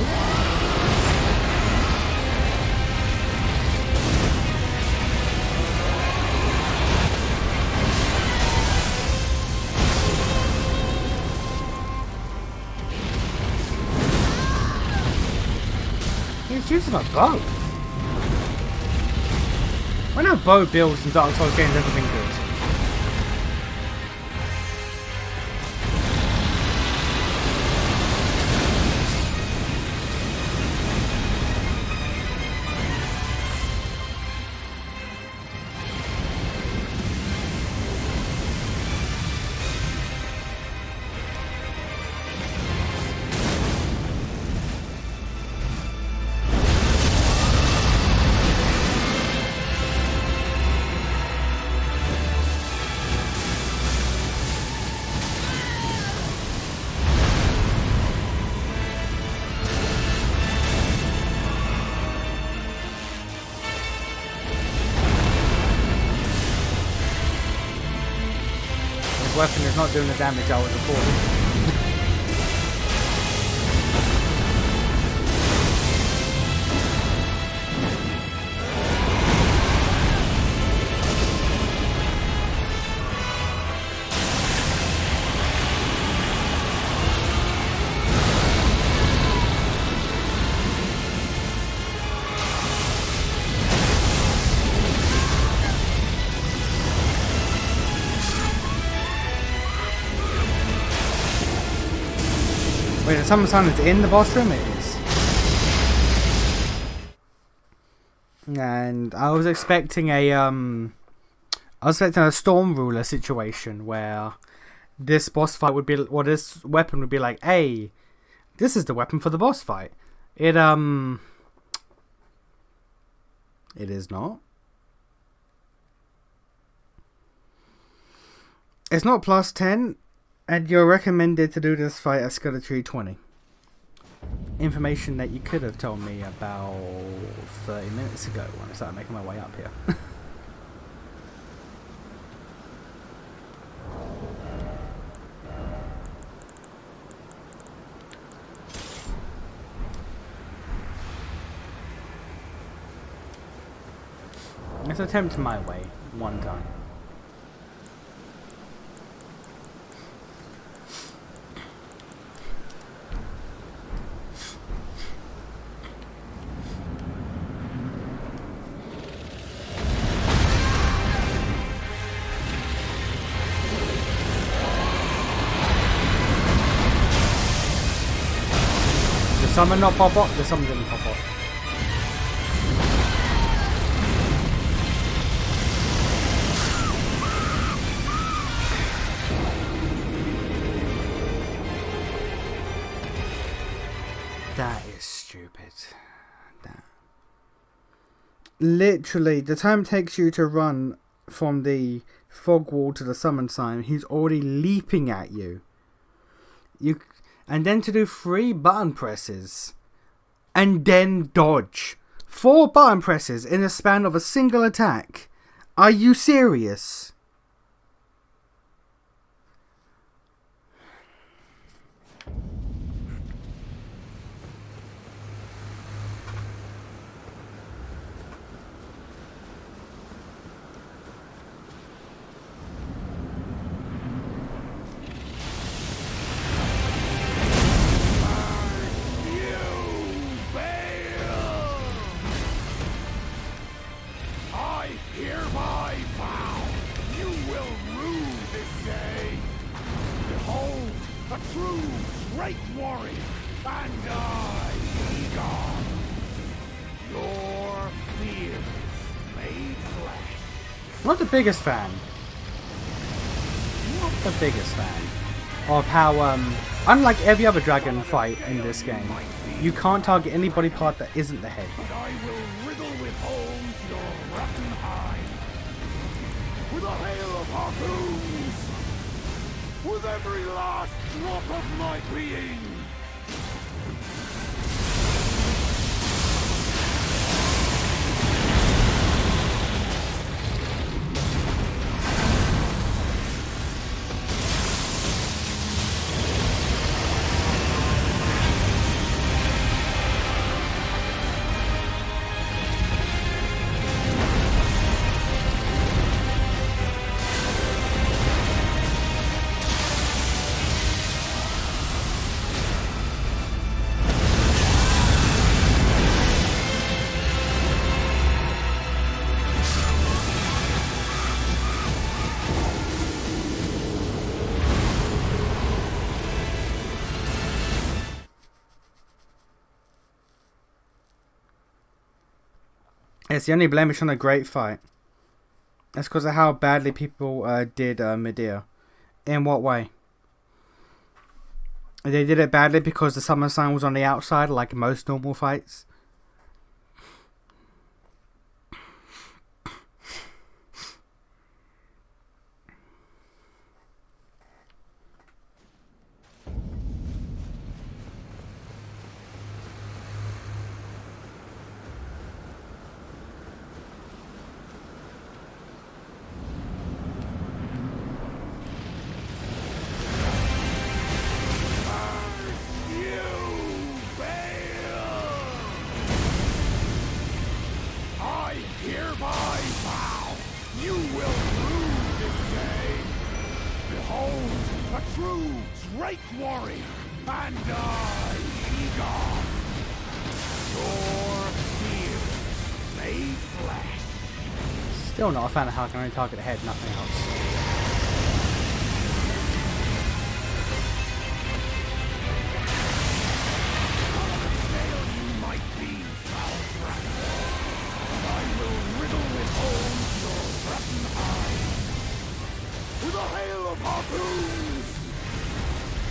He's using a bow. When have bow builds in Dark Souls games ever been good? Weapon is not doing the damage I was reporting. Wait, did someone sign it's in the boss room? It is. And I was expecting a Storm Ruler situation where this boss fight would be, or this weapon would be like, hey, this is the weapon for the boss fight. It is not. It's not plus 10. And you're recommended to do this fight at Skeletree 20. Information that you could have told me about 30 minutes ago when I started making my way up here. Let's attempt my way one time. Did someone not pop up? Did someone didn't pop up? That. Literally, the time it takes you to run from the fog wall to the summon sign, he's already leaping at you. And then to do 3 button presses. And then dodge. 4 button presses in the span of a single attack. Are you serious? Not the biggest fan. Not the biggest fan of how, unlike every other dragon fight in this game, you can't target any body part that isn't the head. But I will riddle with holes your rotten hide. With a hail of harpoons. With every last drop of my being. It's the only blemish on a great fight. That's because of how badly people did Medea. In what way? They did it badly because the summon sign was on the outside, like most normal fights. Still not a fan of how I can only target the head, nothing else. With a hail of harpoons!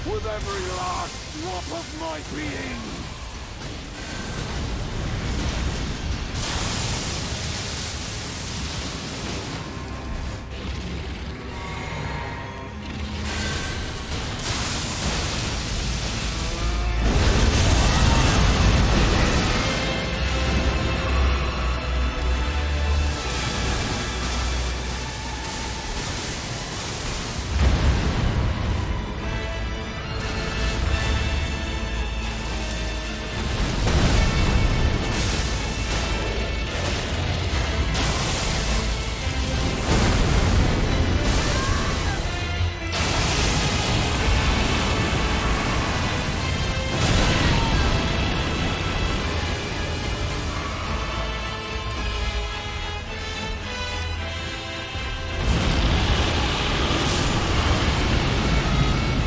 With every last drop of my being!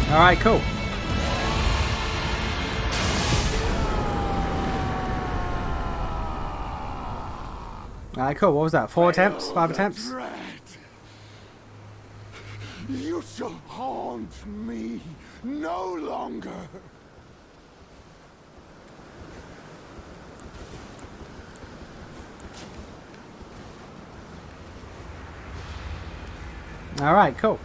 Alright, cool. Alright, cool. What was that? 4 attempts? 5 attempts? Dread. You shall haunt me no longer. Alright, cool.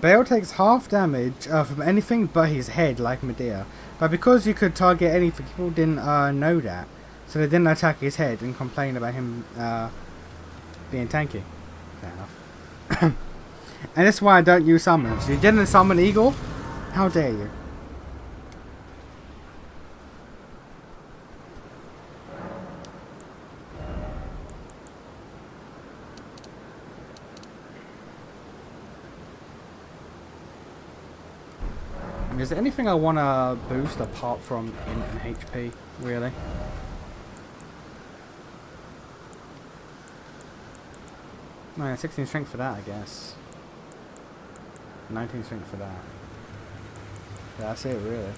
Bale takes half damage from anything but his head, like Medea. But because you could target anything, people didn't know that. So they didn't attack his head and complain about him being tanky. Fair enough. And that's why I don't use summons. You didn't summon Eagle? How dare you? Is there anything I want to boost apart from int and HP, really? No, 16 strength for that, I guess. 19 strength for that. Yeah, that's it, really.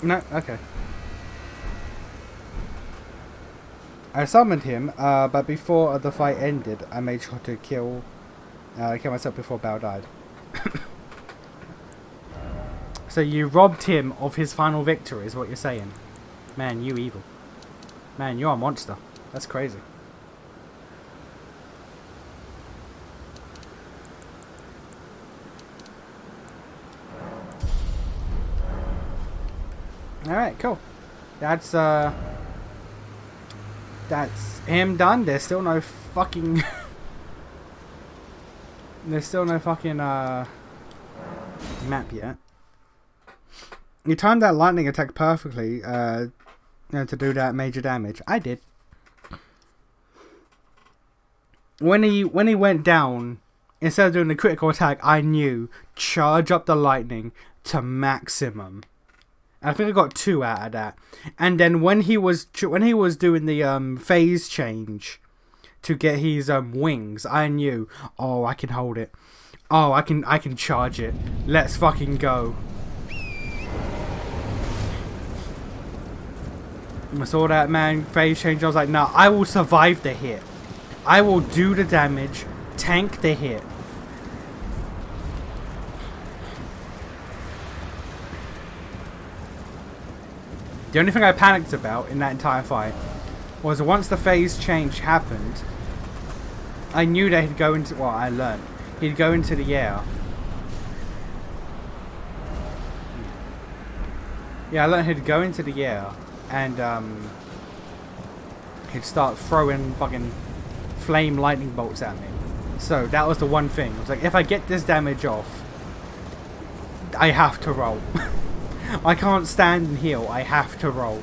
No, okay. I summoned him, but before the fight ended, I made sure to kill myself before Bao died. So you robbed him of his final victory, is what you're saying. Man, you evil. Man, you're a monster. That's crazy. Alright, cool. That's him done. There's still no fucking there's still no fucking map yet. You timed that lightning attack perfectly to do that major damage. I did. When he went down, instead of doing the critical attack, I knew charge up the lightning to maximum. I think I got 2 out of that. And then when he was doing the phase change to get his wings, I knew, oh, I can hold it. Oh, I can charge it. Let's fucking go. I saw that, man, phase change. I was like, nah, I will survive the hit. I will do the damage, tank the hit. The only thing I panicked about in that entire fight was once the phase change happened, I knew that he'd go into, well, I learned, he'd go into the air. Yeah, I learned he'd go into the air and he'd start throwing fucking flame lightning bolts at me. So that was the one thing. I was like, if I get this damage off, I have to roll. I can't stand and heal. I have to roll.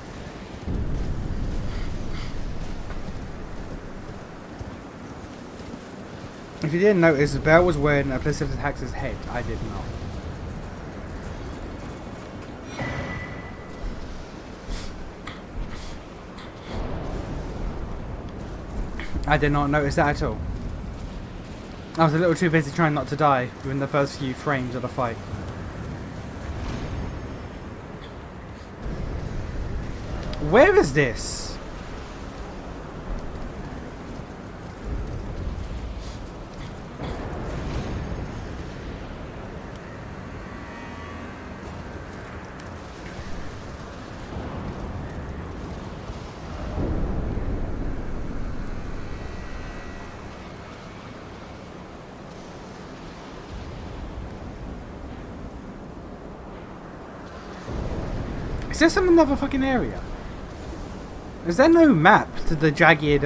If you didn't notice, Bell was wearing a Blizzard attacks his head. I did not. I did not notice that at all. I was a little too busy trying not to die within the first few frames of the fight. Where is this? Is this in another fucking area? Is there no map to the jagged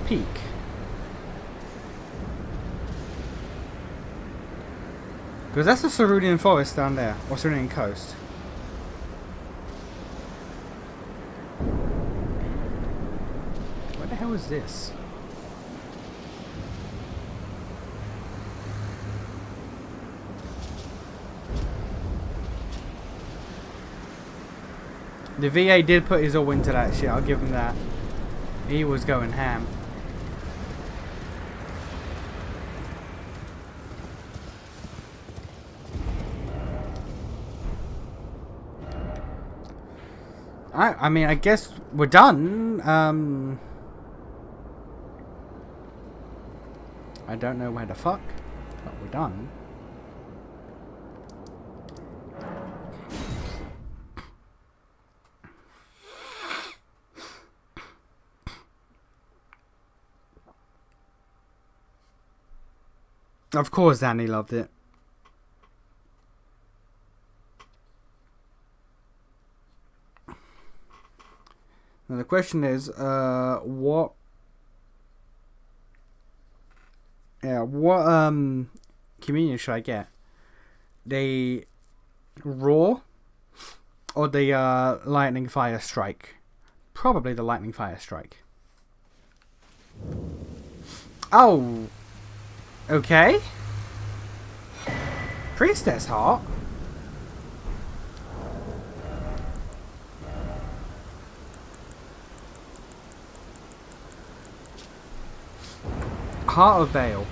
peak? Because that's the Cerulean Forest down there, or Cerulean Coast. Where the hell is this? The VA did put his all into that shit, I'll give him that. He was going ham. I mean, I guess we're done. I don't know where the fuck, but we're done. Of course, Danny loved it. Now the question is, what communion should I get? The raw or the lightning fire strike? Probably the lightning fire strike. Oh, okay. Priestess heart. Heart of Bale.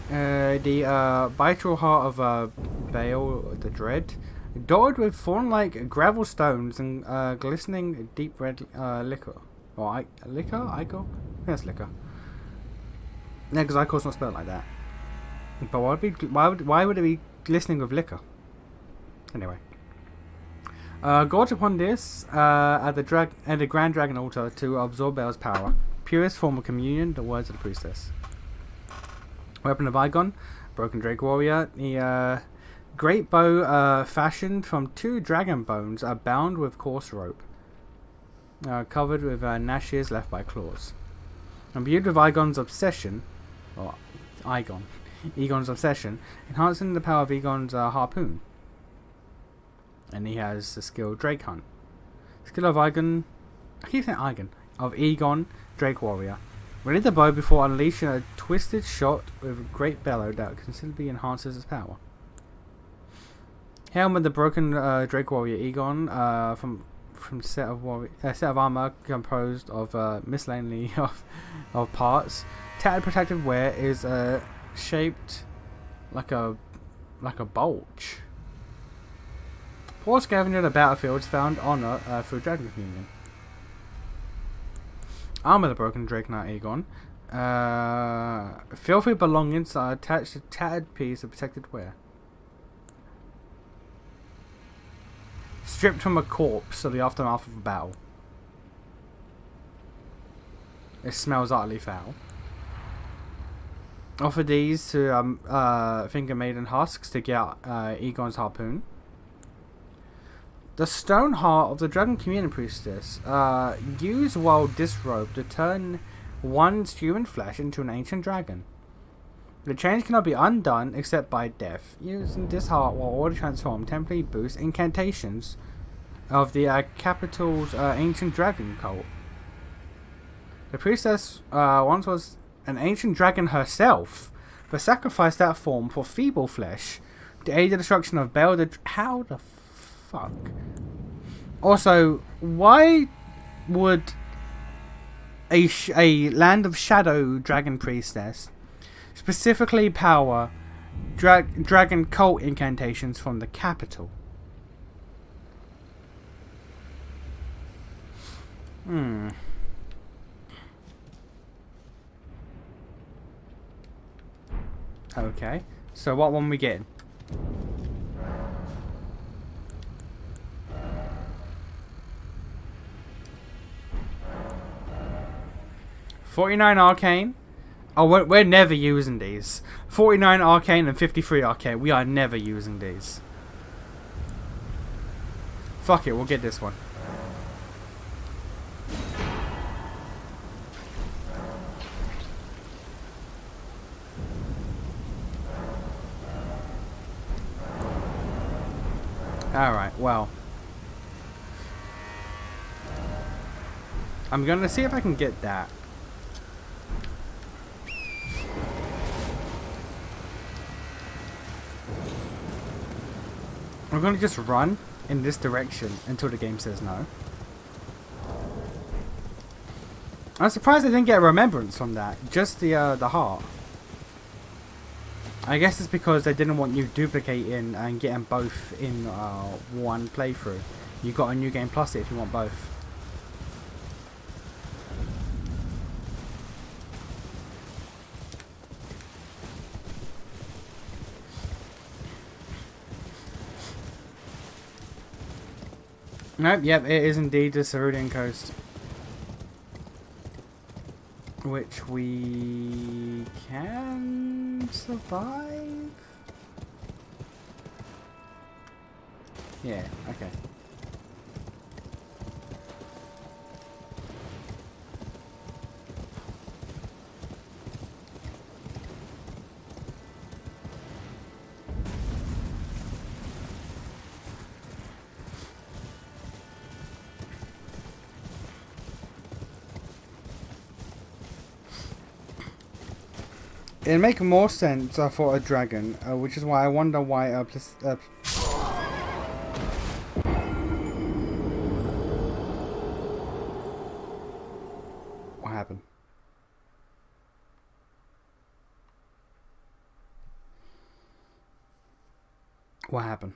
The vital heart of Bale, the Dread, dotted with thorn-like gravel stones and glistening deep red liquor. Or liquor? Ichor? Yes, liquor. Yeah, because Ichor's not spelled like that. But why would it be glistening with liquor? Anyway. Gorge upon this at the Grand Dragon altar to absorb Bale's power. Purest form of communion, the words of the priestess. Weapon of Igon, broken Drake warrior. The great bow fashioned from 2 dragon bones are bound with coarse rope, covered with gnashes left by claws. Imbued with Egon's obsession, Egon's obsession, enhancing the power of Egon's harpoon. And he has the skill Drake Hunt. Skill of Egon, I keep saying Egon, of Egon, Drake Warrior. Ready the bow before unleashing a twisted shot with a great bellow that considerably enhances its power. Helm of the broken Drake Warrior Egon from set of armor composed of miscellany of parts. Tattered protective wear is shaped like a bulge. Poor scavenger in the battlefields found honor through Dragon Communion. Arm of the broken Drake Knight Aegon. Filthy belongings are attached to tattered piece of protected wear. Stripped from a corpse of the aftermath of a battle. It smells utterly foul. Offer these to Finger Maiden husks to get Egon's harpoon. The stone heart of the Dragon Communion Priestess. Use while disrobed to turn one's human flesh into an ancient dragon. The change cannot be undone except by death. Using this heart while already transformed temporarily boosts incantations of the capital's ancient dragon cult. The priestess once was an ancient dragon herself, but sacrificed that form for feeble flesh to aid the destruction of Bel the... How the fuck? Also, why would a Land of Shadow dragon priestess specifically power dragon cult incantations from the capital? Okay, so what one we getting? $49 arcane. Oh, we're never using these. 49 arcane and 53 arcane. We are never using these. Fuck it, we'll get this one. Alright, well. I'm gonna see if I can get that. We're gonna just run in this direction until the game says no. I'm surprised I didn't get a remembrance from that. Just the heart. I guess it's because they didn't want you duplicating and getting both in one playthrough. You got a New Game Plus it if you want both. Nope, yep, it is indeed the Cerulean Coast. Which we can survive? Yeah, okay. It'd make more sense for a dragon, which is why I wonder why what happened? What happened?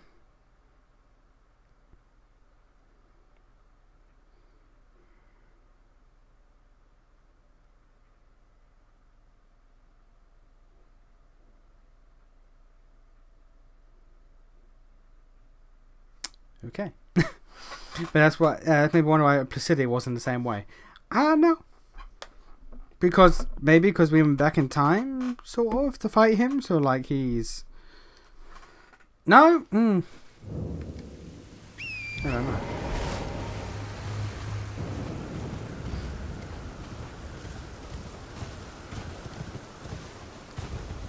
Okay. But that's what maybe wonder why Placidia wasn't the same way. I don't know. Because maybe because we went back in time, sort of, to fight him. So like he's no. I don't know.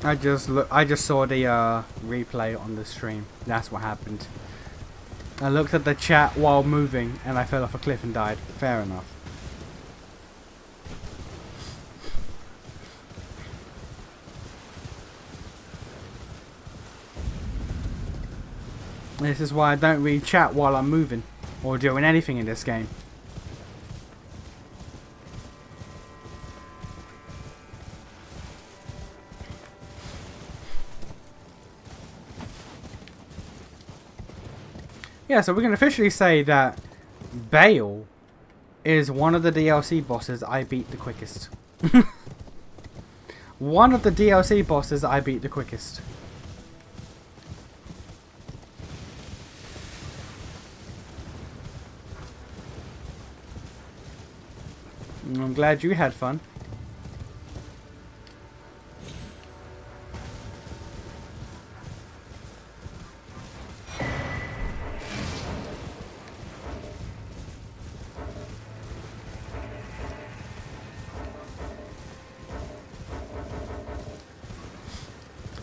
I just saw the replay on the stream. That's what happened. I looked at the chat while moving and I fell off a cliff and died. Fair enough. This is why I don't read chat while I'm moving or doing anything in this game. Yeah, so we can officially say that Bale is one of the DLC bosses I beat the quickest. One of the DLC bosses I beat the quickest. I'm glad you had fun.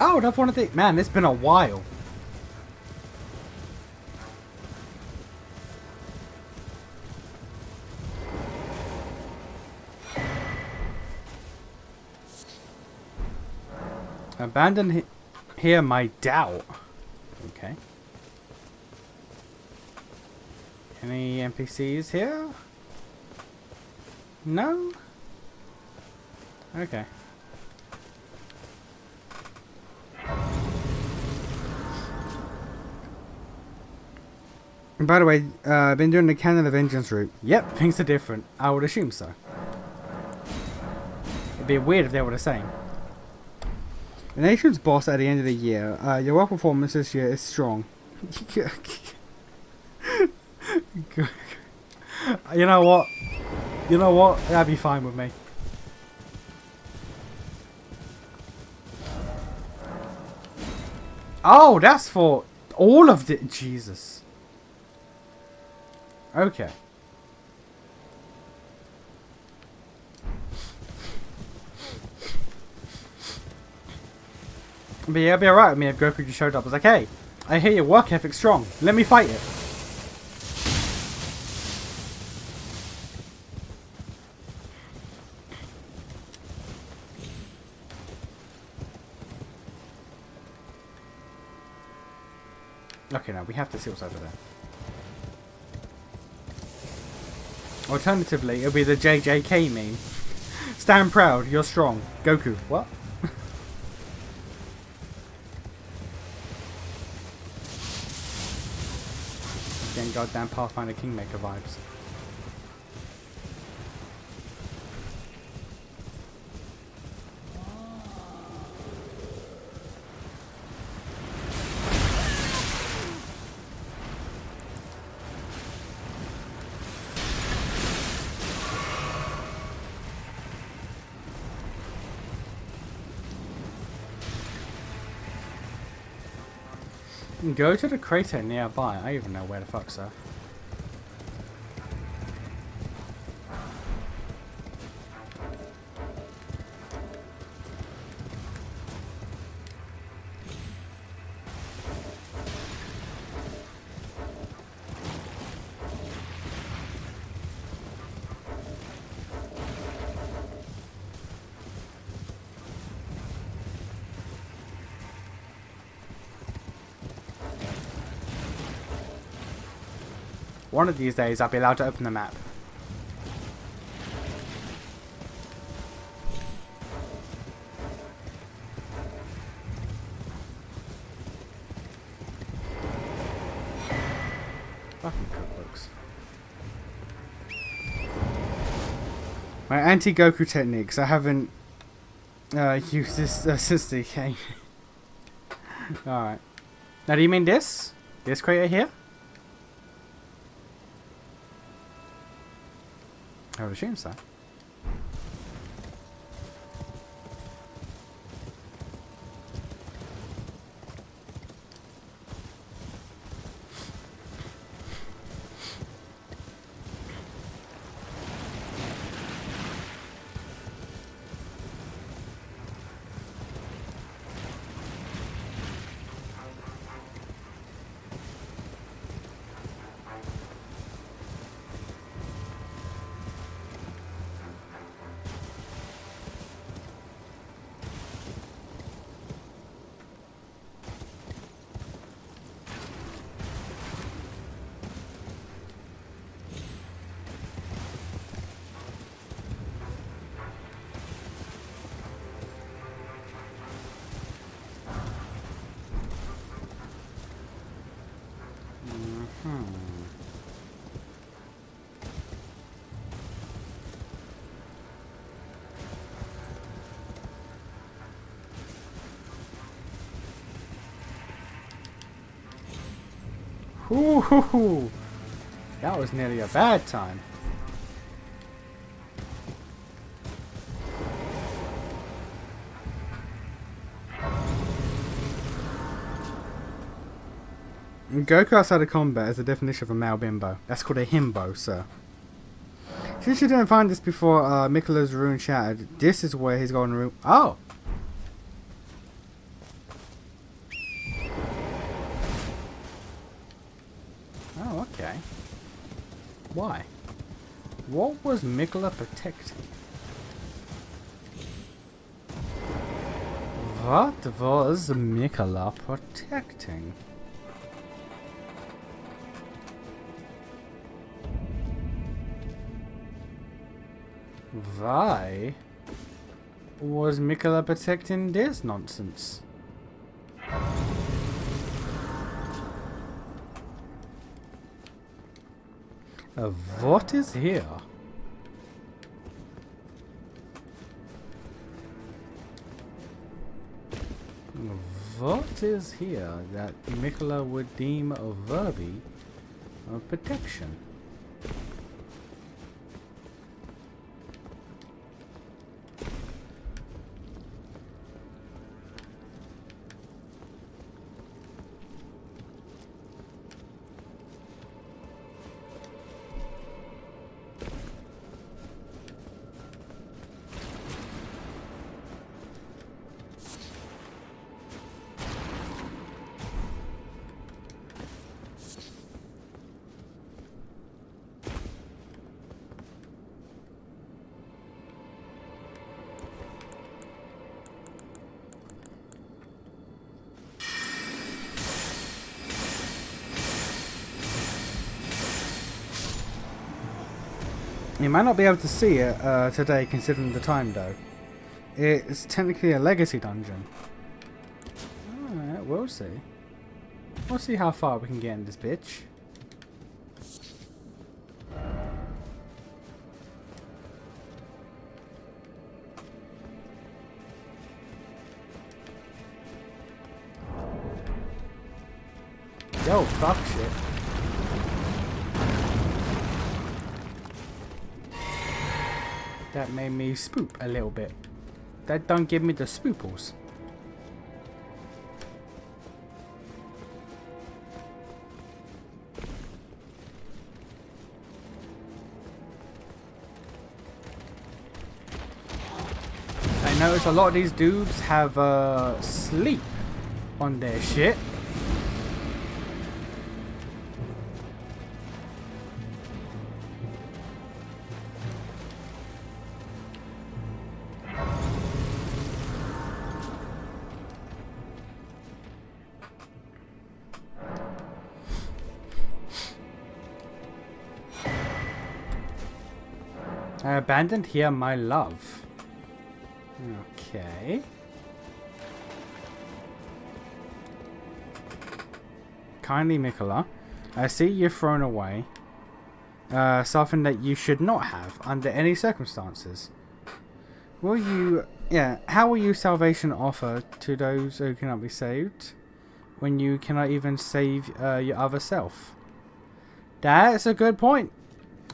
Oh, that's one of the... Man, it's been a while. Abandon here my doubt. Okay. Any NPCs here? No? Okay. And by the way, I've been doing the Canon of Vengeance route. Yep, things are different. I would assume so. It'd be weird if they were the same. The nation's boss at the end of the year. Your work performance this year is strong. You know what? You know what? That'd be fine with me. Oh, that's for all of the... Jesus. Okay. But yeah, it'd be alright with me if Goku just showed up. I was like, hey, I hear your work ethic's strong. Let me fight it. Okay, now we have to see what's over there. Alternatively, it'll be the JJK meme. Stand proud, you're strong. Goku, what? getting goddamn Pathfinder Kingmaker vibes. Go to the crater nearby. I even know where the fuck's that. One of these days I'll be allowed to open the map. Fucking cookbooks. My anti-Goku techniques. I haven't used this since the game. Alright. Now do you mean this? This crater here? I would assume so. Ooh, that was nearly a bad time. Goku outside of combat is the definition of a male bimbo. That's called a himbo, sir. Since you didn't find this before Mikkela's rune shattered, this is where his golden rune... Oh! Oh, okay. Why? What was Mikkela protecting? What was Mikkela protecting? Why was Mikkela protecting this nonsense? What is here? What is here that Mikkela would deem worthy of protection? You might not be able to see it today considering the time though. It's technically a legacy dungeon. Alright, we'll see. We'll see how far we can get in this bitch. Yo, fuck shit. That made me spoop a little bit. That don't give me the spooples. I notice a lot of these dudes have sleep on their shit. I abandoned here, my love. Okay. Kindly Mikola, I see you've thrown away something that you should not have under any circumstances. Will you, how will you salvation offer to those who cannot be saved when you cannot even save your other self? That's a good point.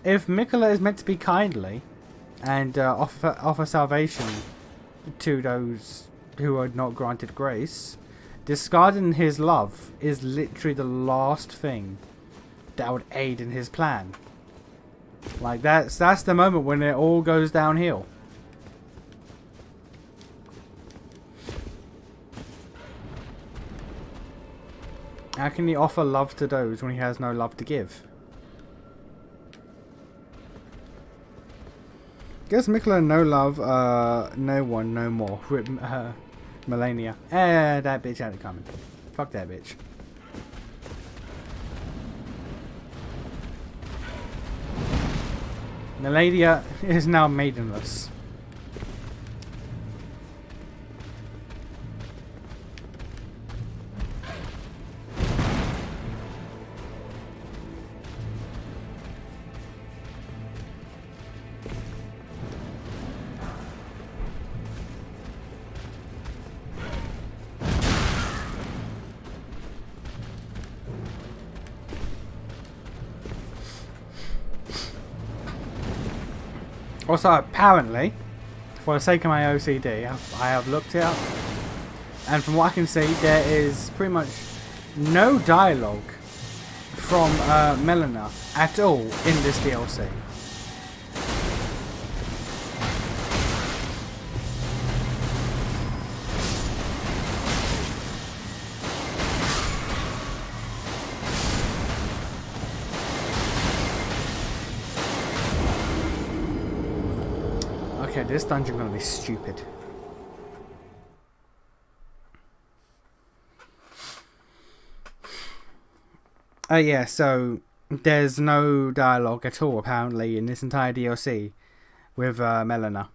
If Mikola is meant to be kindly and offer salvation to those who are not granted grace, discarding his love is literally the last thing that would aid in his plan. Like that's the moment when it all goes downhill. How can he offer love to those when he has no love to give? Guess Mikola no love, no one, no more. Rip Melania. That bitch had it coming. Fuck that bitch. Melania is now maidenless. Also, apparently, for the sake of my OCD, I have looked it up, and from what I can see, there is pretty much no dialogue from Melina at all in this DLC. Okay, this dungeon gonna be stupid. Yeah, so there's no dialogue at all apparently in this entire DLC with Melina.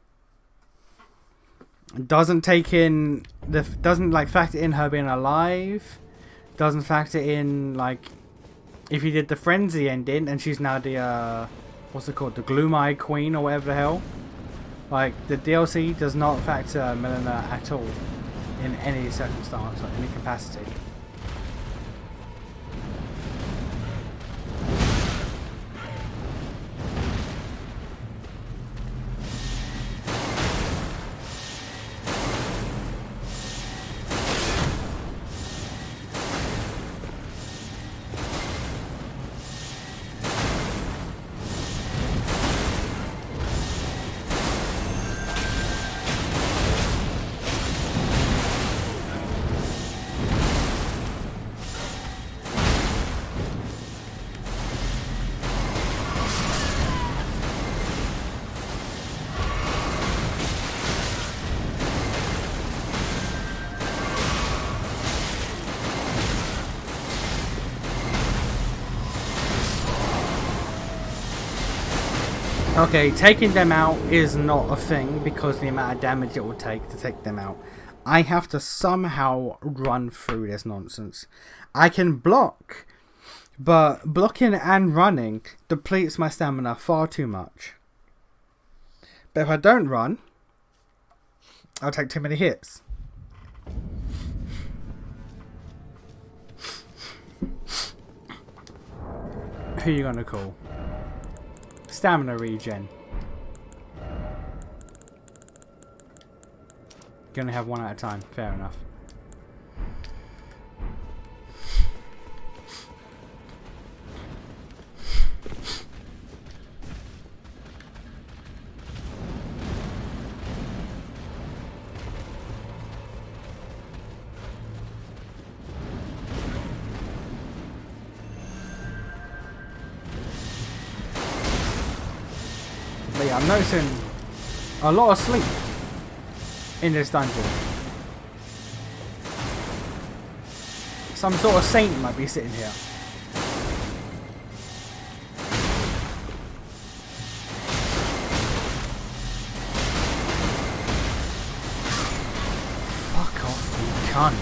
Doesn't take in doesn't like factor in her being alive. Doesn't factor in like if you did the frenzy ending and she's now the what's it called, the Gloom-Eyed Queen or whatever the hell. Like, the DLC does not factor Melina at all in any circumstance or any capacity. Okay, taking them out is not a thing because the amount of damage it will take to take them out. I have to somehow run through this nonsense. I can block, but blocking and running depletes my stamina far too much. But if I don't run, I'll take too many hits. Who you gonna call? Stamina regen. Gonna have one at a time. Fair enough. But yeah, I'm noticing a lot of sleep in this dungeon. Some sort of saint might be sitting here. Fuck off, you cunt.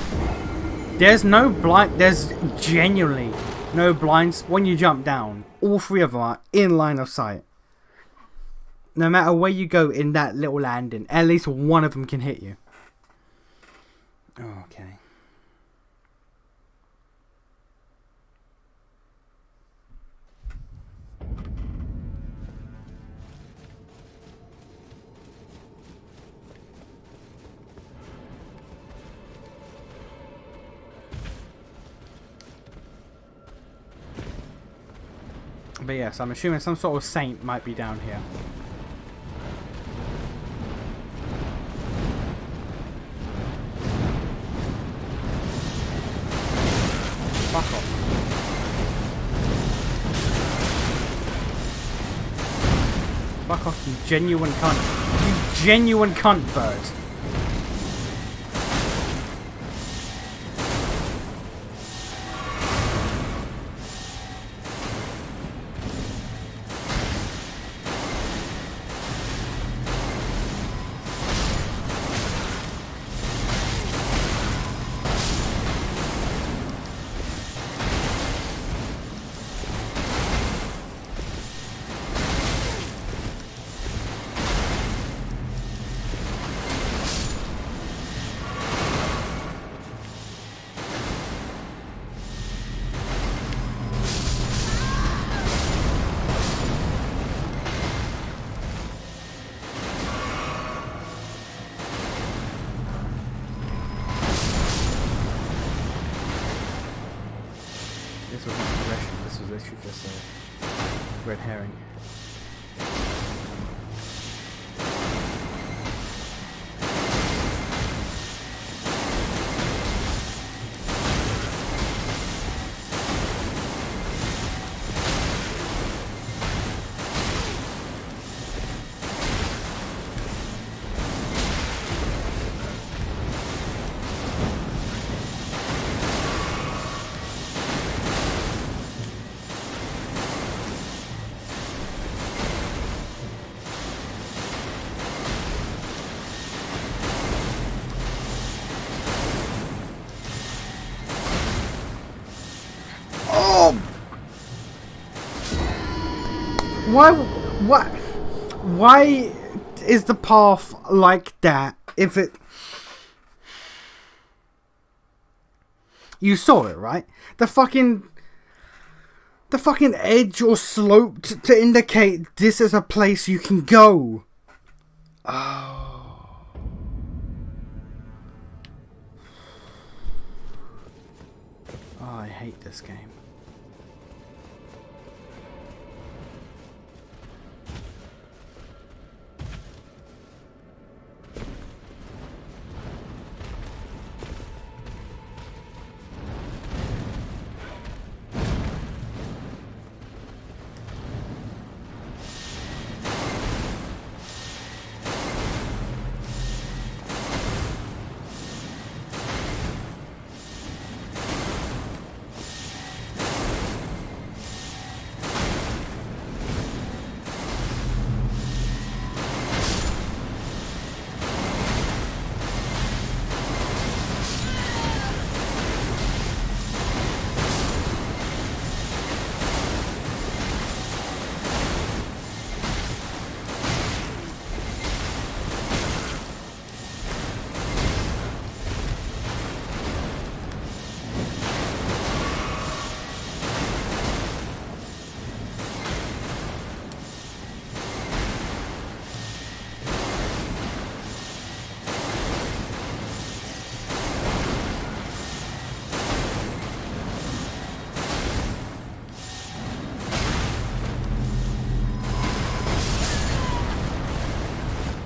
There's genuinely no blinds when you jump down. All three of them are in line of sight. No matter where you go in that little landing, at least one of them can hit you. Okay. But yes, I'm assuming some sort of saint might be down here. Fuck off. Fuck off, you genuine cunt. You genuine cunt bird. This was not progression, this was literally just a red herring. Why is the path like that? If it... You saw it, right? The fucking edge or slope to indicate this is a place you can go. Oh. Oh, I hate this game.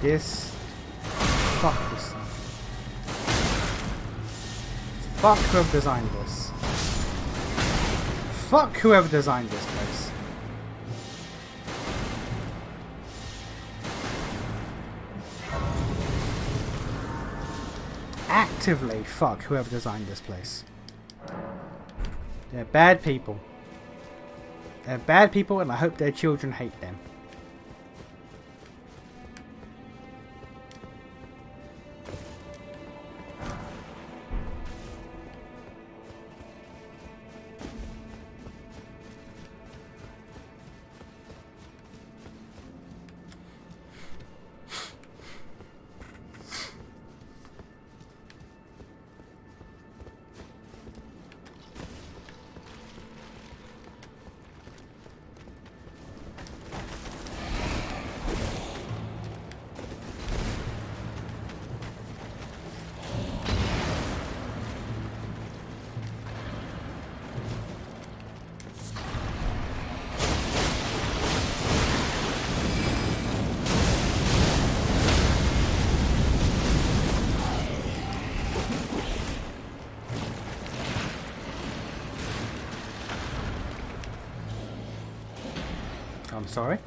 this. Fuck this thing. Fuck whoever designed this. Fuck whoever designed this place. Actively fuck whoever designed this place. They're bad people. They're bad people, and I hope their children hate them. I'm sorry.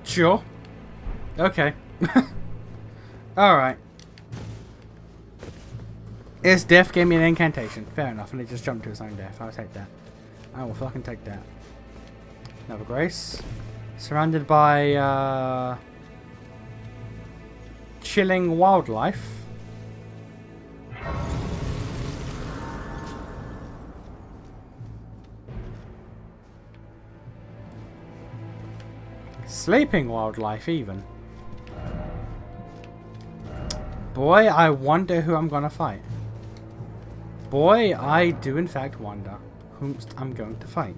Sure. Okay. Alright. Its death gave me an incantation. Fair enough, and it just jumped to its own death. I'll take that. I will fucking take that. Another grace. Surrounded by, chilling wildlife. Sleeping wildlife, even. Boy, I wonder who I'm gonna fight. Boy, I do in fact wonder whom I'm going to fight.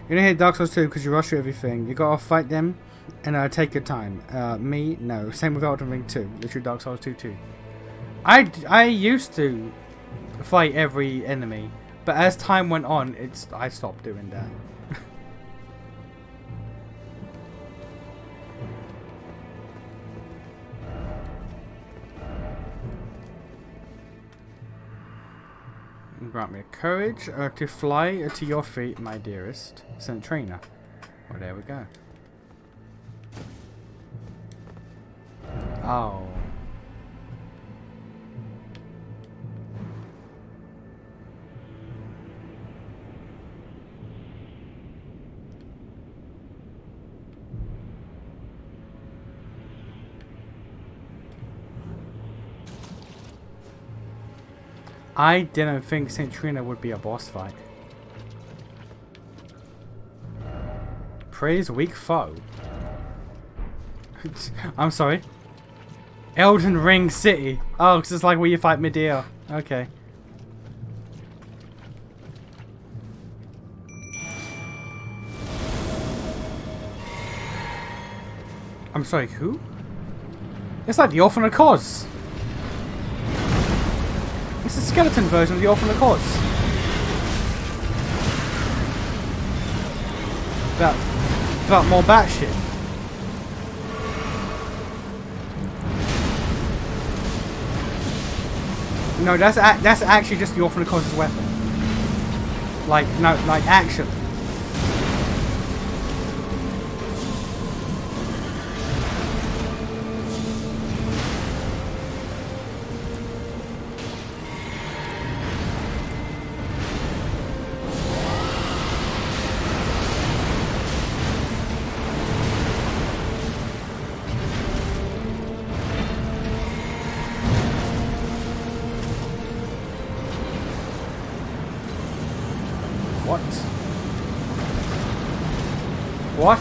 You're gonna hit Dark Souls 2 because you rush through everything. You gotta fight them and take your time. Me, no. Same with Elden Ring 2. Literally Dark Souls 2 too. I used to fight every enemy, but as time went on, I stopped doing that. grant me the courage to fly to your feet, my dearest Centrina. Well, there we go. Oh. I didn't think Centrina would be a boss fight. Praise weak foe. I'm sorry. Elden Ring City. Oh, because it's like where you fight Medea. Okay. I'm sorry, who? It's like the Orphan of Kos. It's the skeleton version of the Orphan of Kos. But more batshit. No, that's actually just the Orphan of Kos' weapon. Like, no, like actually. What? What?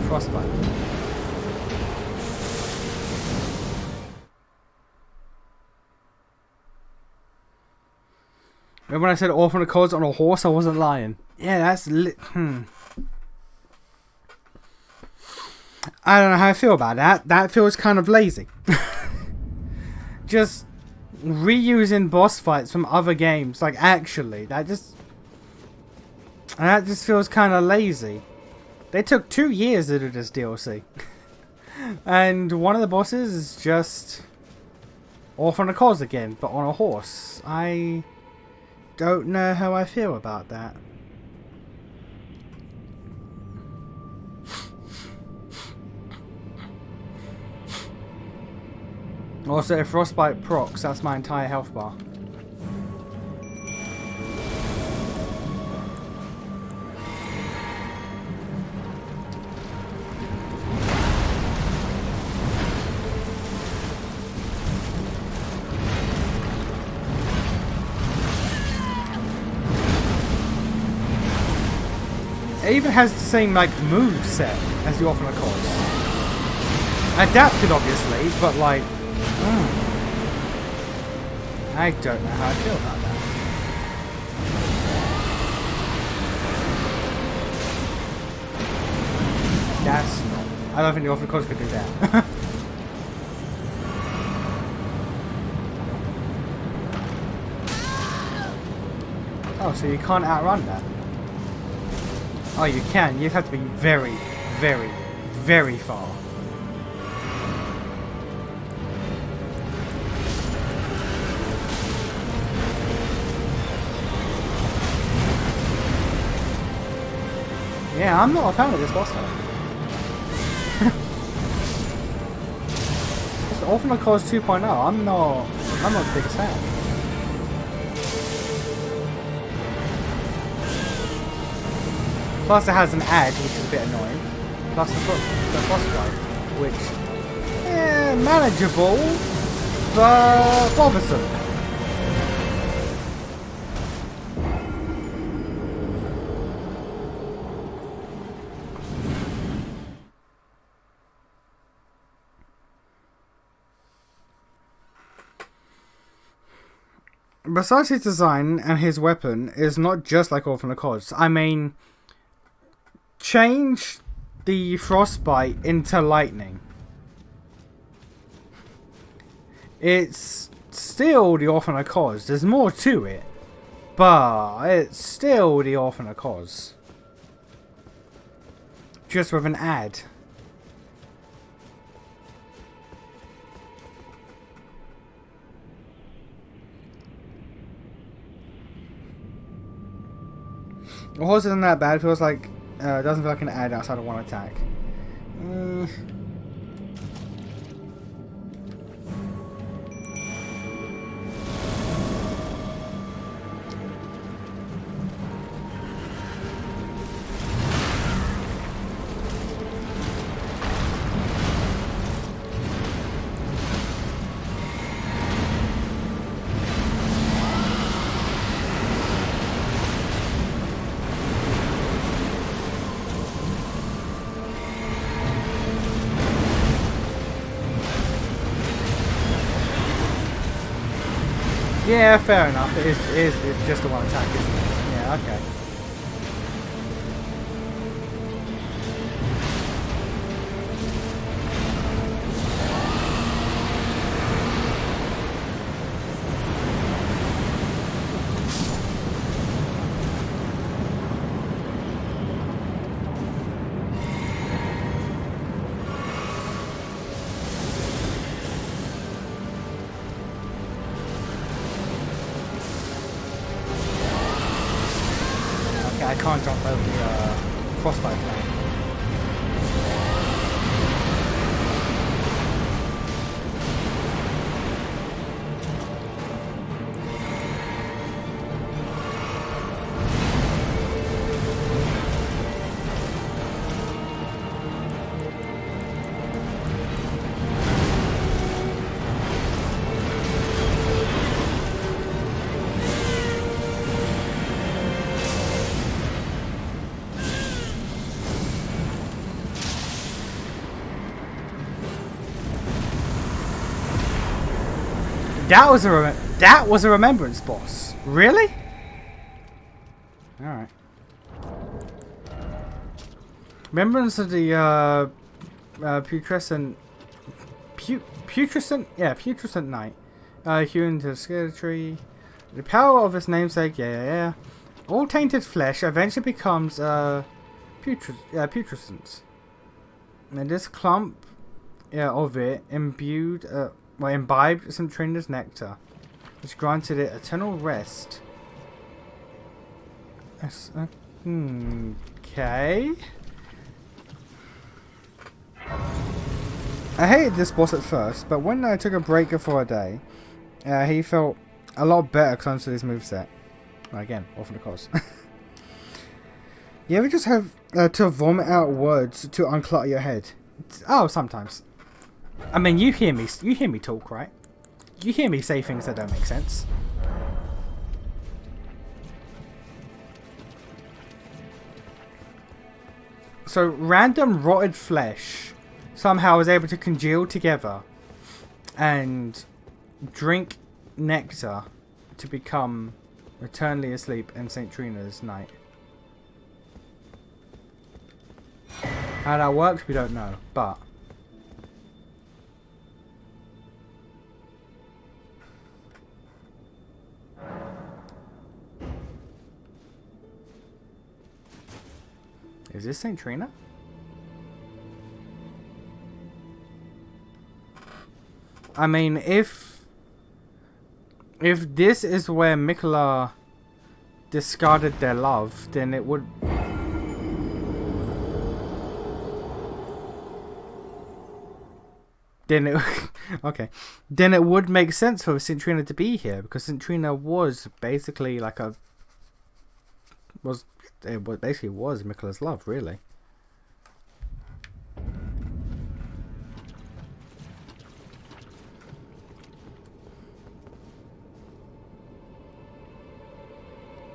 Frostbite. Remember when I said Orphan of Kos on a horse? I wasn't lying. Yeah, that's I don't know how I feel about that. That feels kind of lazy. Just reusing boss fights from other games. Like, actually, that just feels kind of lazy. They took 2 years to do this DLC. And one of the bosses is just Orphan of Kos again, but on a horse. I don't know how I feel about that. Also, if Frostbite procs, that's my entire health bar. It even has the same, like, move set as the Orphan of Kos. Adapted, obviously, but, like... I don't know how I feel about that. That's not... I don't think the Orphan of Kos could do that. Oh, so you can't outrun that? Oh, you can. You have to be very, very, very far. Yeah, I'm not a fan of this boss fight. It's Orphan of Kos 2.0. I'm not the biggest fan. Plus it has an ad, which is a bit annoying. Plus the frostbite, which manageable, but bothersome. Besides his design and his weapon is not just like Orphan of Kos. I mean, change the frostbite into lightning. It's still the Orphan of Kos. There's more to it, but it's still the Orphan of Kos. just with an ad. The horse isn't that bad. It feels like it doesn't feel like an ad outside of one attack. Yeah, fair enough. It's just a one attack, isn't it? Yeah, okay. I can't jump over the frostbite thing. That was a remembrance boss. Really? All right. Remembrance of the putrescent knight. Hewn to the skeleton. The power of its namesake. Yeah. All tainted flesh eventually becomes putrescent. And this clump of it imbibed some Trina's nectar, which granted it eternal rest. Okay. I hated this boss at first, but when I took a break for a day, he felt a lot better because I understood his moveset. Again, often the cause. You ever just have to vomit out words to unclutter your head? Oh, sometimes. I mean, you hear me talk, right? You hear me say things that don't make sense. So, random rotted flesh somehow is able to congeal together and drink nectar to become eternally asleep in St. Trina's night. How that works, we don't know, but is this St. Trina? I mean, if this is where Mikola discarded their love, then it would. Okay. Then it would make sense for St. Trina to be here, because St. Trina was basically like was Mikola's love, really.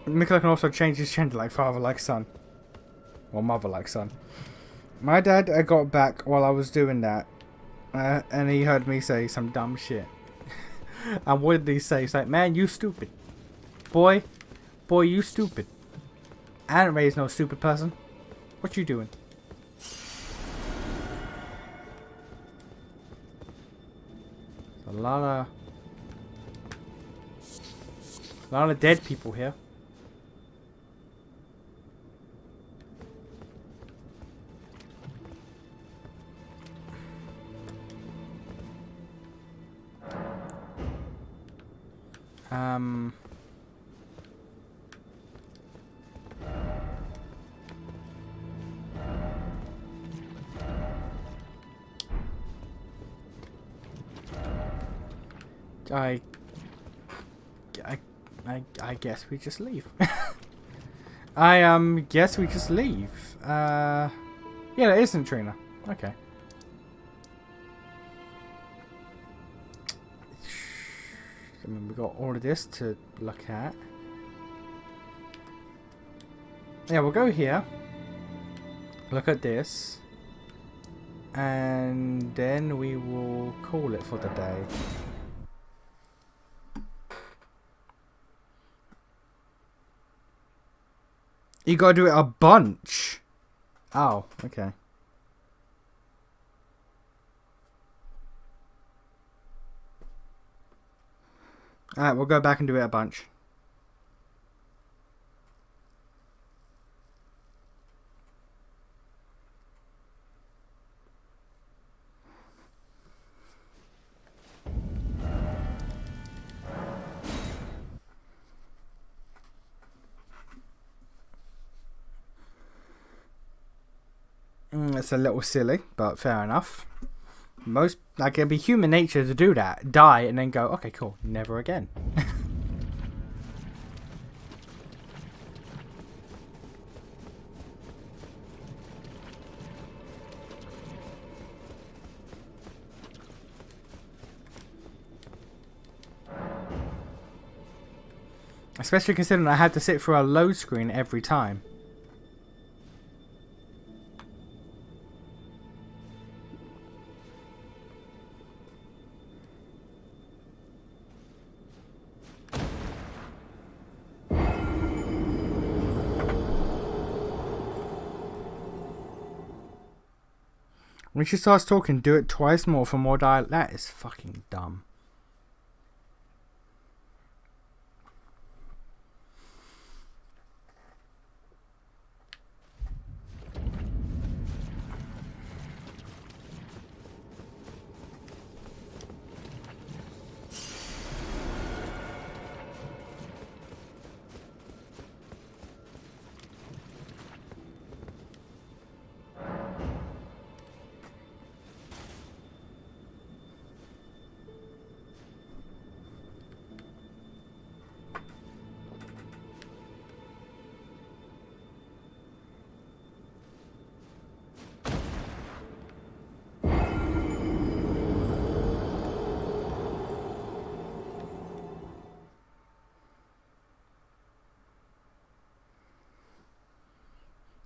Mikola can also change his gender like father like son. Or mother like son. My dad got back while I was doing that. And he heard me say some dumb shit. And what did he say? He's like, man, you stupid. Boy, you stupid. I didn't raise no stupid person. What you doing? A lot of dead people here. Um. I, I guess we just leave. I guess we just leave. Yeah, that isn't Trina. Okay. I mean, we got all of this to look at. Yeah, we'll go here. Look at this. And then we will call it for the day. You gotta do it a bunch. Oh, okay. Alright, we'll go back and do it a bunch. It's a little silly, but fair enough. Like, it'd be human nature to do that. Die and then go, okay, cool, never again. Especially considering I had to sit through a load screen every time. When she starts talking, do it twice more for more dialogue. That is fucking dumb.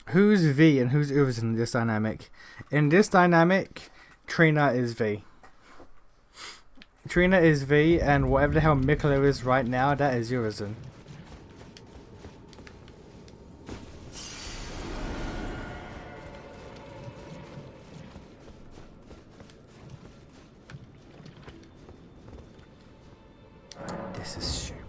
Who's V and who's Uvs in this dynamic? In this dynamic, Trina is V. Trina is V, and whatever the hell Mikola is right now, that is Urizen. This is stupid.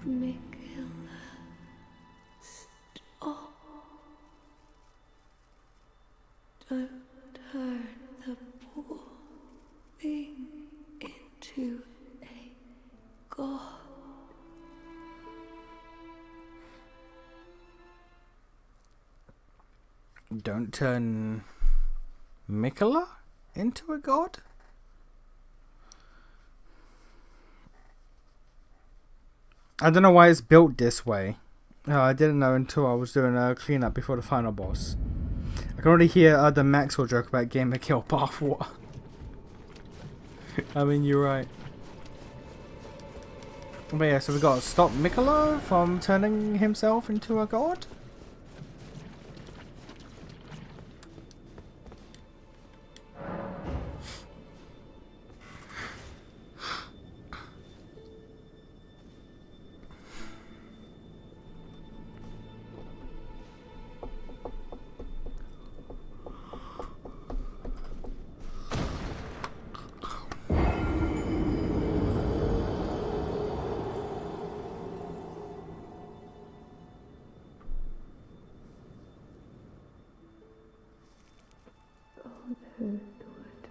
Mikaela, stop. Don't turn the poor thing into a god. Don't turn Mikola into a god? I don't know why it's built this way. I didn't know until I was doing a cleanup before the final boss. I can already hear the Maxwell joke about getting the kill bathwater. I mean, you're right. But yeah, so we got to stop Mikola from turning himself into a god?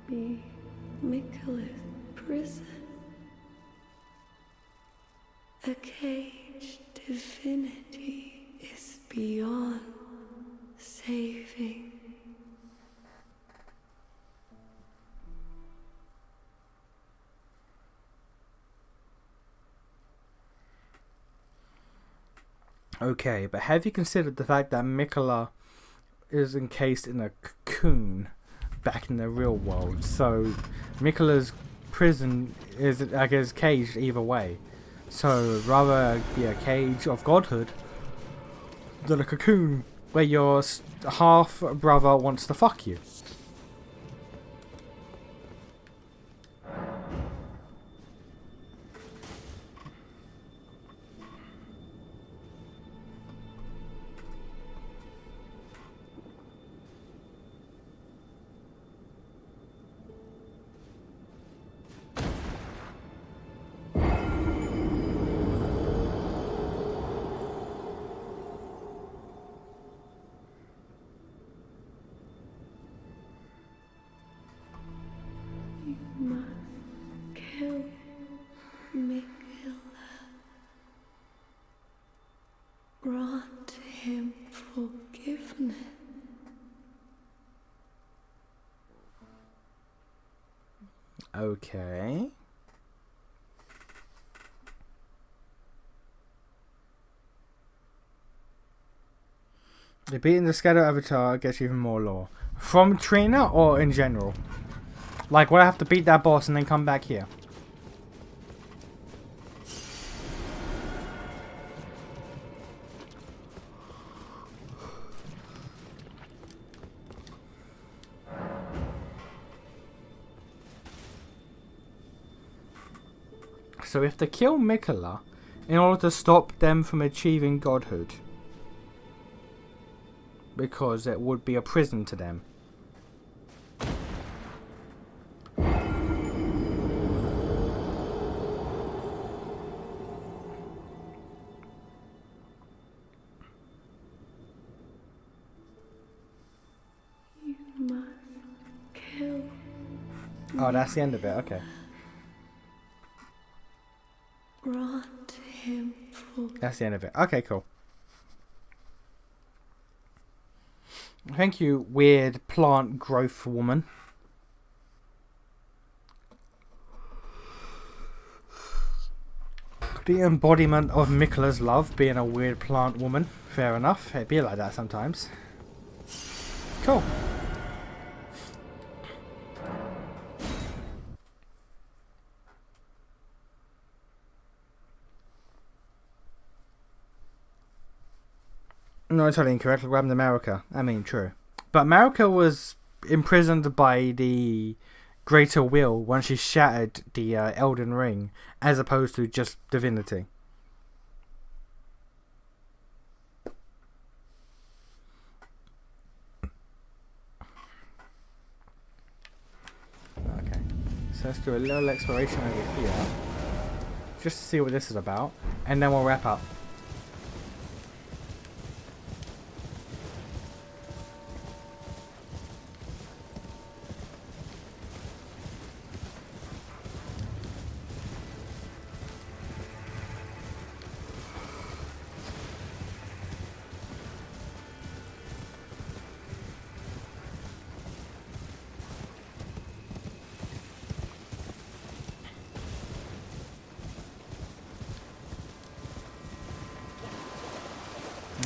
be Mikkela's prison. A caged divinity is beyond saving. Okay, but have you considered the fact that Mikkela is encased in a cocoon back in the real world? So Mikkela's prison is, I guess, caged either way. So rather be a cage of godhood than a cocoon where your half brother wants to fuck you. You must kill Mikkela. Grant him forgiveness. Okay. Beating the Shadow Avatar gets you even more lore. From Trina or in general? Like, would I have to beat that boss and then come back here? So we have to kill Mikkela in order to stop them from achieving godhood. Because it would be a prison to them. You must kill. Oh, that's the end of it, okay. Grant him forgiveness. That's the end of it. Okay, cool. Thank you, weird plant growth woman. The embodiment of Mikkela's love, being a weird plant woman. Fair enough. It'd be like that sometimes. Cool. No, totally incorrect. What happened to Marika? I mean, true. But Marika was imprisoned by the greater will when she shattered the Elden Ring, as opposed to just divinity. Okay, so let's do a little exploration over here, just to see what this is about, and then we'll wrap up.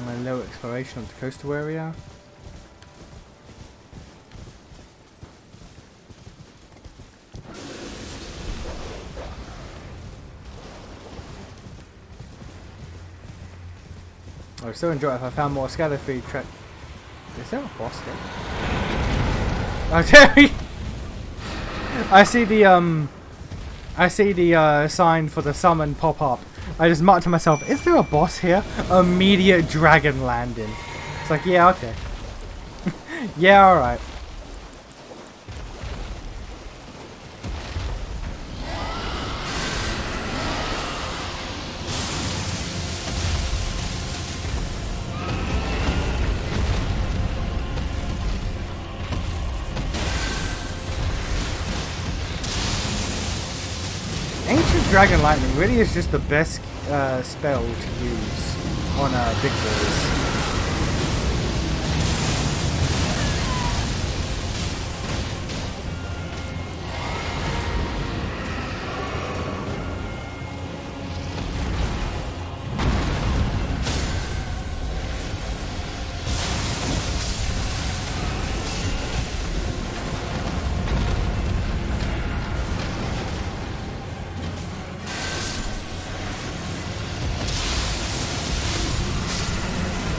A little exploration of the coastal area. I would still enjoy it if I found more scatter feed track. Is there a boss here? Oh, Terry! I see the sign for the summon pop up. I just mutter to myself, is there a boss here? Immediate dragon landing. It's like, yeah, okay. Yeah, alright. Dragon Lightning really is just the best spell to use on big boys.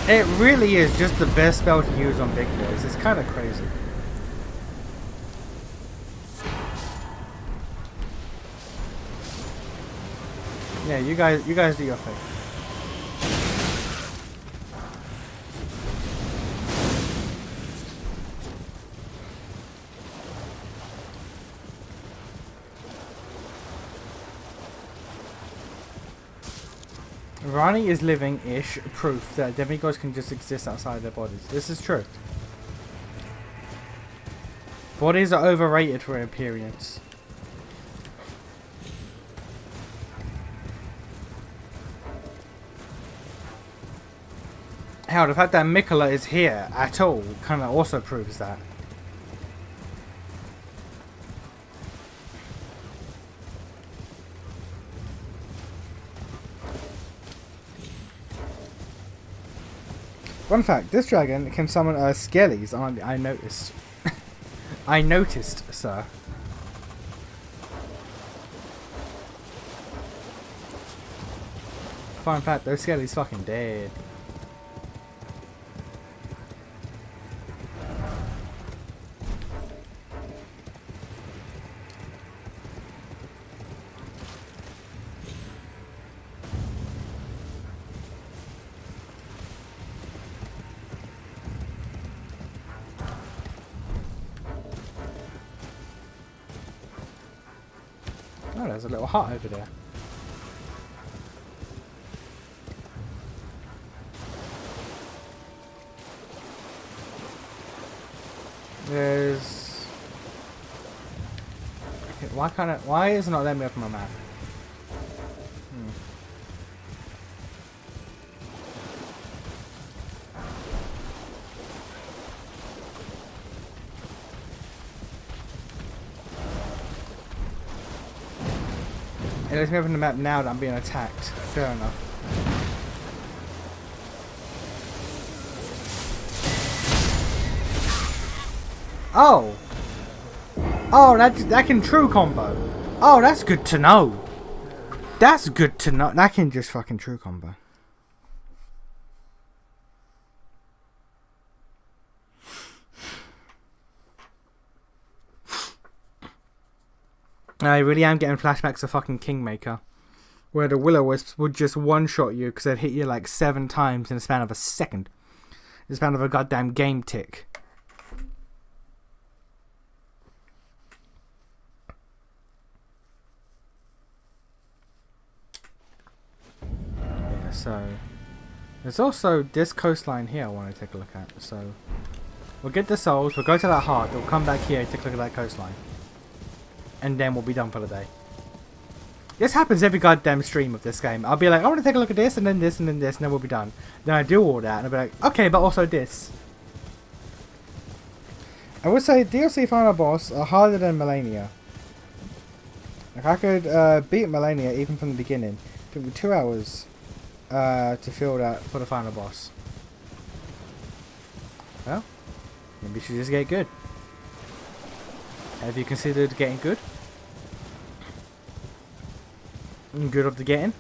It really is just the best spell to use on big boys. It's kind of crazy. Yeah, you guys do your thing. Rani is living-ish proof that demigods can just exist outside their bodies. This is true. Bodies are overrated for appearance. Hell, the fact that Mikola is here at all kind of also proves that. Fun fact, this dragon can summon skellies. I noticed. I noticed, sir. Fun fact, those skellies fucking dead. Oh, there's a little hut over there. There's... Okay, why is it not letting me open my map? It lets me open the map now that I'm being attacked. Fair enough. Oh! Oh, that can true combo. Oh, that's good to know. That's good to know. That can just fucking true combo. I really am getting flashbacks of fucking Kingmaker, where the Will-O-Wisps would just one-shot you because they'd hit you like 7 times in the span of a second. In the span of a goddamn game tick. Yeah, so... There's also this coastline here I want to take a look at, so... We'll get the souls, we'll go to that heart, we'll come back here and take a look at that coastline. And then we'll be done for the day. This happens every goddamn stream of this game. I'll be like, I want to take a look at this, and then this, and then this, and then we'll be done. Then I do all that, and I'll be like, okay, but also this. I would say DLC final boss are harder than Melania. Like, I could beat Melania even from the beginning. It took me 2 hours to feel that for the final boss. Well, maybe you should just get good. Have you considered getting good? Good of the getting?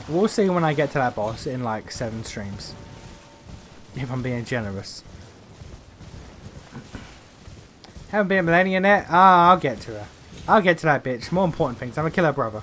We'll see when I get to that boss in like 7 streams. If I'm being generous. Haven't been a millennium yet? Ah, I'll get to her. I'll get to that bitch. More important things. I'm gonna kill her brother.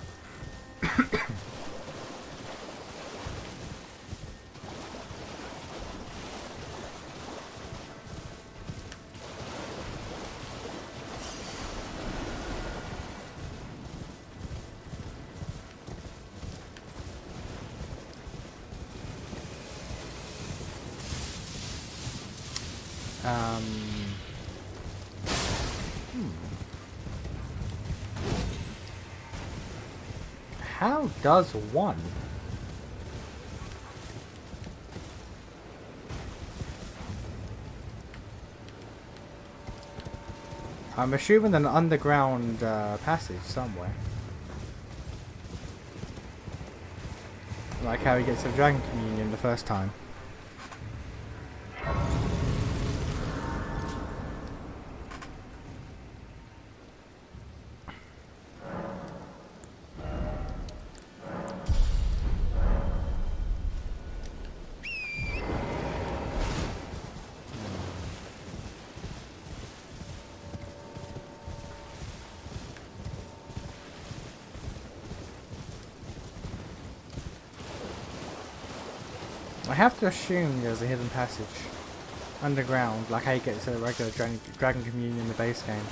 Um. How does one? I'm assuming an underground passage somewhere. Like how he gets the Dragon Communion the first time. I have to assume there's a hidden passage underground, like how you get to the regular Dragon Communion in the base game.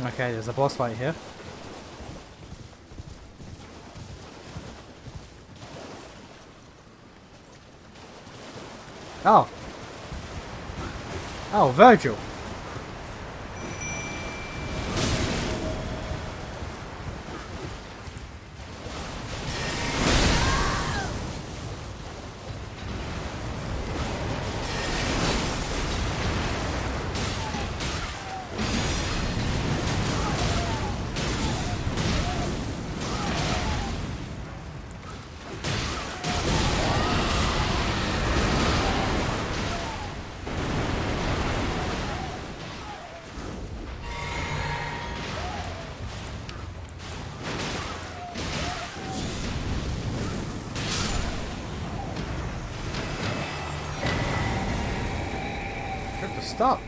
Okay, there's a boss fight here. Oh. Oh, Virgil.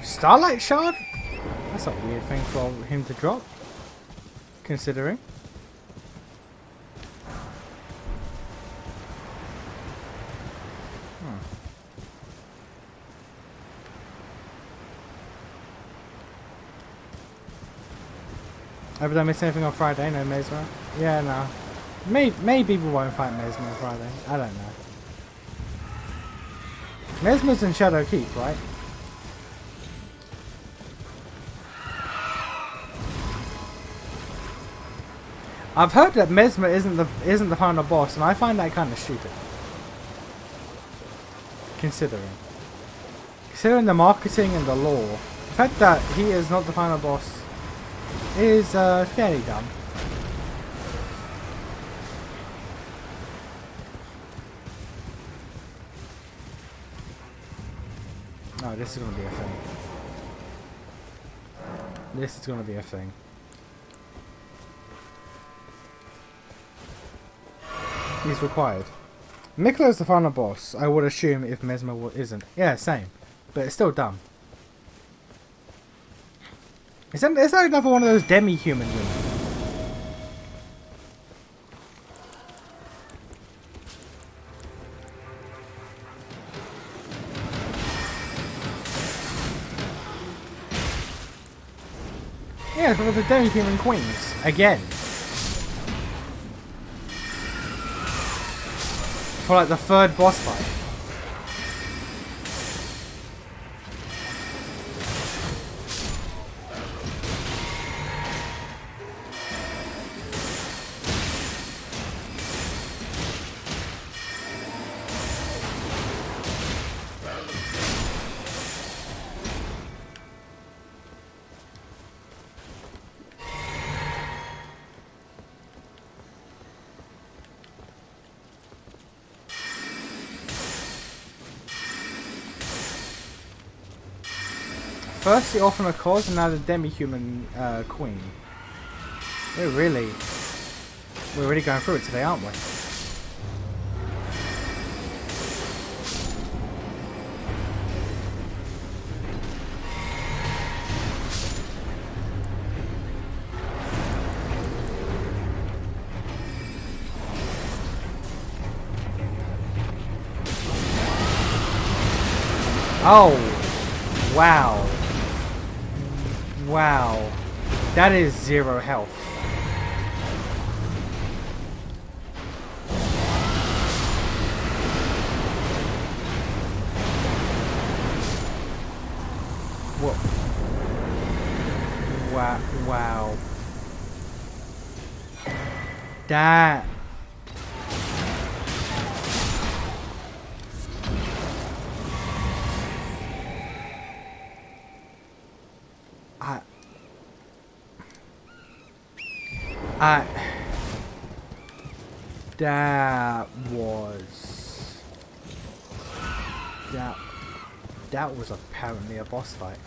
Starlight Shard? That's a weird thing for him to drop. Considering. Hope I don't miss anything on Friday, no Mesmer. Yeah, no. Maybe we won't fight Mesmer on Friday. I don't know. Mesmer's in Shadow Keep, right? I've heard that Mesmer isn't the final boss, and I find that kind of stupid. Considering the marketing and the lore, the fact that he is not the final boss is fairly dumb. Oh, this is gonna be a thing. This is gonna be a thing. He's required. Miklo is the final boss, I would assume, if Mesmer isn't. Yeah, same. But it's still dumb. Is that another one of those demi-human women? Yeah, it's one of the demi-human queens. Again. For like the third boss fight. First the Orphan of Cause and now the demi-human queen. We're really going through it today, aren't we? Oh, wow. Wow. That is 0 health. What? Wow. Wow. That. That was... That was apparently a boss fight.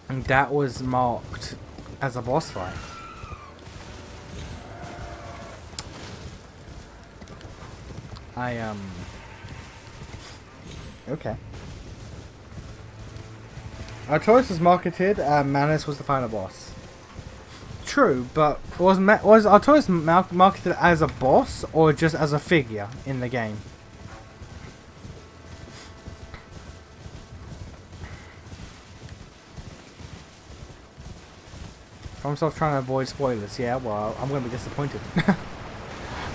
And that was marked as a boss fight. Okay. Our choice was marketed, Manus was the final boss. True, but was Artorias marketed as a boss or just as a figure in the game? I'm sort of trying to avoid spoilers. Yeah, well, I'm going to be disappointed.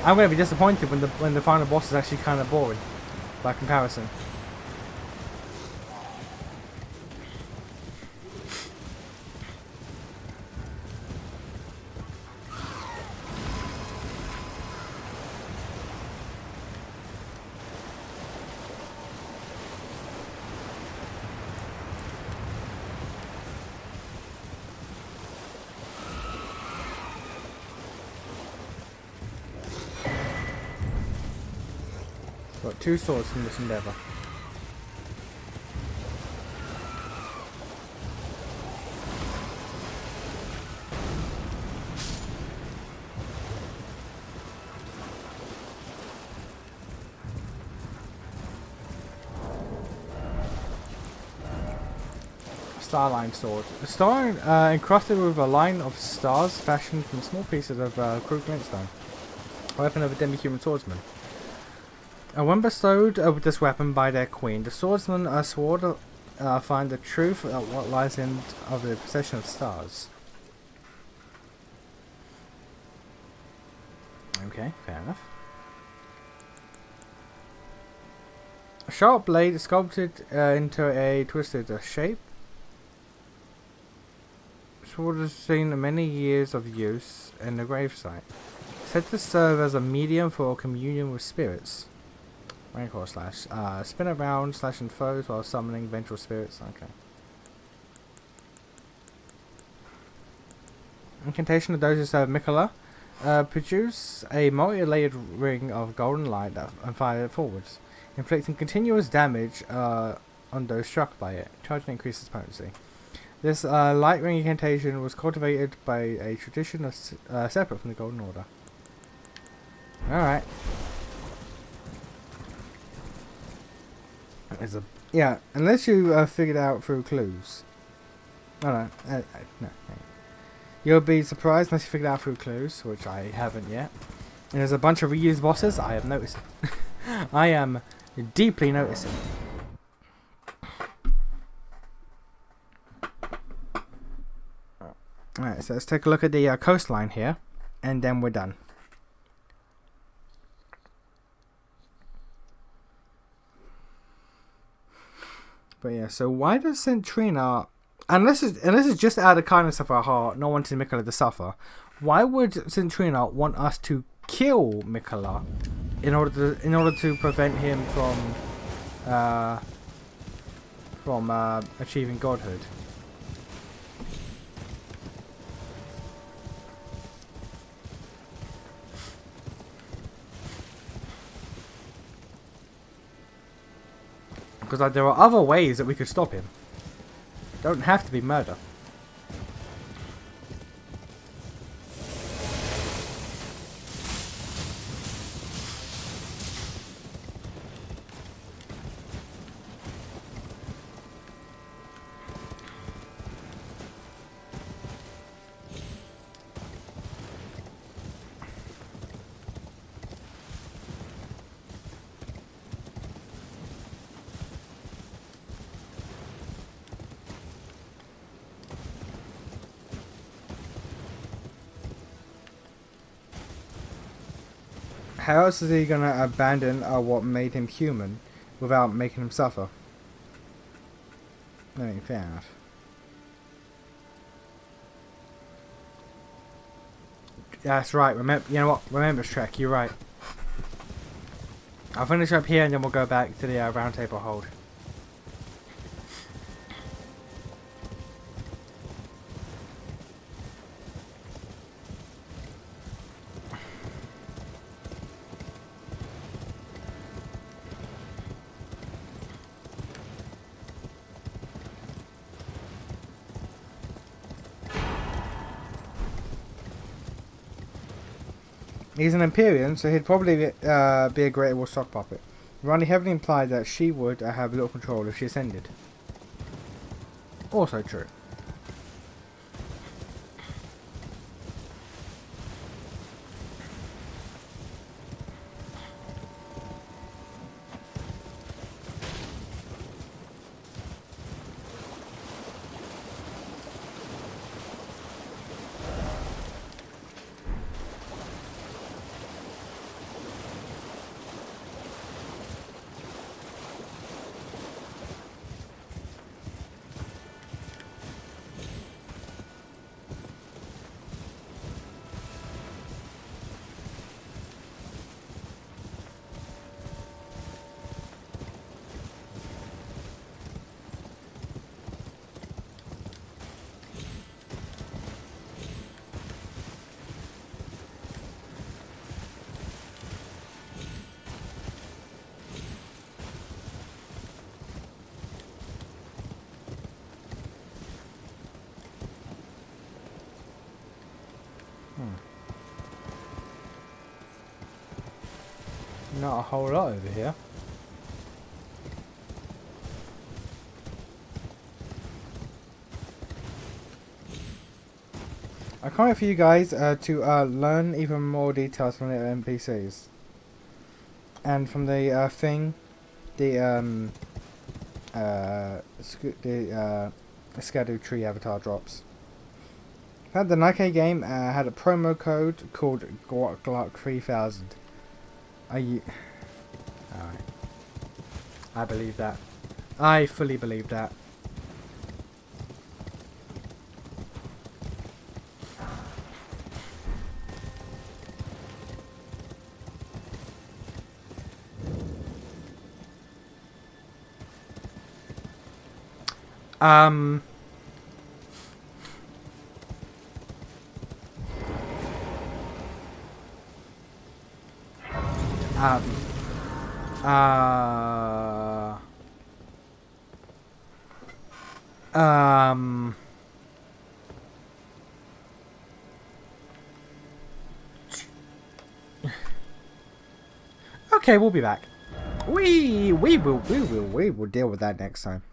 I'm going to be disappointed when the final boss is actually kind of boring by comparison. Got 2 swords from this endeavour. Starline sword. A star encrusted with a line of stars fashioned from small pieces of crude glintstone. A weapon of a demi-human swordsman. When bestowed with this weapon by their queen, the swordsman swore to find the truth of what lies in of the possession of stars. Okay, fair enough. A sharp blade sculpted into a twisted shape. Sword has seen many years of use in the gravesite. Said to serve as a medium for communion with spirits. Rank or slash. Spin around, slashing foes while summoning vengeful spirits. Okay. Incantation of those who serve Mikola. Produce a multi-layered ring of golden light and fire it forwards, inflicting continuous damage on those struck by it. Charging increases potency. This light ring incantation was cultivated by a tradition of separate from the Golden Order. Alright. Yeah, unless you figured out through clues. Oh no, no. You'll be surprised unless you figured out through clues, which I haven't yet. And there's a bunch of reused bosses, I have noticed. I am deeply noticing. Alright, so let's take a look at the coastline here, and then we're done. But yeah, so why does Centrina, unless it's just out of kindness of her heart, not wanting Mikola to suffer, why would Centrina want us to kill Mikola in order to prevent him from achieving godhood? Because like, there are other ways that we could stop him. Don't have to be murder. how else is he gonna abandon what made him human without making him suffer? I mean, fair enough. That's right. Remember, you know what? Remember, Shrek. You're right. I'll finish up here and then we'll go back to the round table hold. He's an Empyrean, so he'd probably be a Great War sock puppet. Ronnie heavily implied that she would have little control if she ascended. Also true. Not a whole lot over here. I can't wait for you guys to learn even more details from the NPCs. And from the thing, the Skadu Tree avatar drops. The Nike game had a promo code called Glock 3000. Alright. I believe that. I fully believe that. Okay, we'll be back. We will deal with that next time.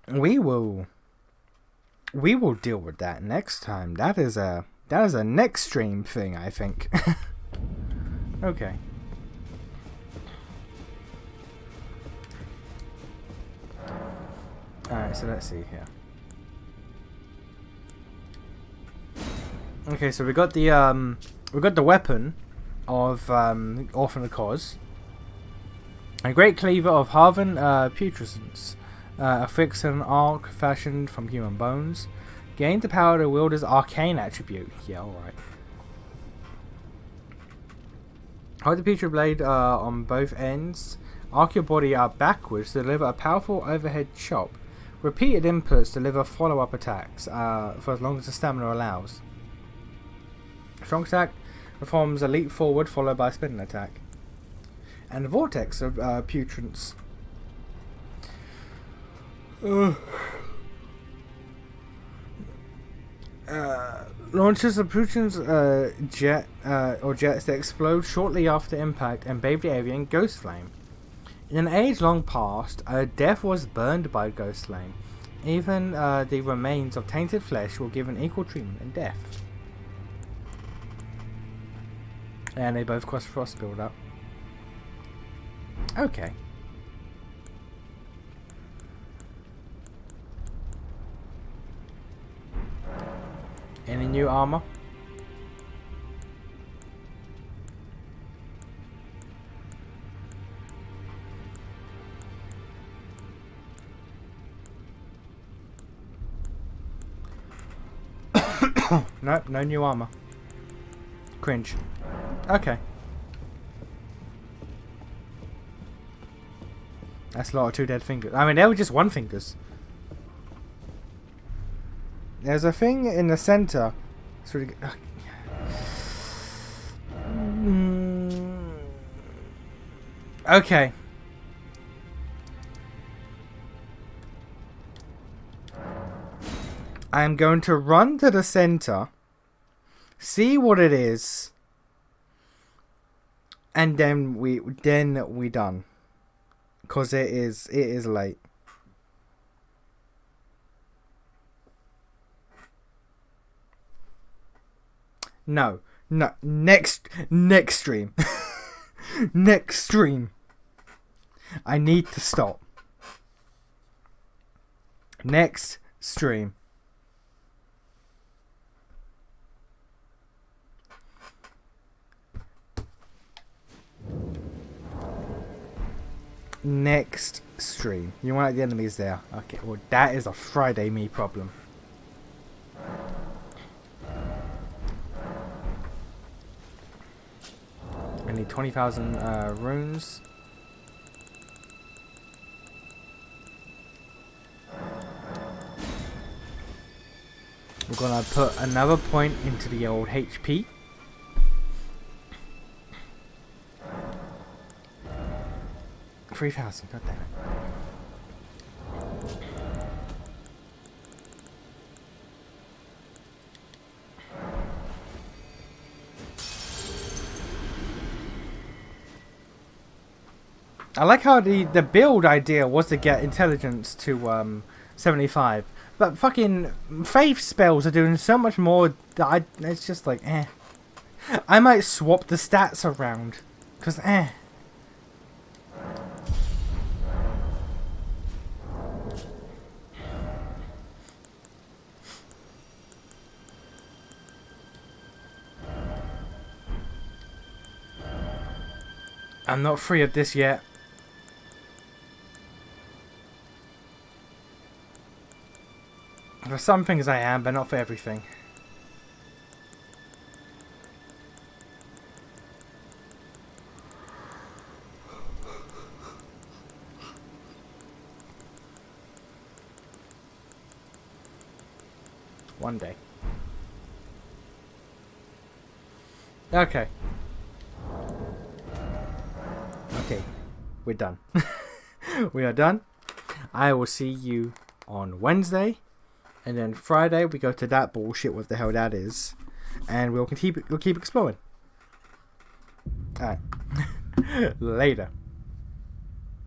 We will deal with that next time. That is a next stream thing, I think. Okay. Alright, so let's see here. Okay, so we got the weapon of Orphan of Cause. A great cleaver of Harvan putrescence. Affixed an arc fashioned from human bones. Gain the power to wield his arcane attribute. Yeah, alright. Hold the putrid blade on both ends. Arc your body out backwards to deliver a powerful overhead chop. Repeated inputs deliver follow-up attacks for as long as the stamina allows. Strong attack performs a leap forward followed by a spinning attack. And the vortex of putrance. Launches a Putin's jet or jets that explode shortly after impact and bathe the area in ghost flame. In an age long past, death was burned by ghost flame. Even the remains of tainted flesh were given equal treatment in death. And they both cause frost build-up. Okay. Any new armor? Nope, no new armor. Cringe. Okay. That's a lot of 2 dead fingers. I mean, they were just 1 fingers. There's a thing in the center. It's really good. Okay. I am going to run to the center, see what it is, and then we done. Cause it is late. No, next stream. Next stream. I need to stop. Next stream. Next stream. You want the enemies there. Okay, well that is a Friday me problem. I need 20,000 runes. We're gonna put another point into the old HP. $3,000, god damn it. I like how the build idea was to get intelligence to 75, but fucking faith spells are doing so much more that it's just like eh. I might swap the stats around, cause eh. I'm not free of this yet. For some things I am, but not for everything. One day. Okay. Okay. We're done. We are done. I will see you on Wednesday. And then Friday we go to that bullshit, what the hell that is. And we'll keep exploring. Alright. Later.